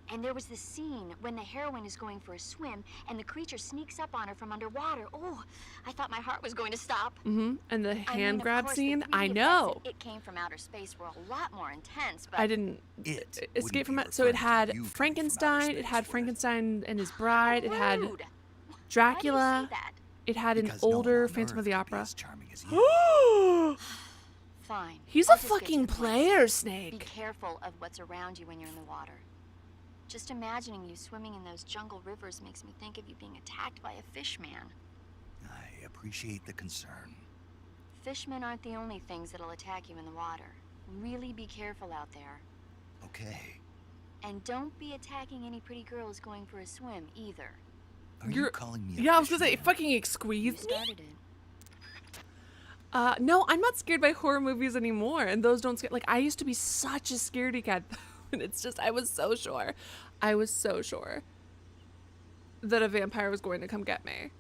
F: And there was this scene when the heroine is going for a swim and the creature sneaks up on her from underwater. Oh, I thought my heart was going to stop.
A: Mm-hmm. And the hand grab
F: of course,
A: scene,
F: the 3D
A: I
F: effects
A: know.
F: It came from outer space were a lot more intense, but
A: I didn't escape from it. So it had Frankenstein, it had Frankenstein and his bride, it had
F: rude.
A: Dracula,
F: Why do you say that?
A: it had an
B: Because no one
A: older
B: on
A: Phantom
B: Earth
A: of the
B: could be
A: Opera.
B: as charming as you.
F: Fine.
A: He's
F: I'll
A: a
F: just get
A: fucking
F: to the point.
A: player,
F: Be
A: Snake.
F: careful of what's around you when you're in the water. Just imagining you swimming in those jungle rivers makes me think of you being attacked by a fishman.
B: I appreciate the concern.
F: Fishmen aren't the only things that'll attack you in the water. Really be careful out there.
B: Okay.
F: And don't be attacking any pretty girls going for a swim either.
B: Are you calling me a
A: Yeah, I was gonna say,
B: fishman?
A: fucking
F: You
A: squeeze me.
F: started it.
A: No, I'm not scared by horror movies anymore, and those don't scare. Like, I used to be such a scaredy cat, and it's just, I was so sure that a vampire was going to come get me.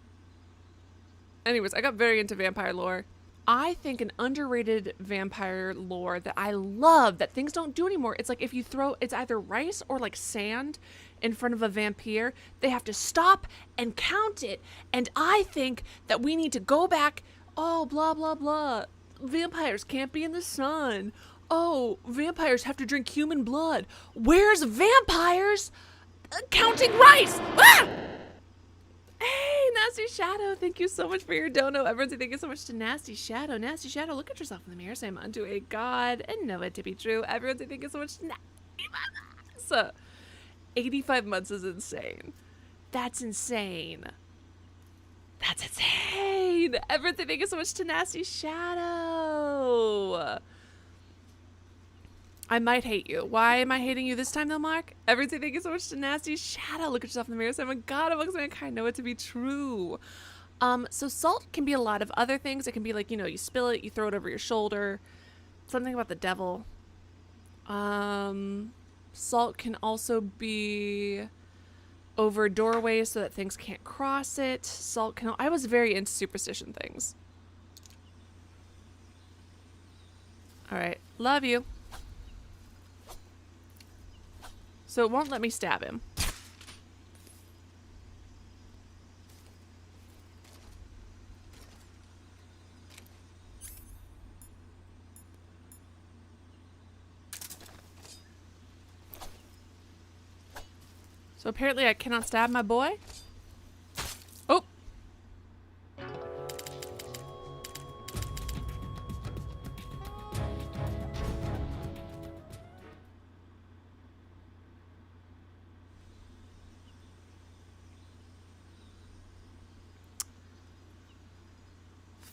A: Anyways, I got very into vampire lore. I think an underrated vampire lore that I love that things don't do anymore. It's like if you throw, it's either rice or like sand in front of a vampire, they have to stop and count it. And I think that we need to go back. Oh, blah, blah, blah. Vampires can't be in the sun. Oh, vampires have to drink human blood. Where's vampires counting rice? Ah! Hey, Nasty Shadow, thank you so much for your dono. Everyone say thank you so much to Nasty Shadow. Nasty Shadow, look at yourself in the mirror, say I'm unto a god and know it to be true. Everyone say thank you so much to so 85 months is insane. That's insane. That's insane. Everyone say thank you so much to Nasty Shadow. I might hate you. Why am I hating you this time though, Mark? Everything, thank you so much to Nasty Shadow. Look at yourself in the mirror. Say, oh my god, amongst mankind, know it to be true. So salt can be a lot of other things. It can be like, you know, you spill it, you throw it over your shoulder. Something about the devil. Salt can also be over doorways so that things can't cross it. Salt can, I was very into superstition things. All right, love you. So it won't let me stab him. So apparently I cannot stab my boy. Oh.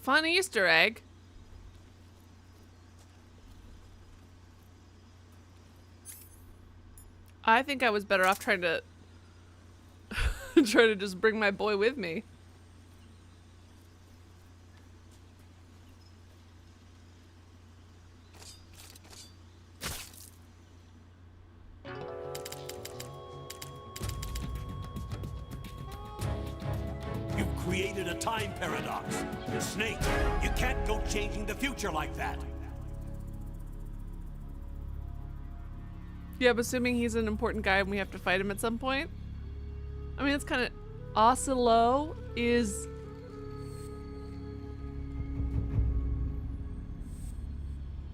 A: Fun Easter egg. I think I was better off trying to try to just bring my boy with me.
K: You've created a time paradox. Snake, you can't go changing the future like that.
A: Yeah, I'm assuming he's an important guy and we have to fight him at some point. I mean, it's kind of... Oslo is...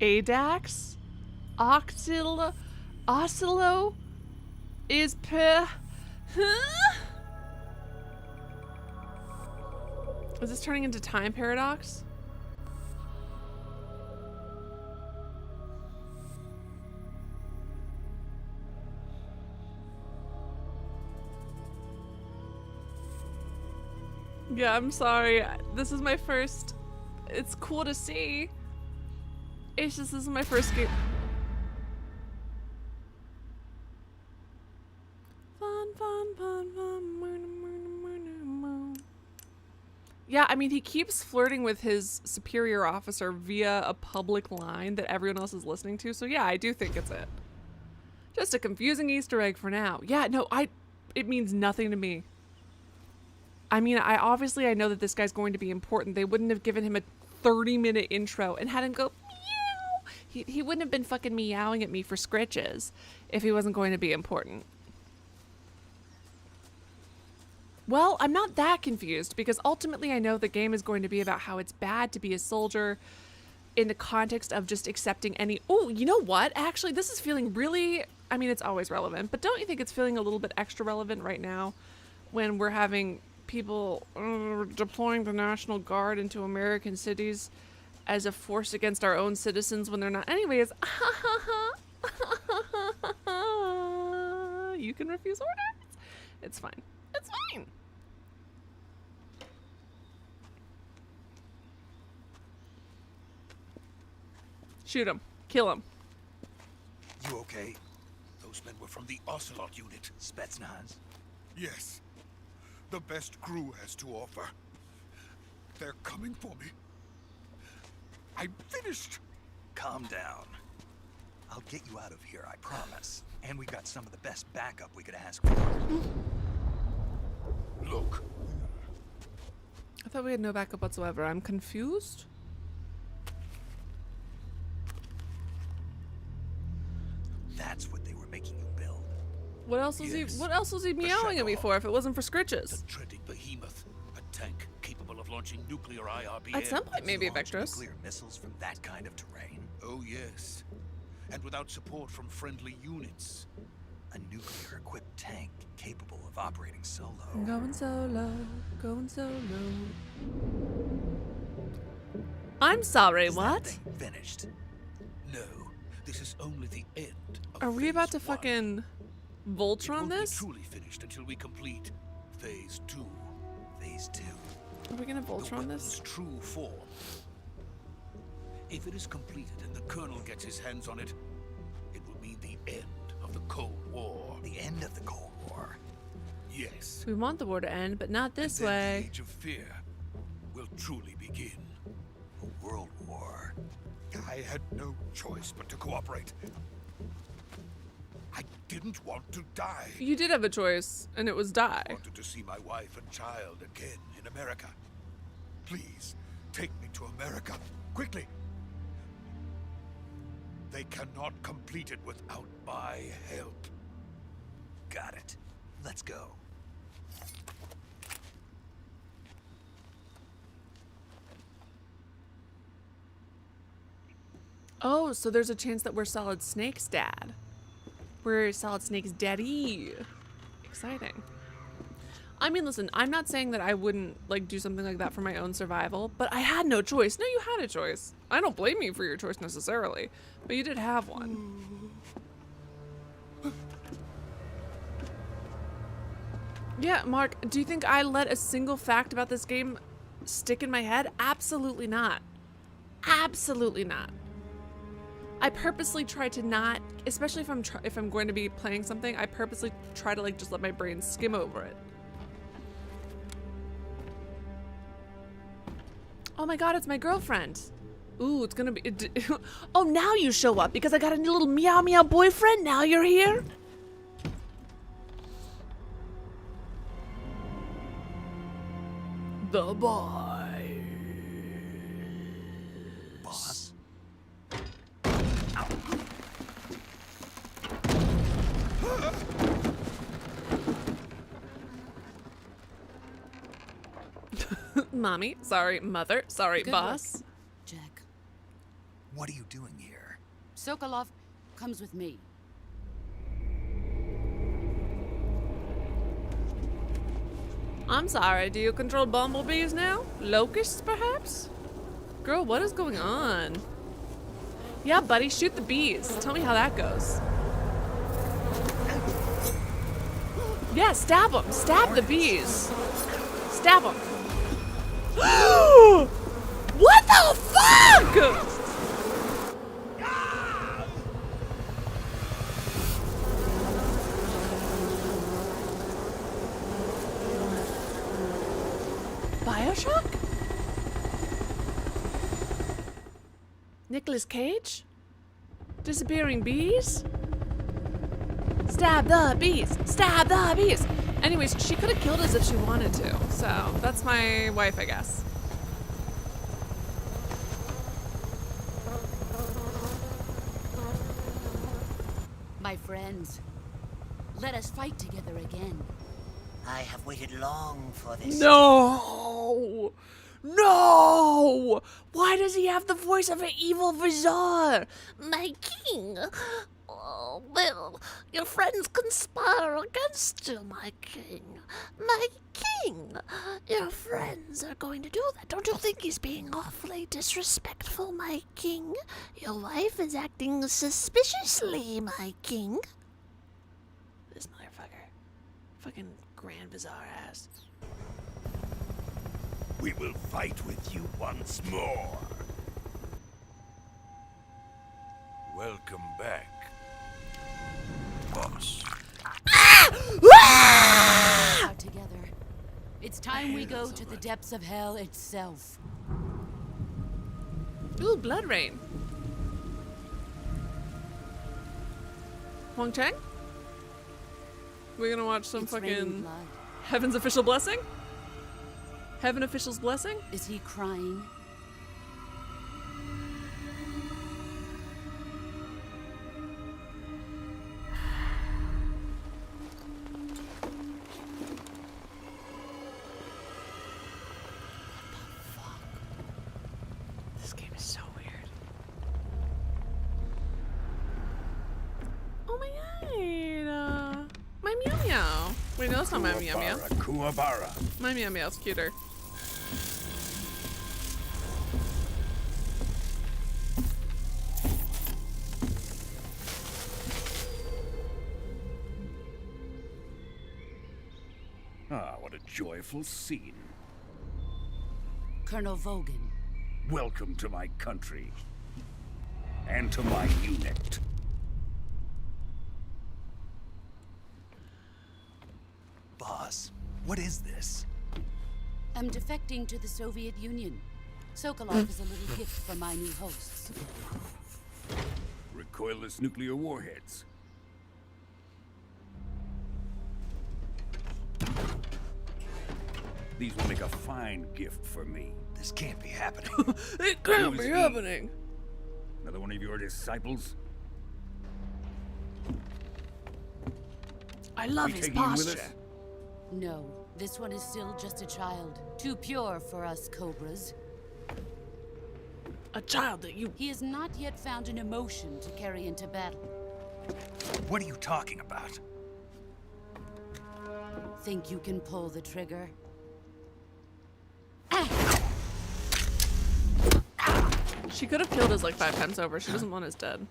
A: Adax? Oslo is Huh? Is this turning into time paradox? Yeah, I'm sorry. This is my first... It's cool to see. It's just, this is my first game. Fun, fun, fun, fun. Yeah, I mean, he keeps flirting with his superior officer via a public line that everyone else is listening to. So yeah, I do think it's it. Just a confusing Easter egg for now. Yeah, no, it means nothing to me. I mean, I know that this guy's going to be important. They wouldn't have given him a 30-minute intro and had him go meow. He wouldn't have been fucking meowing at me for scritches if he wasn't going to be important. Well, I'm not that confused because ultimately I know the game is going to be about how it's bad to be a soldier in the context of just accepting any... Oh, you know what? Actually, this is feeling really... I mean, it's always relevant, but don't you think it's feeling a little bit extra relevant right now when we're having people deploying the National Guard into American cities as a force against our own citizens when they're not... Anyways, you can refuse orders. It's fine. It's fine. Shoot him. Kill him.
I: You okay? Those men were from the Ocelot unit.
B: Spetsnaz?
I: Yes. The best crew has to offer. They're coming for me. I'm finished.
B: Calm down. I'll get you out of here, I promise. And we got some of the best backup we could ask for.
I: Look,
A: I thought we had no backup whatsoever. I'm confused.
B: That's what they were making you build.
A: What else was
I: Yes,
A: he? What else was he meowing at me for if it wasn't for scritches?
I: the dreaded behemoth, a tank capable of launching nuclear IRBM.
A: At some point, maybe
B: Launch
A: Vectros.
B: nuclear missiles from that kind of terrain.
I: Oh yes, and without support from friendly units.
B: A nuclear-equipped tank capable of operating solo.
A: Going solo, going solo. I'm sorry,
B: Is that
A: what?
B: thing finished?
I: No, this is only the end of
A: Are we about to
I: phase one.
A: fucking
I: It
A: Voltron
I: won't be
A: this?
I: truly finished until we complete phase 2.
B: Phase 2.
A: Are we gonna
I: The
A: Voltron
I: weapon's
A: this?
I: true form. If it is completed and the Colonel gets his hands on it, it will mean the end of the Cold War.
B: The end of the Cold War.
I: Yes.
A: We want the war to end, but not this
I: And then
A: way.
I: the Age of Fear will truly begin.
B: A world war.
I: I had no choice but to cooperate. I didn't want to die.
A: You did have a choice, and it was die.
I: I wanted to see my wife and child again in America. Please, take me to America, quickly. They cannot complete it without my help.
B: Got it. Let's go.
A: Oh, so there's a chance that we're Solid Snake's dad. We're Solid Snake's daddy. Exciting. I mean, listen, I'm not saying that I wouldn't like do something like that for my own survival, but I had no choice. No, you had a choice. I don't blame you for your choice necessarily, but you did have one. Yeah, Mark, do you think I let a single fact about this game stick in my head? Absolutely not. Absolutely not. I purposely try to not, especially if I'm going to be playing something, I purposely try to like just let my brain skim over it. Oh my god, it's my girlfriend. Ooh, it's gonna be. Oh, now you show up because I got a new little meow meow boyfriend. Now you're here. The boy.
B: Boss?
A: Mommy, sorry, mother, sorry,
G: Good
A: boss.
G: work, Jack.
B: What are you doing here?
G: Sokolov comes with me.
A: I'm sorry, do you control bumblebees now? Locusts, perhaps? Girl, what is going on? Yeah, buddy, shoot the bees. Tell me how that goes. Yeah, stab them. Stab the bees. Stab them. What the fuck? Bioshock? Nicolas Cage? Disappearing bees? Stab the bees! Stab the bees! Anyways, she could have killed us if she wanted to, so that's my wife, I guess.
G: My friends, let us fight together again.
J: I have waited long for this.
A: No! No! Why does he have the voice of an evil vizier?
L: My king. Oh, well, your friends conspire against you, my king. My king. Your friends are going to do that. Don't you think he's being awfully disrespectful, my king? Your wife is acting suspiciously, my king.
A: This motherfucker. Fucking Grand Vizier ass.
K: We will fight with you once more. Welcome back, boss.
G: Out together. It's time we go to the depths of hell itself.
A: Ooh, blood rain. Huang Chang? We're gonna watch some
G: It's raining
A: fucking
G: blood.
A: Heaven's official blessing? Heaven official's blessing?
G: Is he crying?
A: This game is so weird. Oh my god. My meow meow. Wait, no, that's not my meow meow.
K: Kuwabara.
A: My meow meow's cuter.
K: Ah, what a joyful scene.
G: Colonel Volgin.
K: Welcome to my country. And to my unit.
B: Boss, what is this?
G: I'm defecting to the Soviet Union. Sokolov is a little gift from my new hosts.
K: Recoilless nuclear warheads. These will make a fine gift for me.
B: This can't be happening.
A: It can't
K: Who
A: be
K: is he?
A: happening.
K: Another one of your disciples?
A: I love
K: We
A: his
K: taking him with
A: posture.
K: us?
G: No, this one is still just a child. Too pure for us cobras.
A: A child that you.
G: He has not yet found an emotion to carry into battle.
B: What are you talking about?
G: Think you can pull the trigger?
A: She could have killed us like 5 times over. She doesn't want us dead.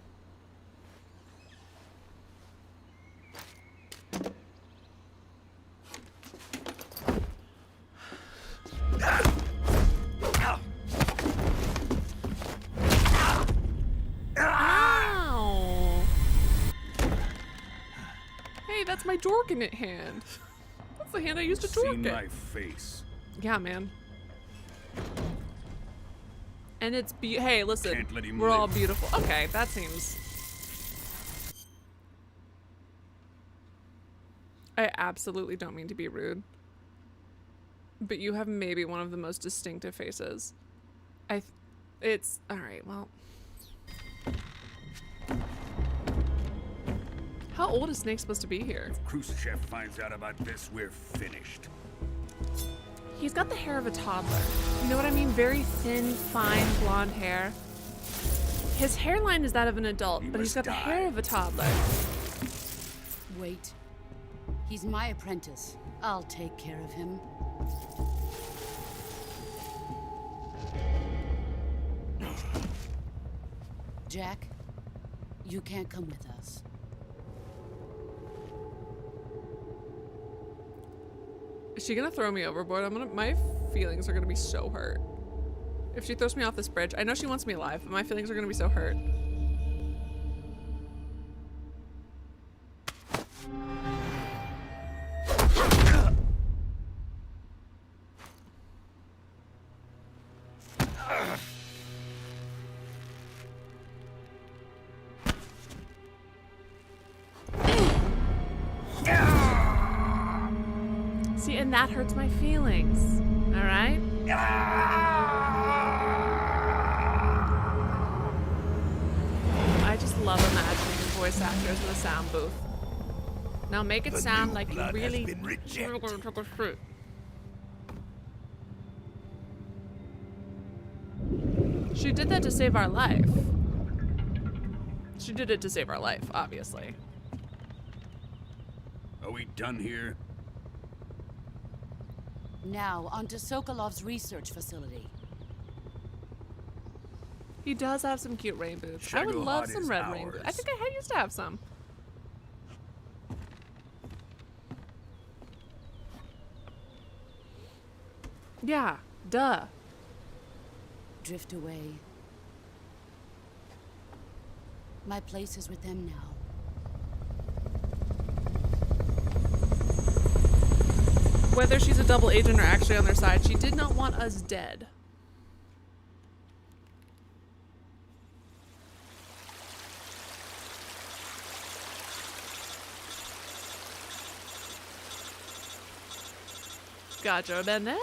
A: Ow! Hey, that's my Jorkin hand. That's the hand I used to
K: See
A: torque
K: my
A: it.
K: face.
A: Yeah, man. And it's hey, listen,
K: Can't let him
A: we're all
K: live.
A: beautiful. Okay, that seems. I absolutely don't mean to be rude, but you have maybe one of the most distinctive faces. It's all right. Well, how old is Snake supposed to be here?
K: If Khrushchev finds out about this, we're finished.
A: He's got the hair of a toddler. You know what I mean? Very thin, fine, blonde hair. His hairline is that of an adult, but he's got the hair of a toddler.
G: Wait. He's my apprentice. I'll take care of him. Jack, you can't come with us.
A: Is she gonna throw me overboard? My feelings are gonna be so hurt. If she throws me off this bridge, I know she wants me alive, but my feelings are gonna be so hurt. See, and that hurts my feelings. All right? I just love imagining voice actors in a sound booth. Now make it sound like you really took a fruit. She did that to save our life. She did it to save our life, obviously.
K: Are we done here?
G: Now, onto Sokolov's research facility.
A: He does have some cute rain boots. I
K: Shadow
A: would love
K: Heart
A: some
K: is
A: red rain boots. I
K: ours.
A: think I used to have some. Yeah, duh.
G: Drift away. My place is with them now.
A: Whether she's a double agent or actually on their side, she did not want us dead. Got your bandana.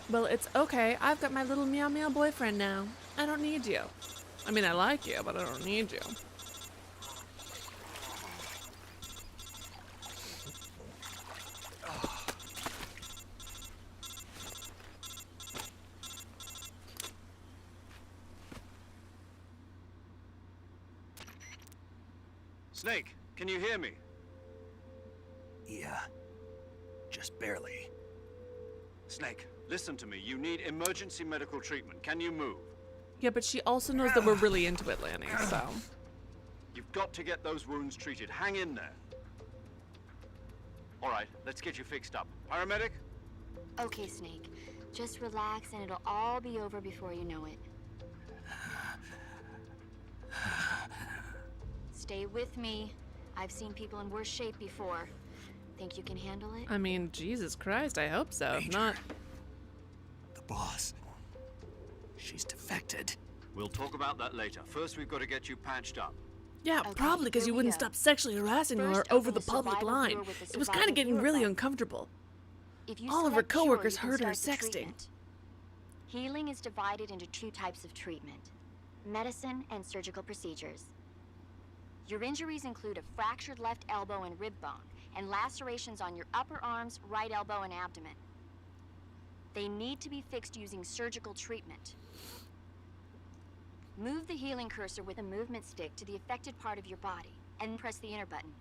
A: Well, it's okay. I've got my little meow meow boyfriend now. I don't need you. I mean, I like you, but I don't need you.
D: Snake, can you hear me?
B: Yeah. Just barely.
D: Snake, listen to me. You need emergency medical treatment. Can you move?
A: Yeah, but she also knows that we're really into it, Lanny, so.
D: You've got to get those wounds treated. Hang in there. All right, let's get you fixed up. Paramedic?
F: Okay, Snake. Just relax and it'll all be over before you know it. Stay with me. I've seen people in worse shape before. Think you can handle it?
A: I mean, Jesus Christ, I hope so. If not...
B: The boss. She's defected.
D: We'll talk about that later. First, we've got to get you patched up.
A: Yeah,
F: Okay,
A: probably because
F: here
A: you
F: we
A: wouldn't
F: go.
A: stop sexually harassing her
F: First,
A: over
F: open
A: the
F: the
A: public
F: survival
A: line.
F: door with the
A: It was kind
F: survival
A: of getting
F: hero
A: really
F: button.
A: uncomfortable.
F: If you
A: All of her
F: select cure,
A: coworkers
F: you can
A: heard her
F: start the
A: sexting.
F: treatment. Healing is divided into two types of treatment: medicine and surgical procedures. Your injuries include a fractured left elbow and rib bone, and lacerations on your upper arms, right elbow, and abdomen. They need to be fixed using surgical treatment. Move the healing cursor with a movement stick to the affected part of your body, and press the enter button.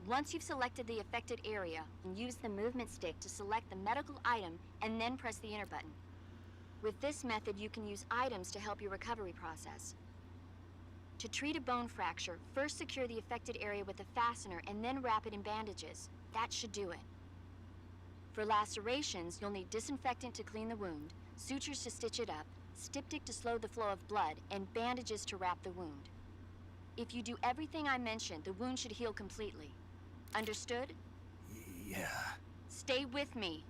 F: Once you've selected the affected area, use the movement stick to select the medical item, and then press the enter button. With this method, you can use items to help your recovery process. To treat a bone fracture, first secure the affected area with a fastener and then wrap it in bandages. That should do it. For lacerations, you'll need disinfectant to clean the wound, sutures to stitch it up, styptic to slow the flow of blood, and bandages to wrap the wound. If you do everything I mentioned, the wound should heal completely. Understood?
B: Yeah.
F: Stay with me.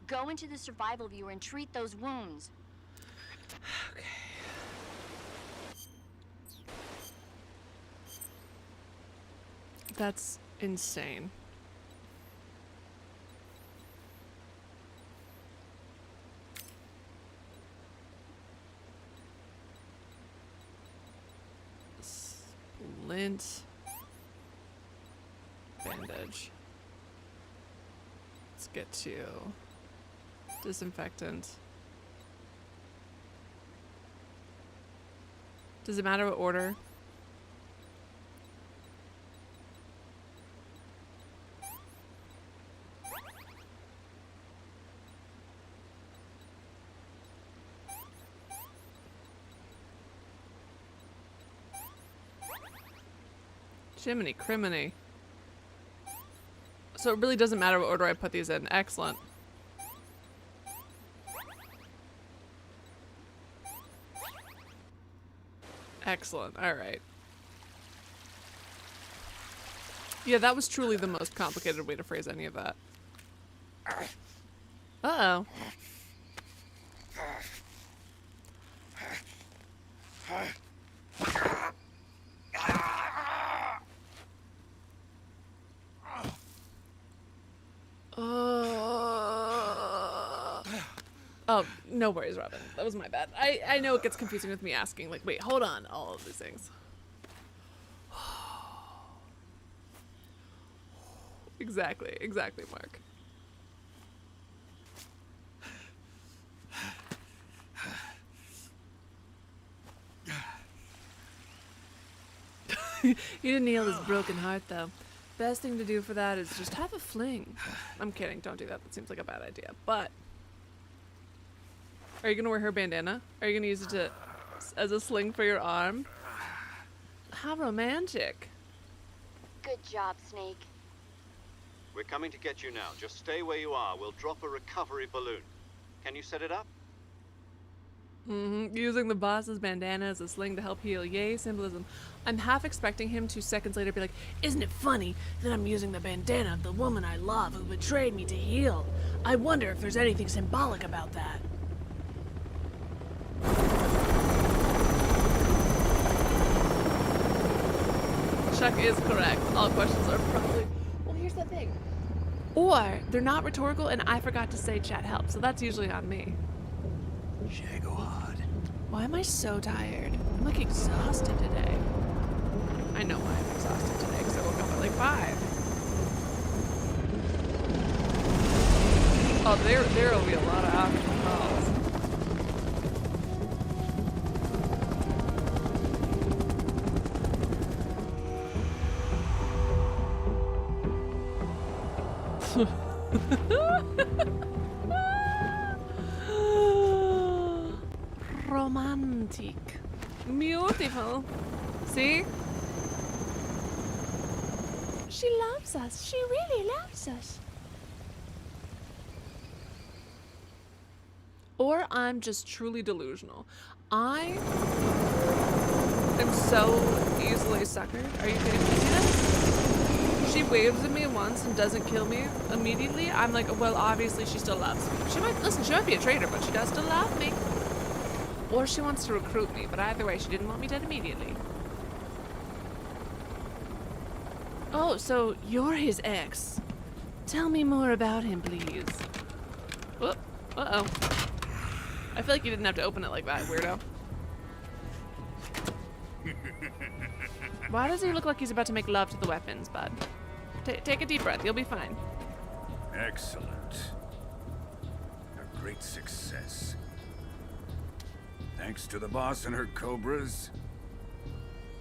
F: Go into the survival viewer and treat those wounds.
A: Okay. That's insane. Splint. Bandage. Let's get to disinfectant. Does it matter what order? Jiminy criminy. So it really doesn't matter what order I put these in. Excellent. Excellent. All right. Yeah, that was truly the most complicated way to phrase any of that. Uh-oh. Oh, no worries, Robin. That was my bad. I know it gets confusing with me asking, like, wait, hold on, all of these things. Exactly, Mark. You didn't heal his broken heart, though. Best thing to do for that is just have a fling. I'm kidding, don't do that. That seems like a bad idea. But are you gonna wear her bandana? Are you gonna use it as a sling for your arm? How romantic.
F: Good job, Snake.
D: We're coming to get you now. Just stay where you are. We'll drop a recovery balloon. Can you set it up?
A: Using the boss's bandana as a sling to help heal. Yay, symbolism. I'm half expecting him to seconds later be like, isn't it funny that I'm using the bandana of the woman I love who betrayed me to heal? I wonder if there's anything symbolic about that. Chuck is correct. All questions are probably... Well, here's the the thing. Or they're not rhetorical and I forgot to say chat help, so that's usually on me.
B: Shagohod.
A: Why am I so tired? I'm like exhausted today. I know why I'm exhausted today, because I woke up at like 5. Oh, there will be a lot of optional calls. Romantic. Beautiful. See? She loves us. She really loves us. Or I'm just truly delusional. I am so easily suckered. Are you kidding me? See that? She waves at me once and doesn't kill me immediately. I'm like, well, obviously she still loves me. She might be a traitor, but she does still love me. Or she wants to recruit me, but either way, she didn't want me dead immediately. Oh, so you're his ex. Tell me more about him, please. Whoop. Uh-oh. I feel like you didn't have to open it like that, weirdo. Why does he look like he's about to make love to the weapons, bud? Take a deep breath, you'll be fine.
K: Excellent. A great success. Thanks to the boss and her cobras,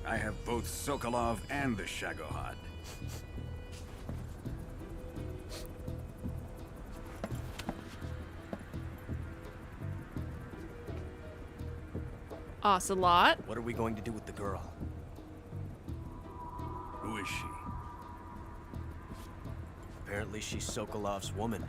K: I have both Sokolov and the Shagohod.
A: Ocelot.
J: What are we going to do with the girl?
K: Who is she?
J: Apparently she's Sokolov's woman.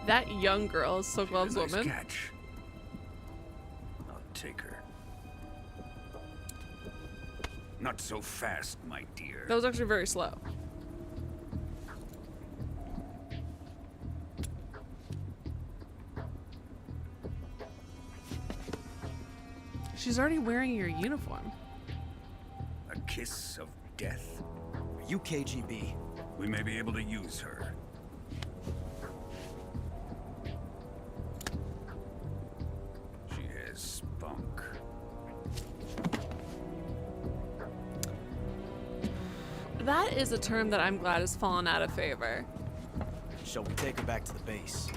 A: That young girl is Sokolov's
K: Nice
A: woman.
K: catch. I'll take her. Not so fast, my dear.
A: That was actually very slow. She's already wearing your uniform.
K: A kiss of death.
J: Are you KGB?
K: We may be able to use her. She has spunk.
A: That is a term that I'm glad has fallen out of favor.
J: Shall we take her back to the base?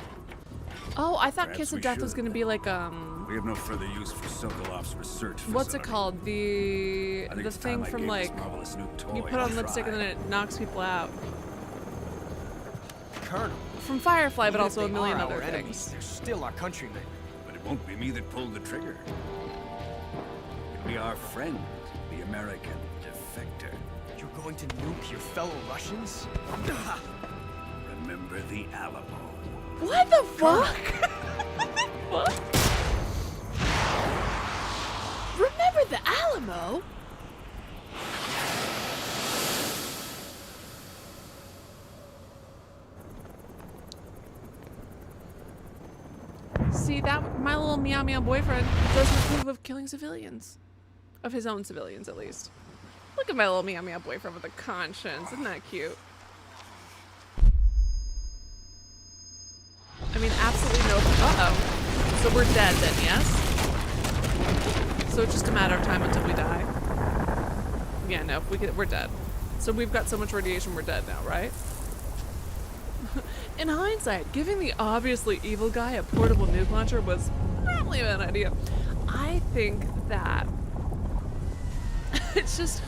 A: Oh, I thought
K: Perhaps
A: Kiss of
K: we
A: Death was
K: should.
A: gonna be like
K: We have no further use for Sokolov's research
A: what's it
K: facility.
A: called?
K: I think
A: The
K: it's
A: thing
K: time I
A: from
K: gave
A: like
K: this marvelous new toy
A: you put
K: a
A: on lipstick and
K: try.
A: then it knocks people out.
J: Colonel.
A: From Firefly, but
J: even
A: also a
J: if they
A: million
J: are
A: other
J: our enemies,
A: things.
J: they're still our countrymen.
K: But it won't be me that pulled the trigger. It'll be our friend, the American defector.
J: You're going to nuke your fellow Russians?
K: Remember the Alamo.
A: What the fuck? What? Remember the Alamo? See, that my little meow meow boyfriend doesn't approve of killing civilians. Of his own civilians, at least. Look at my little meow meow boyfriend with a conscience. Isn't that cute? I mean, absolutely no. Uh-oh. So we're dead then, yes? So it's just a matter of time until we die. Yeah, no, we're dead. So we've got so much radiation, we're dead now, right? In hindsight, giving the obviously evil guy a portable nuke launcher was probably a bad idea. I think that it's just,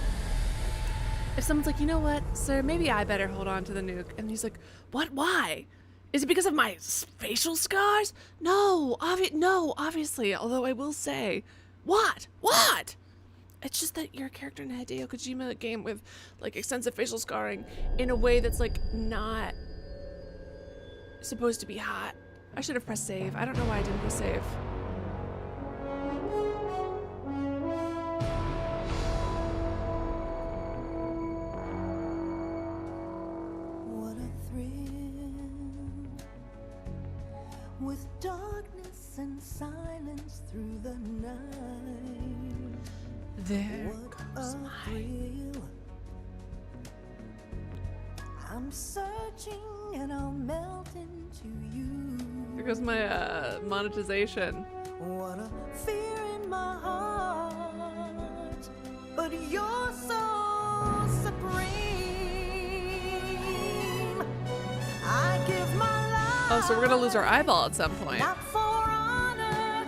A: if someone's like, you know what, sir, maybe I better hold on to the nuke. And he's like, what, why? Is it because of my facial scars? No, obviously, although I will say, what? It's just that you're a character in a Hideo Kojima game with like extensive facial scarring in a way that's like not supposed to be hot. I should have pressed save. I don't know why I didn't press save.
M: What a thrill darkness and silence through the night.
A: There
M: What
A: goes
M: a
A: my...
M: thrill. I'm searching and I'll melt into you.
A: There goes my monetization.
M: What a fear in my heart, but you're so supreme. I give my life.
A: Oh, so we're gonna lose our eyeball at some point.
M: Not for honor,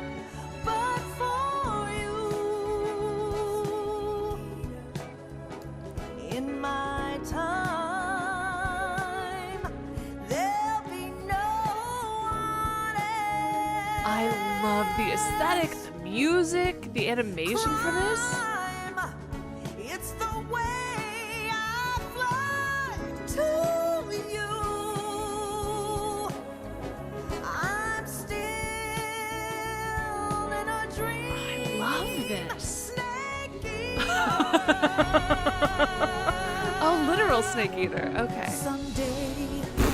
M: but for you. In my time, there'll be no one else.
A: I love the aesthetic, the music, the animation for this.
M: It's the way I fly to you. I'm still in a dream.
A: I love this. Oh, literal snake eater. Okay.
M: Someday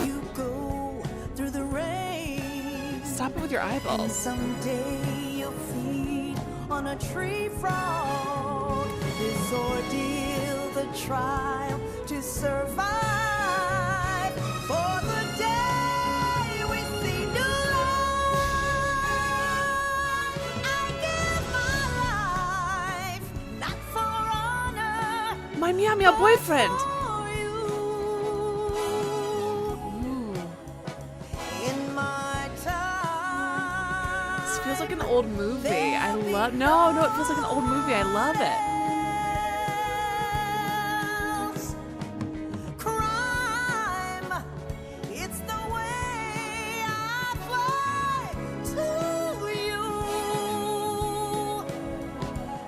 M: you go through the rain.
A: Stop it with your
M: And
A: eyeballs.
M: someday you'll feed on a tree frog. This ordeal, the trial to survive. For the day we see new life, I give my life, not for honor,
A: My meow meow boyfriend.
M: for you.
A: Ooh.
M: In my time.
A: This feels like an old movie. I love. No, it feels like an old movie. I love it.
M: Crime. It's the way I fly to you.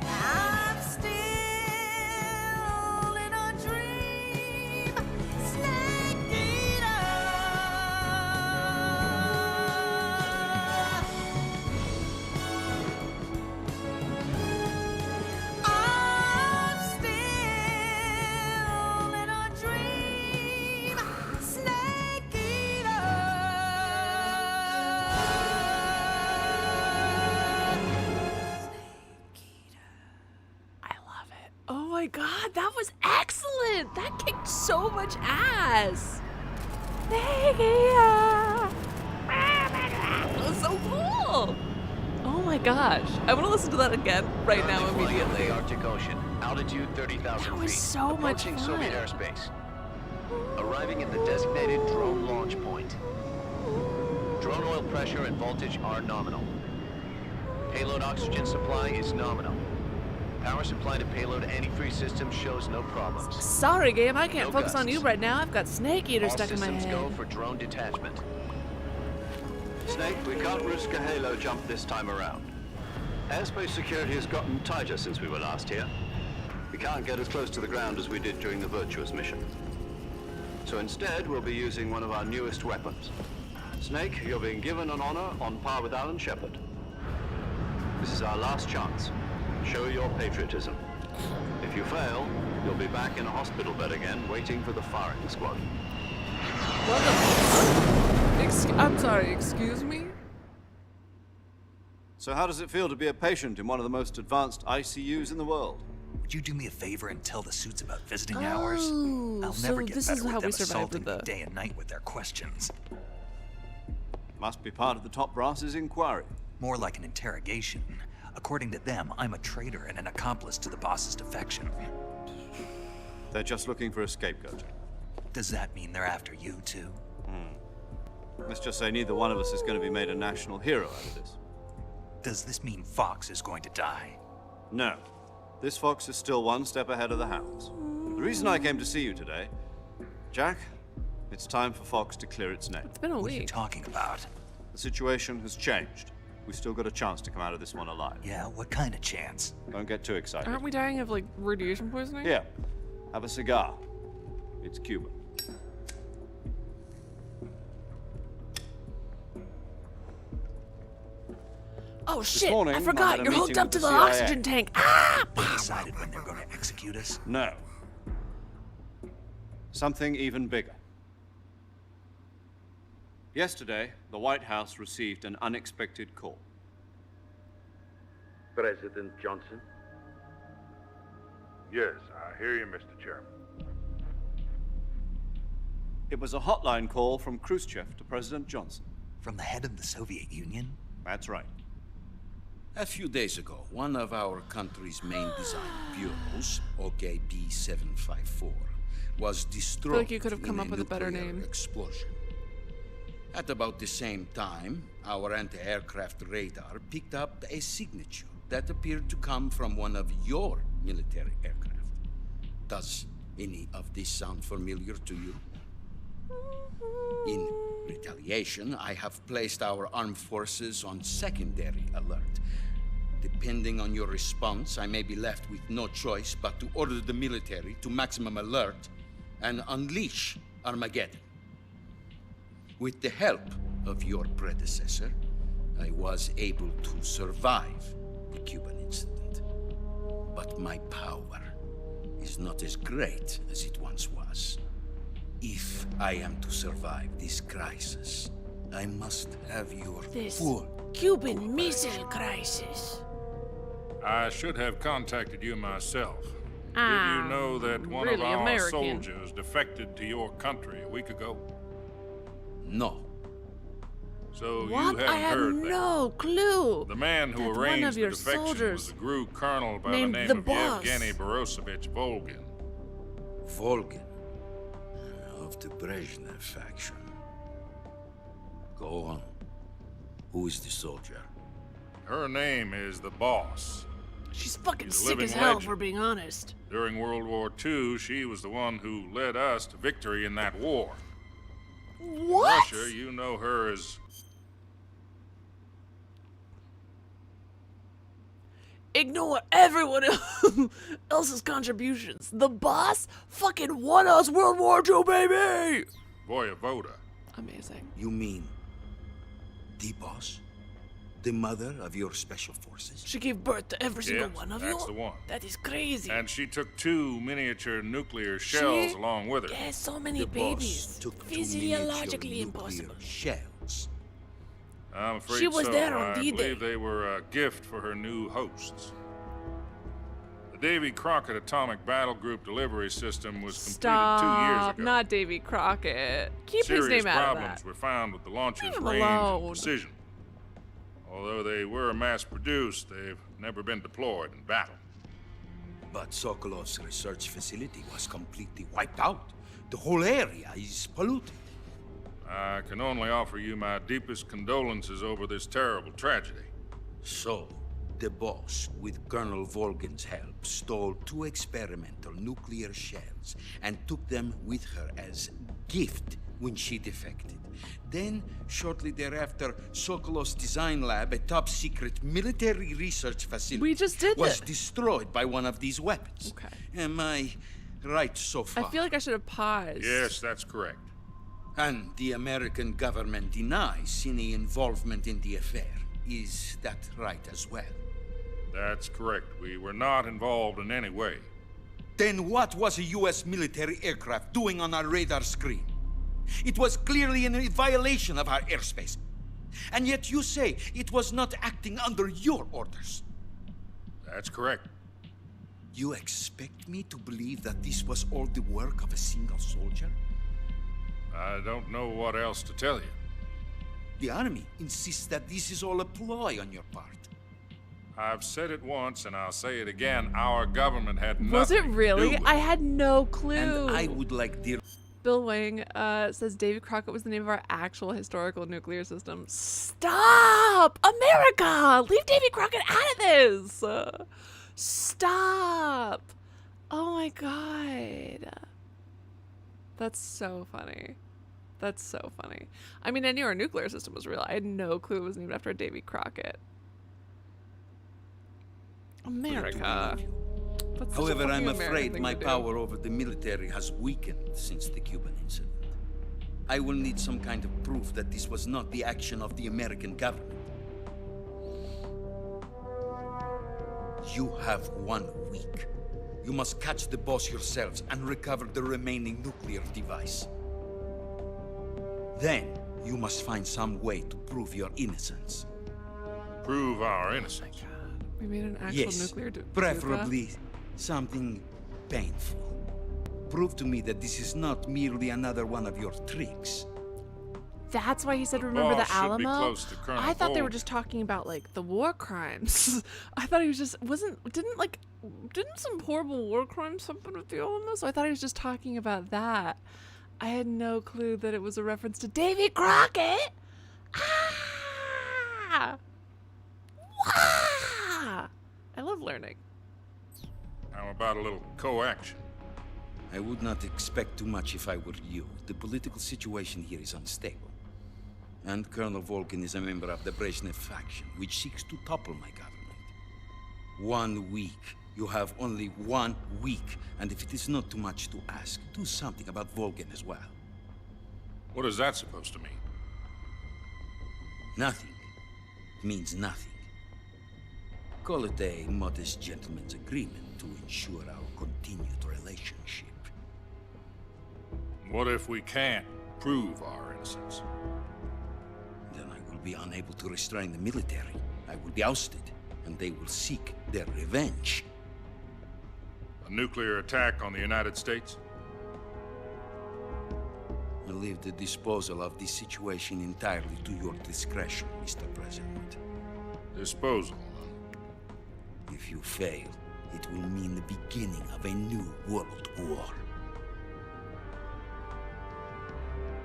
M: I'm still in a dream, snake eater. I'm still in a dream, snake eater.
A: I love it. Oh my god, that was excellent. That kicked so much ass. That was so cool. Oh my gosh. I want to listen to that again right now immediately.
C: The Arctic Ocean, altitude 30,000
A: That
C: feet.
A: was so much
C: Approaching
A: fun.
C: Soviet airspace. Arriving at the designated drone launch point. Drone oil pressure and voltage are nominal. Payload oxygen supply is nominal. Power supply to payload antifreeze system shows no problems.
A: Sorry, game. I can't
C: No
A: focus on
C: gusts.
A: you right now. I've got Snake Eater
C: All
A: stuck in my
C: systems
A: head.
C: go for drone detachment.
D: Snake, we can't risk a halo jump this time around. Airspace security has gotten tighter since we were last here. We can't get as close to the ground as we did during the Virtuous mission. So instead, we'll be using one of our newest weapons. Snake, you're being given an honor on par with Alan Shepard. This is our last chance. Show your patriotism. If you fail, you'll be back in a hospital bed again, waiting for the firing squad.
A: What the fuck? I'm sorry, excuse me?
D: So how does it feel to be a patient in one of the most advanced ICUs in the world?
B: Would you do me a favor and tell the suits about visiting hours?
A: Oh,
B: I'll
A: so
B: never get
A: this
B: better
A: is
B: with
A: how
B: them
A: we survived
B: assaulting
A: with
B: me
A: the...
B: day and night with their questions.
D: Must be part of the top brass's inquiry.
B: More like an interrogation. According to them, I'm a traitor and an accomplice to the boss's defection.
D: They're just looking for a scapegoat.
B: Does that mean they're after you too?
D: Let's just say neither one of us is going to be made a national hero out of this.
B: Does this mean Fox is going to die?
D: No. This fox is still one step ahead of the hounds. The reason I came to see you today, Jack, it's time for Fox to clear its name.
A: It's been a
B: What are you
A: week.
B: talking about?
D: The situation has changed. We've still got a chance to come out of this one alive.
B: Yeah, what kind of chance?
D: Don't get too excited.
A: Aren't we dying of, like, radiation poisoning?
D: Here, have a cigar. It's Cuban.
A: Oh shit,
D: morning,
A: I
D: I
A: forgot,
D: had a
A: you're hooked
D: meeting
A: up
D: with
A: to
D: the
A: the
D: CIA.
A: oxygen tank. Ah!
B: They decided when they're going to execute us?
D: No. Something even bigger. Yesterday, the White House received an unexpected call.
N: President Johnson?
O: Yes, I hear you, Mr. Chairman.
D: It was a hotline call from Khrushchev to President Johnson.
B: From the head of the Soviet Union?
D: That's right.
P: A few days ago, one of our country's main design bureaus, OKB-754, was destroyed.
A: I feel like you could have come up with a better name.
P: Explosion. At about the same time, our anti-aircraft radar picked up a signature that appeared to come from one of your military aircraft. Does any of this sound familiar to you? In retaliation, I have placed our armed forces on secondary alert. Depending on your response, I may be left with no choice but to order the military to maximum alert and unleash Armageddon. With the help of your predecessor, I was able to survive the Cuban incident. But my power is not as great as it once was. If I am to survive this crisis, I must have your full
L: Cuban Missile Crisis.
O: I should have contacted you myself. Did you know that one of our soldiers defected to your country a week ago?
P: No.
O: So
L: What?
O: you haven't
L: I had
O: heard that.
L: no clue.
O: The man who
L: that
O: arranged
L: one of
O: the
L: your
O: defection
L: soldiers
O: was a GRU colonel by the
L: named
O: name
L: the
O: of
L: boss.
O: Yevgeny Borosovich Volgin.
P: Volgin, of the Brezhnev faction. Go on. Who is the soldier?
O: Her name is the Boss.
L: She's fucking
O: She's a
L: sick
O: living
L: as hell,
O: legend.
L: if we're being honest.
O: During World War II, she was the one who led us to victory in that war.
L: What?
O: Russia, you know her as...
L: Ignore everyone else's contributions. The boss fucking won us World War II, baby!
O: Voyevoda.
A: Amazing.
P: You mean the boss? The mother of your special forces?
L: She gave birth to every single
O: Yes,
L: one of you?
O: that's the one.
L: That is crazy.
O: And she took 2 miniature nuclear shells along with her.
L: Yeah, so many
P: The
L: babies.
P: boss took 2
L: Physiologically
P: miniature
L: impossible.
P: nuclear shells.
O: I'm afraid
L: She was
O: so.
L: there on
O: I
L: D-Day.
O: believe they were a gift for her new hosts. The Davy Crockett Atomic Battle Group delivery system was completed 2 years
A: Stop.
O: ago.
A: Not Davy Crockett. Keep
O: Serious
A: his name out of
O: problems
A: that.
O: were found with the launcher's
A: Leave him
O: range
A: alone.
O: and precision. Although they were mass-produced, they've never been deployed in battle.
P: But Sokolov's research facility was completely wiped out. The whole area is polluted.
O: I can only offer you my deepest condolences over this terrible tragedy.
P: So, the boss, with Colonel Volgin's help, stole 2 experimental nuclear shells and took them with her as gift when she defected. Then, shortly thereafter, Sokolov's design lab, a top-secret military research facility,
A: We just did
P: was
A: this.
P: destroyed by one of these weapons.
A: Okay.
P: Am I right so far?
A: I feel like I should have paused.
O: Yes, that's correct.
P: And the American government denies any involvement in the affair. Is that right as well?
O: That's correct. We were not involved in any way.
P: Then what was a U.S. military aircraft doing on our radar screen? It was clearly in violation of our airspace. And yet you say it was not acting under your orders.
O: That's correct.
P: You expect me to believe that this was all the work of a single soldier?
O: I don't know what else to tell you.
P: The army insists that this is all a ploy on your part.
O: I've said it once and I'll say it again. Our government had nothing
A: Was it really?
O: to do with
A: I had no clue.
P: And I would like dear...
A: Bill Wang says David Crockett was the name of our actual historical nuclear system. Stop! America! Leave Davy Crockett out of this! Stop! Oh my god. That's so funny. That's so funny. I mean, I knew our nuclear system was real. I had no clue it was named after Davy Crockett. America. That's such a
P: However, I'm
A: fucking American
P: afraid
A: thing
P: my
A: to do.
P: power over the military has weakened since the Cuban incident. I will need some kind of proof that this was not the action of the American government. You have 1 week. You must catch the boss yourselves and recover the remaining nuclear device. Then, You must find some way to prove your innocence.
O: Prove our innocence?
A: We made an actual
P: Yes,
A: nuclear
P: preferably something painful. Prove to me that this is not merely another one of your tricks.
A: That's why he said, remember the
O: boss should be
A: Alamo?
O: close to Colonel
A: I thought they were
O: Volgin.
A: just talking about like the war crimes. I thought he was just, didn't some horrible war crimes happen with the Alamo? So I thought he was just talking about that. I had no clue that it was a reference to Davy Crockett. Ah! Wow! I love learning.
O: How about a little co-action?
P: I would not expect too much if I were you. The political situation here is unstable. And Colonel Volgin is a member of the Brezhnev faction, which seeks to topple my government. 1 week. You have only 1 week. And if it is not too much to ask, do something about Volgin as well.
O: What is that supposed to mean?
P: Nothing. It means nothing. Call it a modest gentleman's agreement to ensure our continued relationship.
O: What if we can't prove our innocence?
P: Then I will be unable to restrain the military. I will be ousted, and they will seek their revenge.
O: A nuclear attack on the United States?
P: I leave the disposal of this situation entirely to your discretion, Mr. President.
O: Disposal?
P: If you fail, it will mean the beginning of a new world war.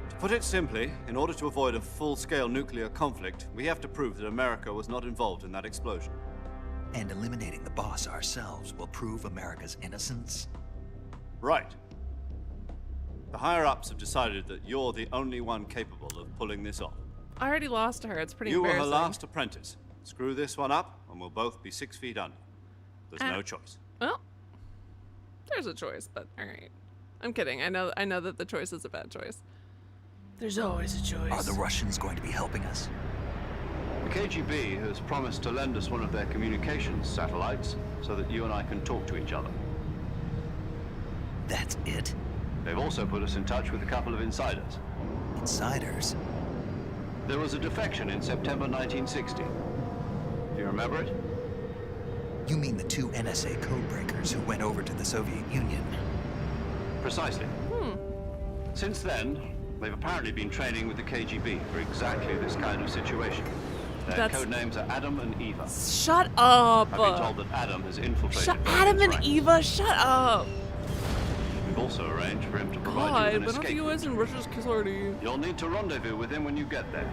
D: To put it simply, in order to avoid a full-scale nuclear conflict, we have to prove that America was not involved in that explosion.
B: And eliminating the boss ourselves will prove America's innocence?
D: Right. The higher-ups have decided that you're the only one capable of pulling this off.
A: I already lost to her. It's pretty
D: You were her
A: embarrassing.
D: last apprentice. Screw this one up, and we'll both be 6 feet under. There's no choice.
A: Well, there's a choice, but all right. I'm kidding. I know that the choice is a bad choice. There's always a choice.
B: Are the Russians going to be helping us?
C: The KGB has promised to lend us one of their communications satellites so that you and I can talk to each other.
B: That's it?
C: They've also put us in touch with a couple of insiders.
B: Insiders?
C: There was a defection in September 1960. Do you remember it?
B: You mean the 2 NSA codebreakers who went over to the Soviet Union?
C: Precisely. Since then, they've apparently been training with the KGB for exactly this kind of situation. Their code names are Adam and Eva.
A: Shut up!
C: I've been told that Adam has infiltrated.
A: Adam and Eva, shut up!
C: We've also arranged for him to provide you with an
A: God, one of
C: escape.
A: you is in Russia's kiss already.
C: You'll need to rendezvous with him when you get there.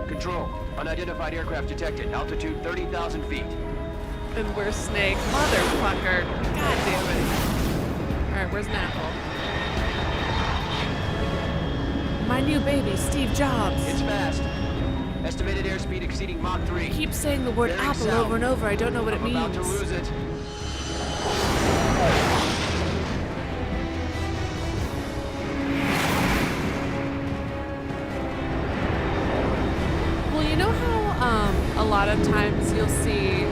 E: Control. Unidentified aircraft detected. Altitude 30,000 feet.
A: And we're Snake. Motherfucker. God damn it. Alright, where's Napple? My new baby, Steve Jobs.
E: It's fast. Estimated airspeed exceeding Mach 3.
A: Keep saying the word
E: Bearing
A: apple
E: south.
A: over and over. I don't know what it means.
E: I'm about to lose it.
A: Well, you know how a lot of times you'll see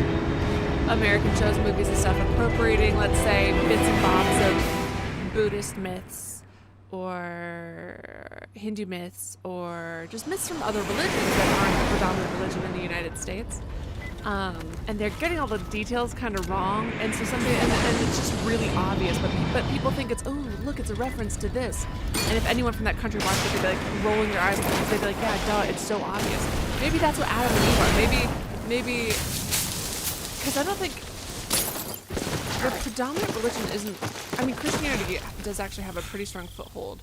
A: American shows, movies, and stuff appropriating, let's say, bits and bobs of Buddhist myths or Hindu myths or just myths from other religions that aren't the predominant religion in the United States. And they're getting all the details kind of wrong, and so somebody and it's just really obvious, but people think it's, oh, look, it's a reference to this. And if anyone from that country watched it, they'd be like rolling their eyes because they'd be like, yeah, duh, it's so obvious. Maybe that's what Adam and Eve are. Maybe, because I don't think the predominant religion isn't. I mean, Christianity does actually have a pretty strong foothold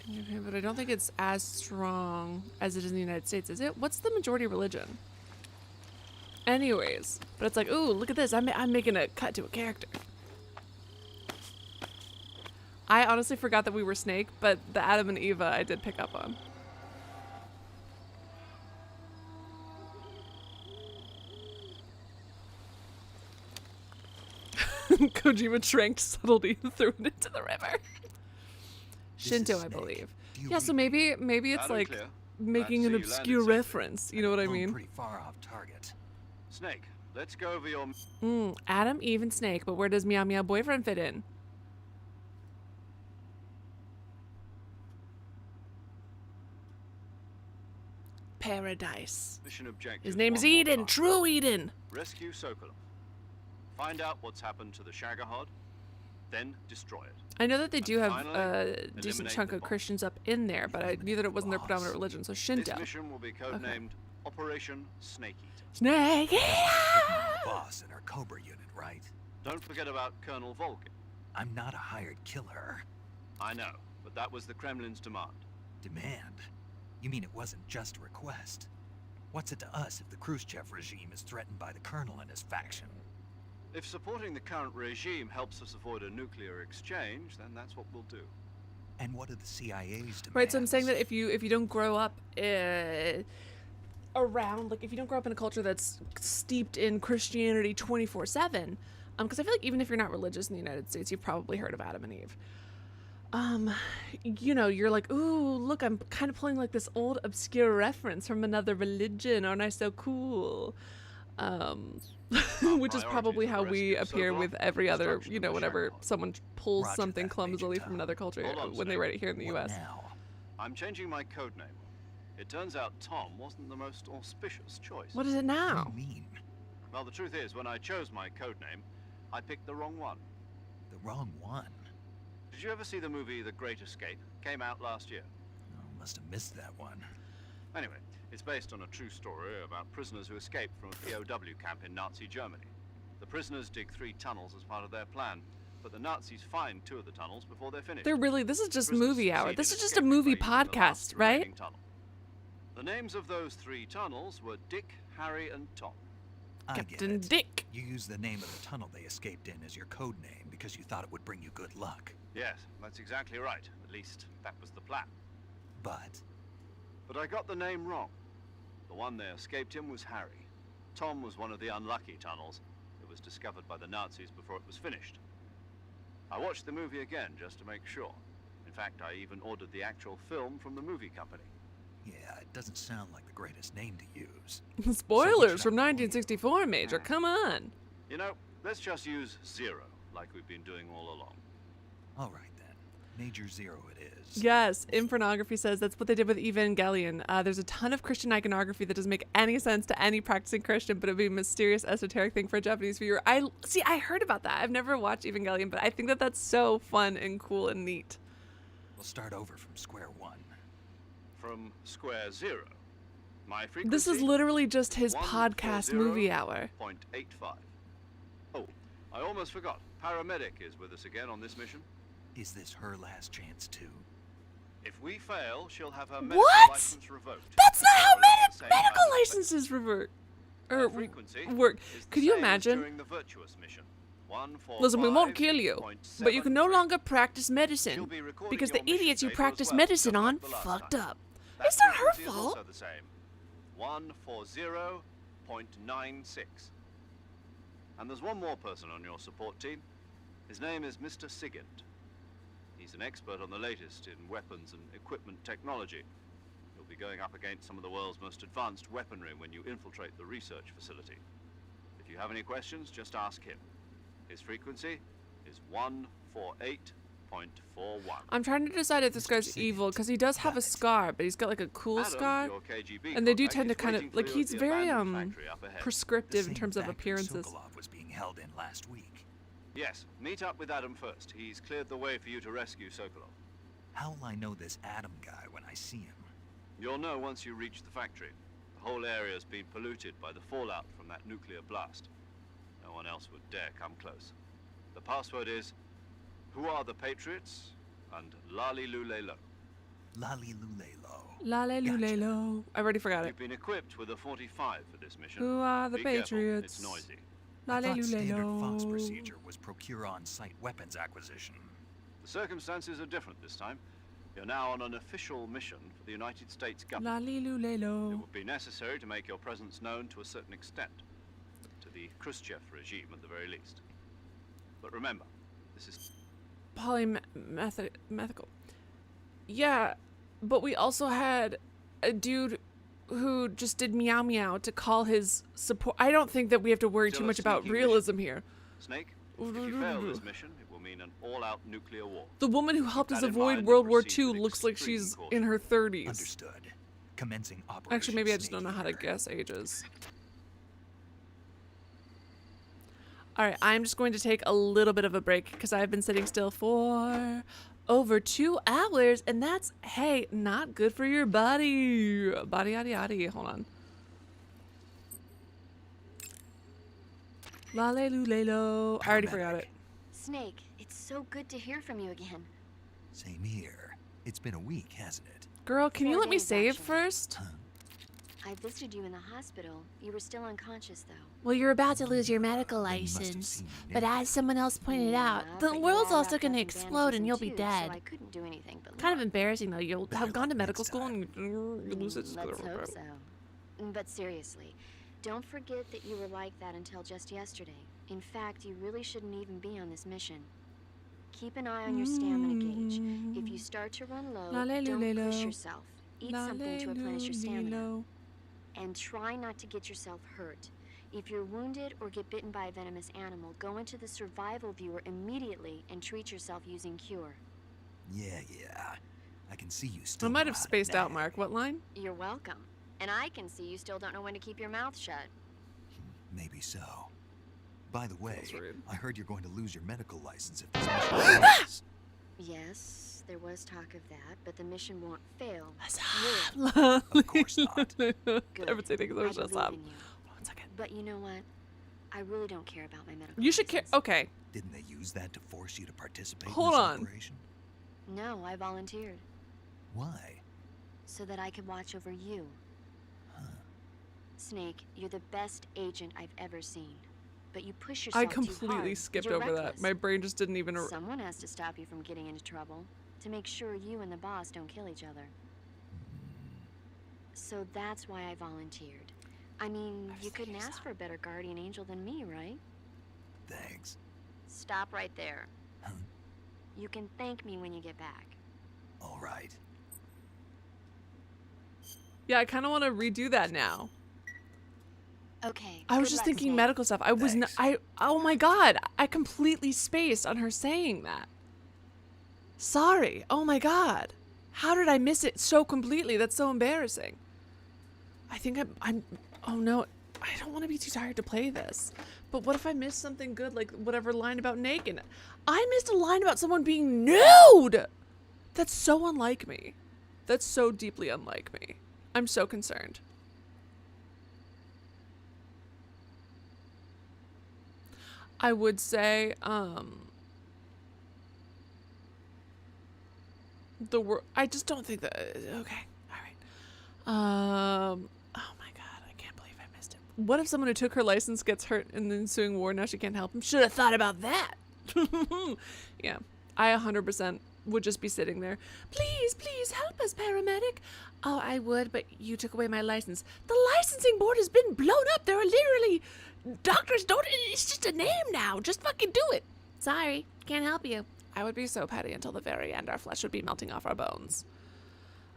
A: in Japan, but I don't think it's as strong as it is in the United States, is it? What's the majority religion? Anyways, but it's like, ooh, look at this. I'm making a cut to a character. I honestly forgot that we were Snake, but the Adam and Eva I did pick up on. Kojima tranked subtlety and threw it into the river. Shinto, I believe. Yeah, so maybe it's like making an obscure reference. You know what I mean?
B: Pretty far off target.
C: Snake, let's go over your...
A: Adam, Eve, and Snake, but where does Meow Meow Boyfriend fit in? Paradise.
C: Mission objective.
A: His name is Eden, true Eden.
C: Rescue Sokolov. Find out what's happened to the Shagohod, then destroy it.
A: I know that they do have a decent chunk of Christians up in there, but I knew that it wasn't their predominant religion, so Shinto.
C: This mission will be codenamed Operation Snake Eater.
A: Snake
B: Boss in our Cobra unit, right?
C: Don't forget about Colonel Volgin.
B: I'm not a hired killer.
C: I know, but that was the Kremlin's demand.
B: Demand? You mean it wasn't just a request? What's it to us if the Khrushchev regime is threatened by the Colonel and his faction?
C: If supporting the current regime helps us avoid a nuclear exchange, then that's what we'll do.
B: And what are the CIA's demands?
A: Right, so I'm saying that if you don't grow up around, like if you don't grow up in a culture that's steeped in Christianity 24/7, because I feel like even if you're not religious in the United States, you've probably heard of Adam and Eve. You know, you're like, ooh, look, I'm kind of playing like this old obscure reference from another religion. Aren't I so cool? Which is probably how we appear with every other, you know, whenever someone pulls something clumsily from another culture when they write it here in the U.S.
C: I'm changing my code name. It turns out Tom wasn't the most auspicious choice.
A: What is it now?
B: What do you mean?
C: Well, the truth is, when I chose my code name, I picked the wrong one.
B: The wrong one?
C: Did you ever see the movie The Great Escape? Came out last year.
B: Oh, must have missed that one.
C: Anyway, it's based on a true story about prisoners who escaped from a POW camp in Nazi Germany. The prisoners dig 3 tunnels as part of their plan, but the Nazis find 2 of the tunnels before they're finished.
A: This is just movie hour. This is just a movie podcast, right?
C: The names of those 3 tunnels were Dick, Harry, and Tom.
A: Captain Dick.
B: You used the name of the tunnel they escaped in as your code name because you thought it would bring you good luck.
C: Yes, that's exactly right. At least, that was the plan.
B: But
C: I got the name wrong. The one they escaped in was Harry. Tom was one of the unlucky tunnels. It was discovered by the Nazis before it was finished. I watched the movie again just to make sure. In fact, I even ordered the actual film from the movie company.
B: Yeah, it doesn't sound like the greatest name to use.
A: Spoilers from 1964, Major. Come on.
C: You know, let's just use 0, like we've been doing all along.
B: All right, then. Major 0 it is.
A: Yes, Infernography says that's what they did with Evangelion. There's a ton of Christian iconography that doesn't make any sense to any practicing Christian, but it'd be a mysterious, esoteric thing for a Japanese viewer. I heard about that. I've never watched Evangelion, but I think that that's so fun and cool and neat.
B: We'll start over from square one.
C: From square 0. My frequency.
A: This is literally just his podcast movie hour.
C: 0.85. Oh, I almost forgot. Paramedic is with us again on this mission.
B: Is this her last chance too?
C: If we fail, she'll have her medical license revoked.
A: That's not how medical licenses revert or work. Could you imagine?
C: During the virtuous mission.
A: Listen, we won't kill you, but you can no longer practice medicine because the idiots you practice medicine on fucked up. It's not her fault.
C: Also the same. 140.96. And there's one more person on your support team. His name is Mr. Sigint. He's an expert on the latest in weapons and equipment technology. You'll be going up against some of the world's most advanced weaponry when you infiltrate the research facility. If you have any questions, just ask him. His frequency is 148.41.
A: I'm trying to decide if this guy's evil because he does have a scar, but he's got like a cool scar, and they do tend to kind of like he's very prescriptive in terms of appearances.
B: Sokolov was being held in last week.
C: Yes, meet up with Adam first. He's cleared the way for you to rescue Sokolov.
B: How will I know this Adam guy when I see him?
C: You'll know once you reach the factory. The whole area's been polluted by the fallout from that nuclear blast. No one else would dare come close. The password is, "Who are the Patriots?" and Lali Lule Lo.
B: Lali Lule Lo.
A: Lale Lule Lo. I already forgot it.
C: You've been equipped with a 45 for this mission.
A: Who are the
C: Be
A: Patriots?
C: Careful, it's noisy.
B: I thought standard Fox procedure was procure on-site weapons acquisition.
C: The circumstances are different this time. You're now on an official mission for the United States government.
A: Lali Lule Lo.
C: It would be necessary to make your presence known to a certain extent. To the Khrushchev regime at the very least. But remember, this is
A: Polymethical. Yeah, but we also had a dude who just did meow meow to call his support. I don't think that we have to worry too much about realism here.
D: Snake, if you fail this mission, it will mean an all-out nuclear war.
A: The woman who helped us avoid World War II looks like she's in her 30s.
B: Understood. Commencing operation.
A: Actually, maybe I just don't know how to guess ages. Alright, I'm just going to take a little bit of a break because I've been sitting still for over 2 hours, and that's, hey, not good for your body. Body, yaddy, yaddy. Hold on. La le lu le lo. I already forgot it.
F: Snake, it's so good to hear from you again.
B: Same here. It's been a week, hasn't it?
A: Girl, can you
F: 4
A: let me
F: days,
A: save
F: actually.
A: first?
F: I visited you in the hospital. You were still unconscious, though.
L: Well, you're about to lose your medical license. But as someone else pointed out, the
F: but
L: world's
F: you
L: also
F: wrapped
L: gonna
F: up in
L: explode and
F: bandages
L: you'll be
F: too,
L: dead.
F: So I couldn't do anything but
L: Kind of
F: look.
L: embarrassing though. You'll have gone to medical school and
A: you lose it.
F: Let's hope so. But seriously, don't forget that you were like that until just yesterday. In fact, you really shouldn't even be on this mission. Keep an eye on your stamina gauge. If you start to run low, don't push yourself. Eat something to replenish your stamina. And try not to get yourself hurt. If you're wounded or get bitten by a venomous animal, go into the survival viewer immediately and treat yourself using Cure.
B: Yeah. I can see you still.
A: I might have spaced out, Mark. What line?
F: You're welcome. And I can see you still don't know when to keep your mouth shut.
B: Maybe so. By the way,
A: rude.
B: I heard you're going to lose your medical license if this mission fails.
F: Yes, there was talk of that, but the mission won't fail.
B: Of course not.
A: Everything thinks
F: I
A: I'm just
F: believe
A: up.
F: in you. But you know what? I really don't care about my medical
A: You should care. Okay.
B: Didn't they use that to force you to participate
A: Hold
B: in this
A: on.
B: operation?
F: No, I volunteered.
B: Why?
F: So that I could watch over you. Snake, you're the best agent I've ever seen. But you push yourself
A: I
F: too
A: completely
F: hard.
A: skipped
F: You're
A: over that.
F: reckless.
A: My brain just didn't even.
F: Someone has to stop you from getting into trouble. To make sure you and the boss don't kill each other. So that's why I volunteered. I mean, you couldn't ask for a better guardian angel than me, right?
B: Thanks.
F: Stop right there. You can thank me when you get back.
B: All right.
A: Yeah, I kind of want to redo that now.
F: Okay.
A: I was
F: good
A: just
F: luck,
A: thinking
F: Snake.
A: medical stuff. I was not. Oh my god! I completely spaced on her saying that. Sorry. Oh my god. How did I miss it so completely? That's so embarrassing. I think I'm. Oh no. I don't want to be too tired to play this. But what if I missed something good, like whatever line about naked? I missed a line about someone being nude. That's so unlike me. That's so deeply unlike me. I'm so concerned. I would say, I just don't think that, okay, all right. Oh my god, I can't believe I missed it. What if someone who took her license gets hurt in the ensuing war, now she can't help him? Should have thought about that. Yeah, I 100% would just be sitting there. Please help us, paramedic. Oh, I would, but you took away my license. The licensing board has been blown up. There are literally doctors don't. It's just a name now. Just fucking do it. Sorry, can't help you. I would be so petty until the very end. Our flesh would be melting off our bones.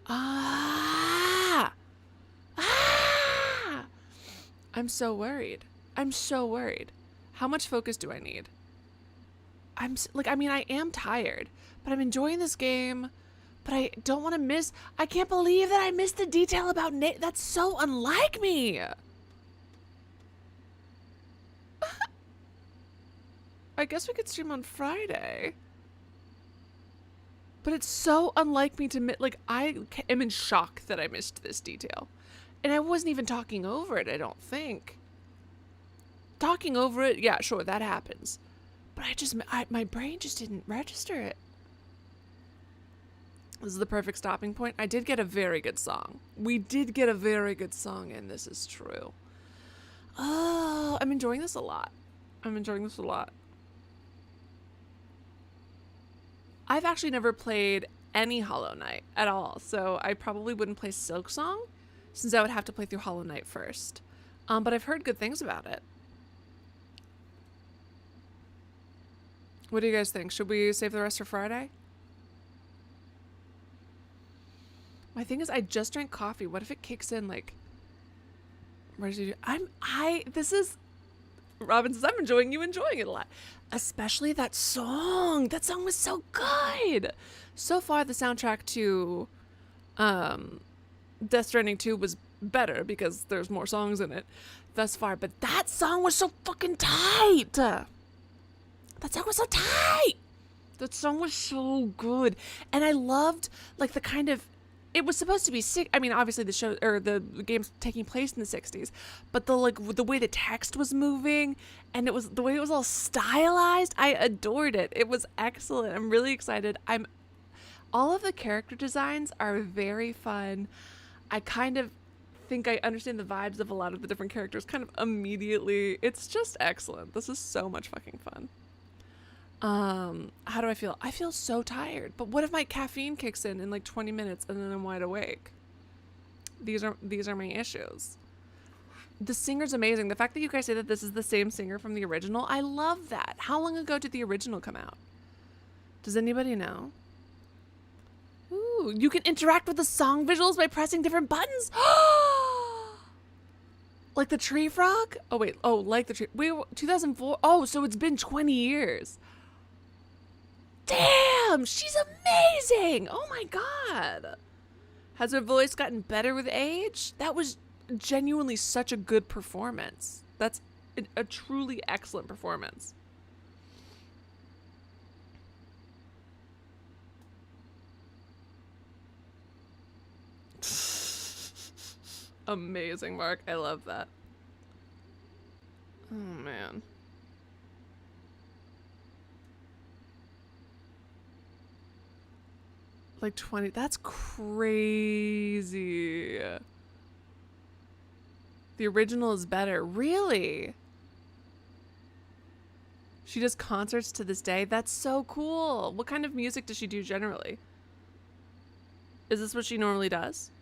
A: I'm so worried. I'm so worried. How much focus do I need? I am tired, but I'm enjoying this game. But I don't want to miss. I can't believe that I missed the detail about Nate. That's so unlike me. I guess we could stream on Friday. But it's so unlike me to I am in shock that I missed this detail. And I wasn't even talking over it, I don't think. Talking over it, yeah, sure, that happens. But my brain just didn't register it. This is the perfect stopping point. I did get a very good song. We did get a very good song, and this is true. Oh, I'm enjoying this a lot. I've actually never played any Hollow Knight at all, so I probably wouldn't play Silk Song, since I would have to play through Hollow Knight first. But I've heard good things about it. What do you guys think? Should we save the rest for Friday? My thing is, I just drank coffee. What if it kicks in like? This is. Robin says, I'm enjoying you enjoying it a lot. Especially that song. That song was so good. So far, the soundtrack to Death Stranding 2 was better because there's more songs in it thus far. But that song was so fucking tight. That song was so tight. That song was so good. And I loved, like, the kind of... It was supposed to be sick. I mean, obviously the show or the game's taking place in the 60s, but the way the text was moving and the way it was all stylized, I adored it. It was excellent. I'm really excited. All of the character designs are very fun. I kind of think I understand the vibes of a lot of the different characters kind of immediately. It's just excellent. This is so much fucking fun. How do I feel? I feel so tired. But what if my caffeine kicks in like 20 minutes and then I'm wide awake? These are my issues. The singer's amazing. The fact that you guys say that this is the same singer from the original, I love that. How long ago did the original come out? Does anybody know? Ooh, you can interact with the song visuals by pressing different buttons. Like the tree frog? Oh wait, like the tree. Wait, 2004. Oh, so it's been 20 years. Damn, she's amazing. Oh my God. Has her voice gotten better with age? That was genuinely such a good performance. That's a truly excellent performance. Amazing, Mark. I love that. Oh man. Like 20, that's crazy. The original is better. Really? She does concerts to this day? That's so cool. What kind of music does she do generally? Is this what she normally does?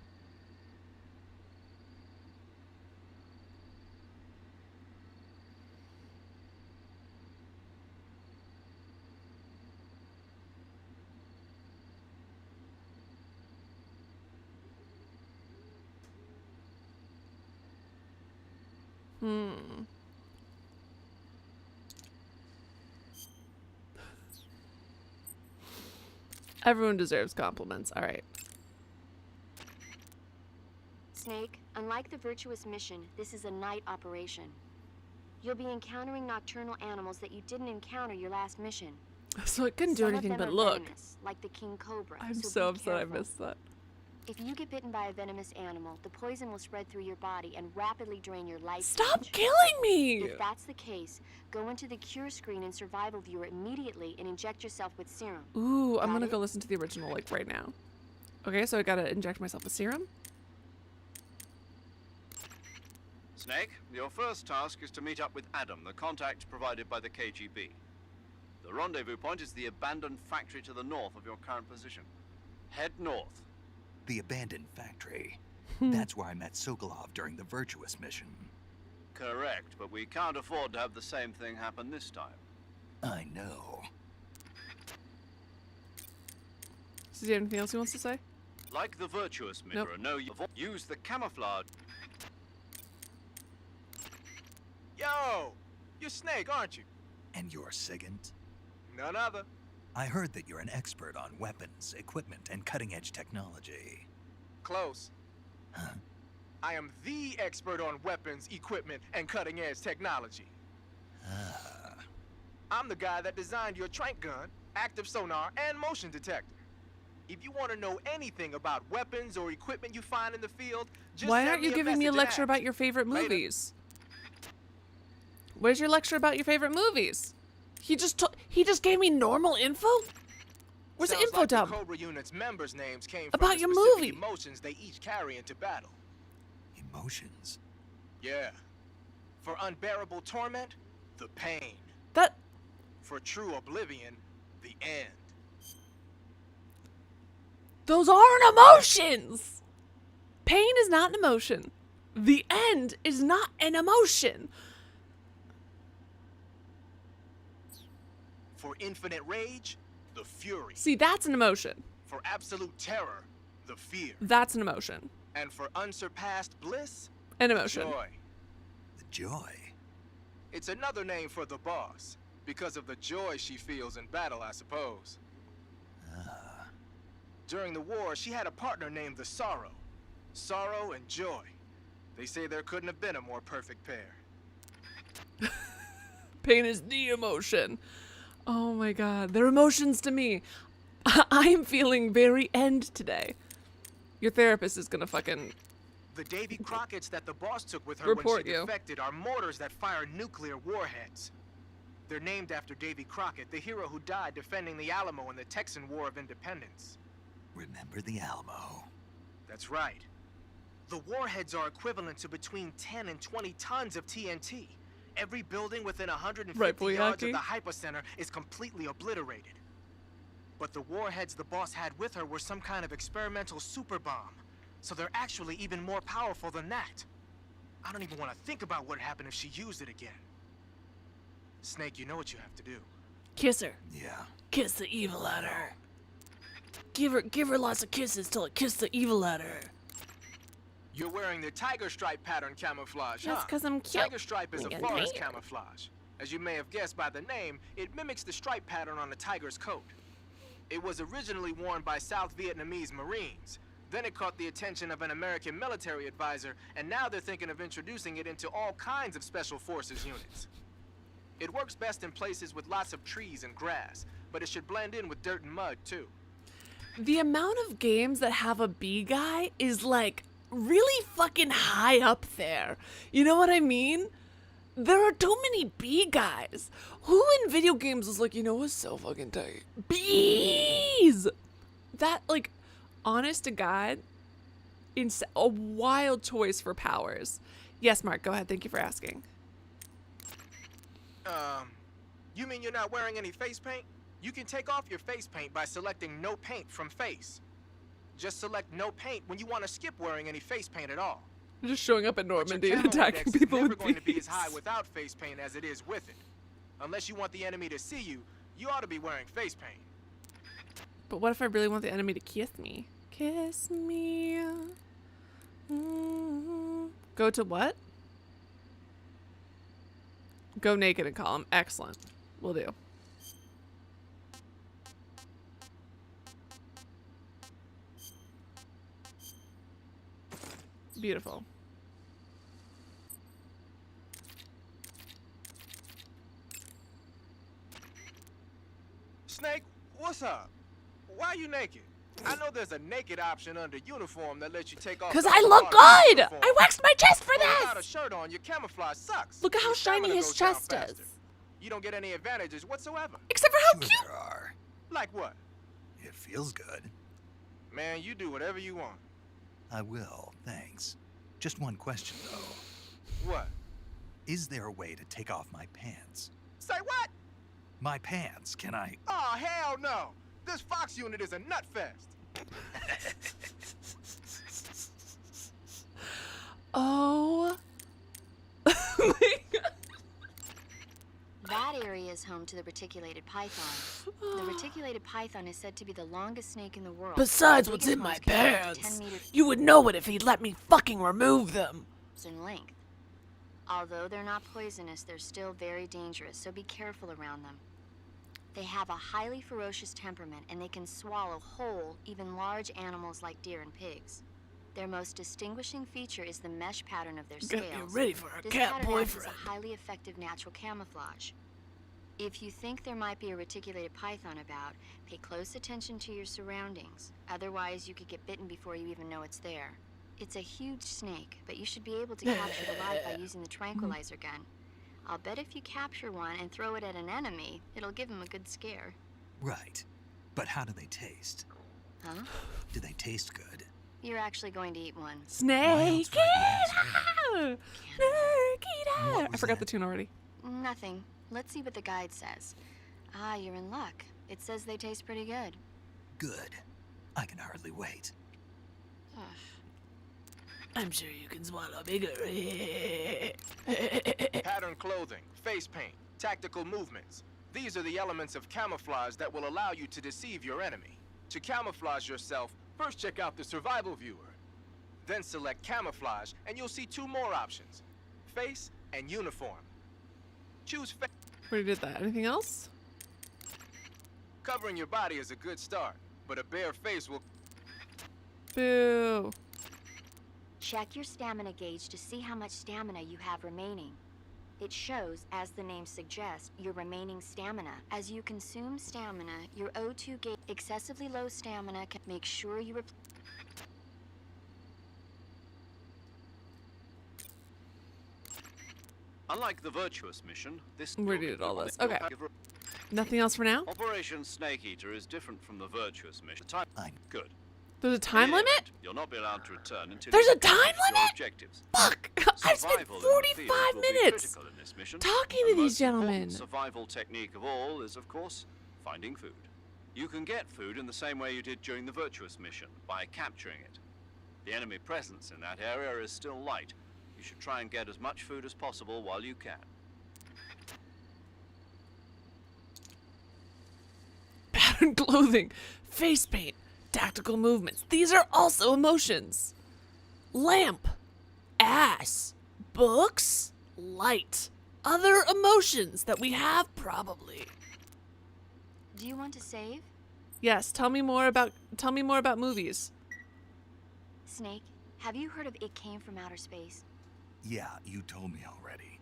A: Everyone deserves compliments. All right.
F: Snake, unlike the Virtuous mission, this is a night operation. You'll be encountering nocturnal animals that you didn't encounter your last mission.
A: So it couldn't do anything but look.
F: Venomous, like the king cobra.
A: I'm so upset I missed that.
F: If you get bitten by a venomous animal, the poison will spread through your body and rapidly drain your life.
A: Stop killing me!
F: If that's the case, go into the cure screen and survival viewer immediately and inject yourself with serum.
A: Ooh, I'm gonna go listen to the original like right now. Okay, so I gotta inject myself with serum.
D: Snake, your first task is to meet up with Adam, the contact provided by the KGB. The rendezvous point is the abandoned factory to the north of your current position. Head north.
B: The abandoned factory. That's where I met Sokolov during the Virtuous mission.
D: Correct, but we can't afford to have the same thing happen this time.
B: I know.
A: Is there anything else he wants to say?
D: Like the Virtuous mirror, no, use the camouflage.
N: Yo, you're Snake, aren't you?
B: And you're Sigint?
N: None other.
B: I heard that you're an expert on weapons, equipment, and cutting-edge technology.
N: Close.
B: Huh?
N: I am the expert on weapons, equipment, and cutting-edge technology.
B: Ah.
N: I'm the guy that designed your trank gun, active sonar, and motion detector. If you want to know anything about weapons or equipment you find in the field, just
A: Why
N: send
A: aren't you
N: me
A: giving me a
N: message
A: lecture
N: and
A: about your favorite
N: Later.
A: movies? Where's your lecture about your favorite movies? He just gave me normal info? Where's the
N: Sounds
A: info
N: like
A: dump?
N: The Cobra unit's members' names came
A: About
N: from the
A: your
N: specific
A: movie.
N: emotions they each carry into battle.
B: Emotions?
N: Yeah. For unbearable torment, the pain.
A: That...
N: For true oblivion, the end.
A: Those aren't emotions! Pain is not an emotion. The end is not an emotion.
N: For infinite rage, the fury.
A: See, that's an emotion.
N: For absolute terror, the fear.
A: That's an emotion.
N: And for unsurpassed bliss,
A: an emotion.
N: Joy.
B: The joy?
N: It's another name for the boss, because of the joy she feels in battle, I suppose. During the war, she had a partner named the Sorrow. Sorrow and joy. They say there couldn't have been a more perfect pair.
A: Pain is the emotion. Oh my god. They're emotions to me. I am feeling very end today. Your therapist is gonna fucking...
N: The Davy Crockett's that the boss took with her
A: report
N: when she defected are mortars that fire nuclear warheads. They're named after Davy Crockett, the hero who died defending the Alamo in the Texan War of Independence.
B: Remember the Alamo.
N: That's right. The warheads are equivalent to between 10 and 20 tons of TNT. Every building within 150 yards of the hypocenter is completely obliterated. But the warheads the boss had with her were some kind of experimental super bomb. So they're actually even more powerful than that. I don't even want to think about what happened if she used it again. Snake, you know what you have to do.
L: Kiss her.
B: Yeah.
L: Kiss the evil at her. Give her lots of kisses till it kiss the evil at her.
N: You're wearing the tiger stripe pattern camouflage,
A: That's because I'm cute.
N: Tiger stripe is a forest camouflage. As you may have guessed by the name, it mimics the stripe pattern on a tiger's coat. It was originally worn by South Vietnamese Marines. Then it caught the attention of an American military advisor, and now they're thinking of introducing it into all kinds of special forces units. It works best in places with lots of trees and grass, but it should blend in with dirt and mud, too.
A: The amount of games that have a bee guy is like really fucking high up there. You know what I mean? There are too many bee guys. Who in video games is like, you know what's so fucking tight? Bees! That, like, honest to God, a wild choice for powers. Yes, Mark, go ahead. Thank you for asking.
N: You mean you're not wearing any face paint? You can take off your face paint by selecting no paint from face. Just select no paint when you want to skip wearing any face paint at all.
A: You're just showing up in Normandy and attacking people with bees.
N: It's never going to be as high without face paint as it is with it. Unless you want the enemy to see you, you ought to be wearing face paint.
A: But what if I really want the enemy to kiss me? Kiss me. Go to what? Go naked and call him. Excellent. Will do. Beautiful.
N: Snake, what's up? Why are you naked? I know there's a naked option under uniform that lets you take off.
L: Because I look good! I waxed my chest for this!
N: Without a shirt on, your camouflage sucks.
A: Look at how shiny his chest is.
N: You don't get any advantages whatsoever.
A: Except for how cute.
B: There are.
N: Like what?
B: It feels good.
N: Man, you do whatever you want.
B: I will, thanks. Just one question, though.
N: What?
B: Is there a way to take off my pants?
N: Say what?
B: My pants, can I?
N: Oh, hell no! This Fox unit is a nut fest.
A: Oh.
F: That area is home to the reticulated python. The reticulated python is said to be the longest snake in the world.
L: Besides what's in my pants, you would know it if he'd let me fucking remove them.
F: In length. Although they're not poisonous, they're still very dangerous, so be careful around them. They have a highly ferocious temperament, and they can swallow whole, even large animals like deer and pigs. Their most distinguishing feature is the mesh pattern of their scales.
L: Get ready for a
F: this
L: cat
F: pattern
L: boyfriend.
F: acts as a highly effective natural camouflage. If you think there might be a reticulated python about, pay close attention to your surroundings. Otherwise, you could get bitten before you even know it's there. It's a huge snake, but you should be able to capture it alive by using the tranquilizer gun. I'll bet if you capture one and throw it at an enemy, it'll give him a good scare.
B: Right. But how do they taste?
F: Huh?
B: Do they taste good?
F: You're actually going to eat one.
A: Snake it out! Snake it out! I forgot the tune already.
F: Nothing. Let's see what the guide says. Ah, you're in luck. It says they taste pretty good.
B: Good. I can hardly wait.
L: I'm sure you can swallow bigger.
N: Pattern clothing, face paint, tactical movements. These are the elements of camouflage that will allow you to deceive your enemy. To camouflage yourself, First check out the survival viewer. Then select camouflage and you'll see 2 more options. Face and uniform. Choose face.
A: Already did that. Anything else?
N: Covering your body is a good start, but a bare face will...
A: Boo.
F: Check your stamina gauge to see how much stamina you have remaining. It shows, as the name suggests, your remaining stamina. As you consume stamina, your O2 gauge... Excessively low stamina can make sure you...
D: Unlike the virtuous mission, this...
A: We did all this. Okay. Nothing else for now?
D: Operation Snake Eater is different from the virtuous mission. Good.
A: There's a time limit?
D: You'll not be allowed to return until
A: There's
D: you
A: a time limit?
D: Objectives.
A: Fuck! I spent 45 minutes talking to these gentlemen.
D: The survival technique of all is, of course, finding food. You can get food in the same way you did during the virtuous mission, by capturing it. The enemy presence in that area is still light. You should try and get as much food as possible while you can.
A: Patterned clothing, face paint, tactical movements. These are also emotions. Lamp, ass, books, light. Other emotions that we have probably.
F: Do you want to save?
A: Yes, tell me more about movies.
F: Snake, have you heard of It Came from Outer Space?
B: Yeah, you told me already.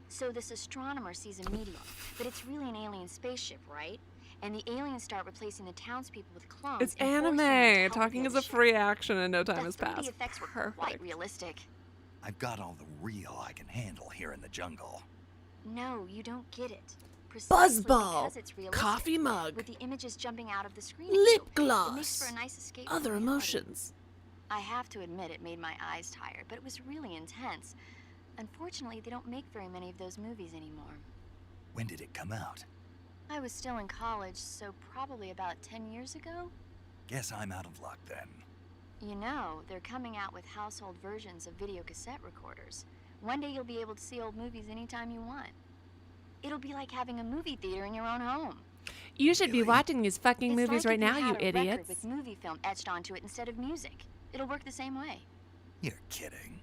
F: So this astronomer sees a meteor, but it's really an alien spaceship, right? And the aliens start replacing the townspeople with clones.
A: It's anime. Talking is a free action and no time has
F: The
A: passed.
F: effects were quite realistic.
B: I've got all the real I can handle here in the jungle.
F: No, you don't get it. Precisely
A: Buzzball,
F: because it's realistic,
A: coffee mug,
F: with the images jumping out of the screen.
A: lip
F: It makes
A: gloss,
F: for a nice escape.
A: other
F: from reality.
A: emotions.
F: I have to admit it made my eyes tired, but it was really intense. Unfortunately, they don't make very many of those movies anymore.
B: When did it come out?
F: I was still in college, so probably about 10 years ago.
B: Guess I'm out of luck then.
F: You know, they're coming out with household versions of video cassette recorders. One day you'll be able to see old movies anytime you want. It'll be like having a movie theater in your own home.
A: You should be watching these fucking
F: It's
A: movies
F: like
A: right
F: if
A: now, you
F: had a record
A: idiots.
F: with movie film etched onto it instead of music. It'll work the same way.
B: You're kidding.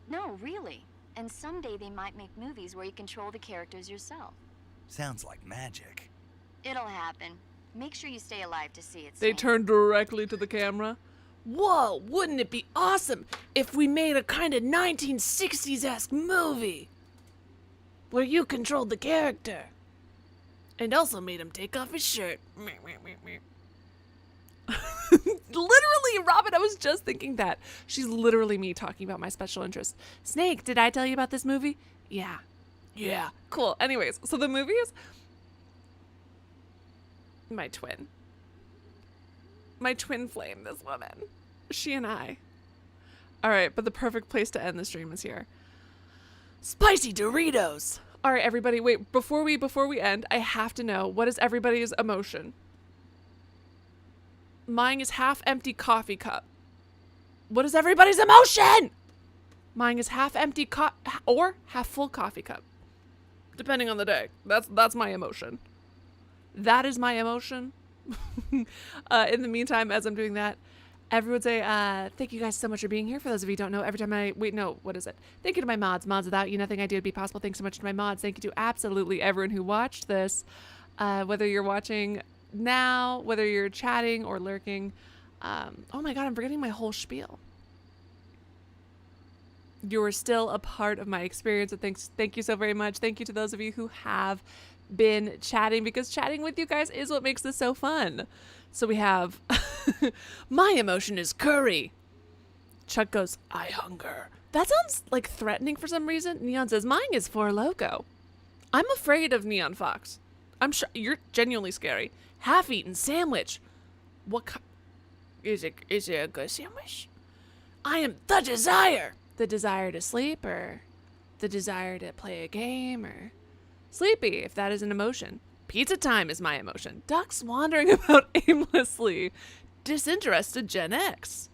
F: No, really. And someday they might make movies where you control the characters yourself.
B: Sounds like magic.
F: It'll happen. Make sure you stay alive to see it.
A: They turn directly to the camera. Whoa, wouldn't it be awesome if we made a kind of 1960s-esque movie where you controlled the character and also made him take off his shirt? Literally, Robin, I was just thinking that. She's literally me talking about my special interest. Snake, did I tell you about this movie? Yeah. Yeah. Cool. Anyways, so the movie is my twin flame, this woman. She and I. All right, but the perfect place to end the stream is here. Spicy Doritos. All right, everybody, wait, before we end, I have to know, what is everybody's emotion? Mine is half empty coffee cup. What is everybody's emotion? Mine is half empty or half full coffee cup. Depending on the day. That's my emotion. That is my emotion. In the meantime, as I'm doing that, everyone say, thank you guys so much for being here. For those of you who don't know, every time what is it? Thank you to my mods. Mods, without you, nothing I do would be possible. Thanks so much to my mods. Thank you to absolutely everyone who watched this. Whether you're watching now, whether you're chatting or lurking. Oh my god, I'm forgetting my whole spiel. You are still a part of my experience. So thank you so very much. Thank you to those of you who have been chatting, because chatting with you guys is what makes this so fun. So we have my emotion is curry. Chuck goes, I hunger. That sounds like threatening for some reason. Neon says, mine is Four Loko. I'm afraid of Neon Fox. I'm sure you're genuinely scary. Half-eaten sandwich. What is it a good sandwich? I am the desire. The desire to sleep, or the desire to play a game, or sleepy, if that is an emotion. Pizza time is my emotion. Ducks wandering about aimlessly. Disinterested Gen X.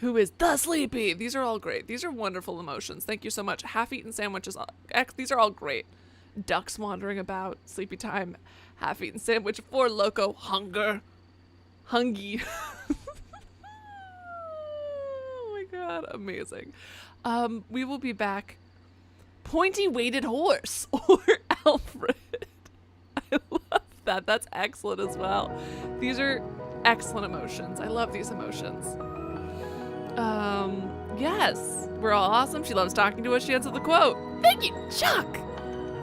A: Who is the sleepy? These are all great. These are wonderful emotions. Thank you so much. Half-eaten sandwiches. These are all great. Ducks wandering about. Sleepy time. Half-eaten sandwich. Four Loko. Hunger. Hungy. Oh my god, amazing. We will be back. Pointy weighted horse or Alfred. I love that. That's excellent as well. These are excellent emotions. I love these emotions. Yes, we're all awesome. She loves talking to us. She answered the quote. Thank you, Chuck.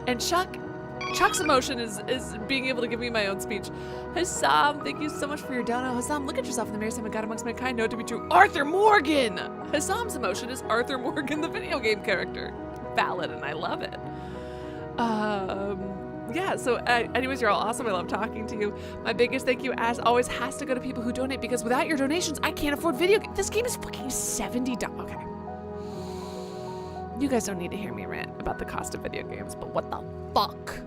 A: And Chuck's emotion is being able to give me my own speech. Hassam, thank you so much for your dono. Hassam, look at yourself in the mirror. Say, my God, amongst mankind, know it to be true. Arthur Morgan. Hassam's emotion is Arthur Morgan, the video game character. Valid, and I love it. Yeah, so anyways, you're all awesome. I love talking to you. My biggest thank you, as always, has to go to people who donate, because without your donations, I can't afford video games. This game is fucking $70. Okay. You guys don't need to hear me rant about the cost of video games, but what the fuck?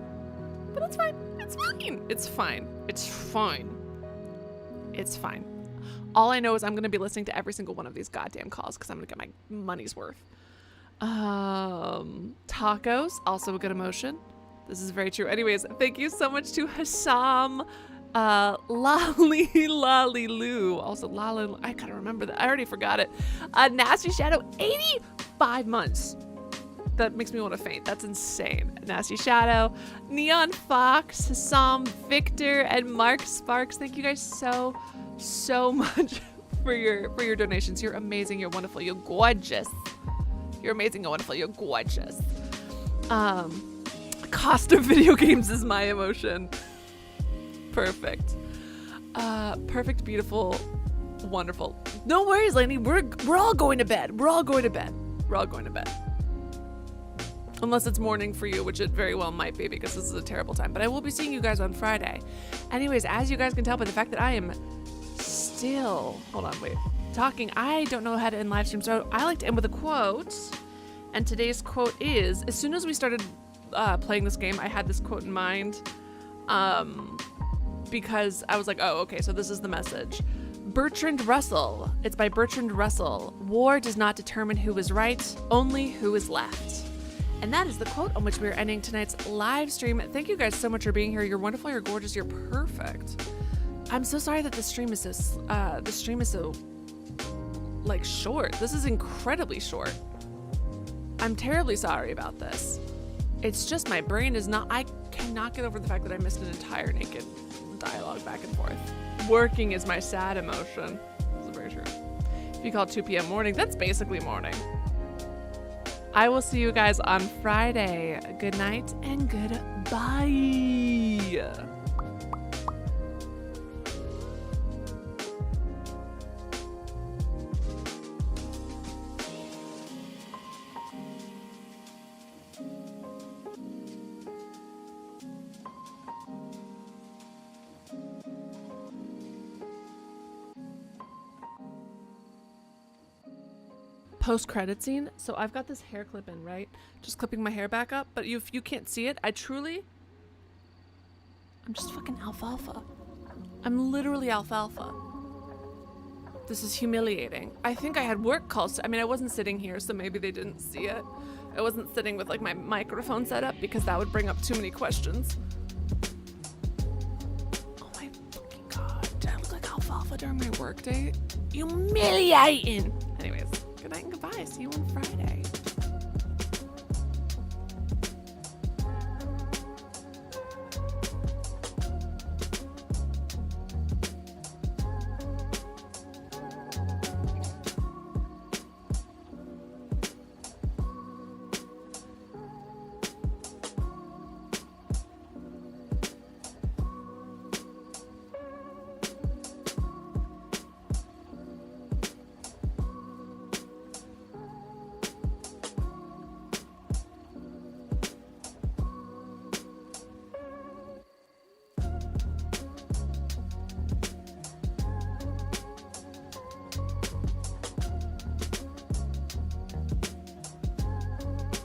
A: But it's fine. It's fine. It's fine. It's fine. It's fine. All I know is I'm going to be listening to every single one of these goddamn calls because I'm going to get my money's worth. Tacos, also a good emotion. This is very true. Anyways, thank you so much to Hassam, Lolly Loo. Also, Lolly, I gotta remember that. I already forgot it. Nasty Shadow, 85 months. That makes me want to faint. That's insane. Nasty Shadow, Neon Fox, Hassam, Victor, and Mark Sparks. Thank you guys so much for your donations. You're amazing. You're wonderful. You're gorgeous. You're amazing and wonderful. You're gorgeous. Cost of video games is my emotion. Perfect. Perfect, beautiful, wonderful. No worries, Lainey. We're all going to bed. We're all going to bed. We're all going to bed. Unless it's morning for you, which it very well might be because this is a terrible time. But I will be seeing you guys on Friday. Anyways, as you guys can tell by the fact that I am still, talking, I don't know how to end live stream, so I like to end with a quote. And today's quote is, as soon as we started playing this game, I had this quote in mind because I was like, oh, okay, so this is the message. Bertrand Russell. It's by Bertrand Russell. War does not determine who is right, only who is left. And that is the quote on which we are ending tonight's live stream. Thank you guys so much for being here. You're wonderful, you're gorgeous, you're perfect. I'm so sorry that the stream is so like short. This is incredibly short. I'm terribly sorry about this. It's just my brain is not, I cannot get over the fact that I missed an entire naked dialogue back and forth. Working is my sad emotion. This is very true. If you call 2 p.m. morning, that's basically morning. I will see you guys on Friday. Good night and goodbye. Post-credit scene. So I've got this hair clip in, right? Just clipping my hair back up. But if you can't see it, I'm just fucking alfalfa. I'm literally alfalfa. This is humiliating. I think I had work calls. I mean, I wasn't sitting here, so maybe they didn't see it. I wasn't sitting with like my microphone set up because that would bring up too many questions. Oh my fucking God. Did I look like alfalfa during my work day? Humiliating. Anyways. Good night and goodbye. See you on Friday.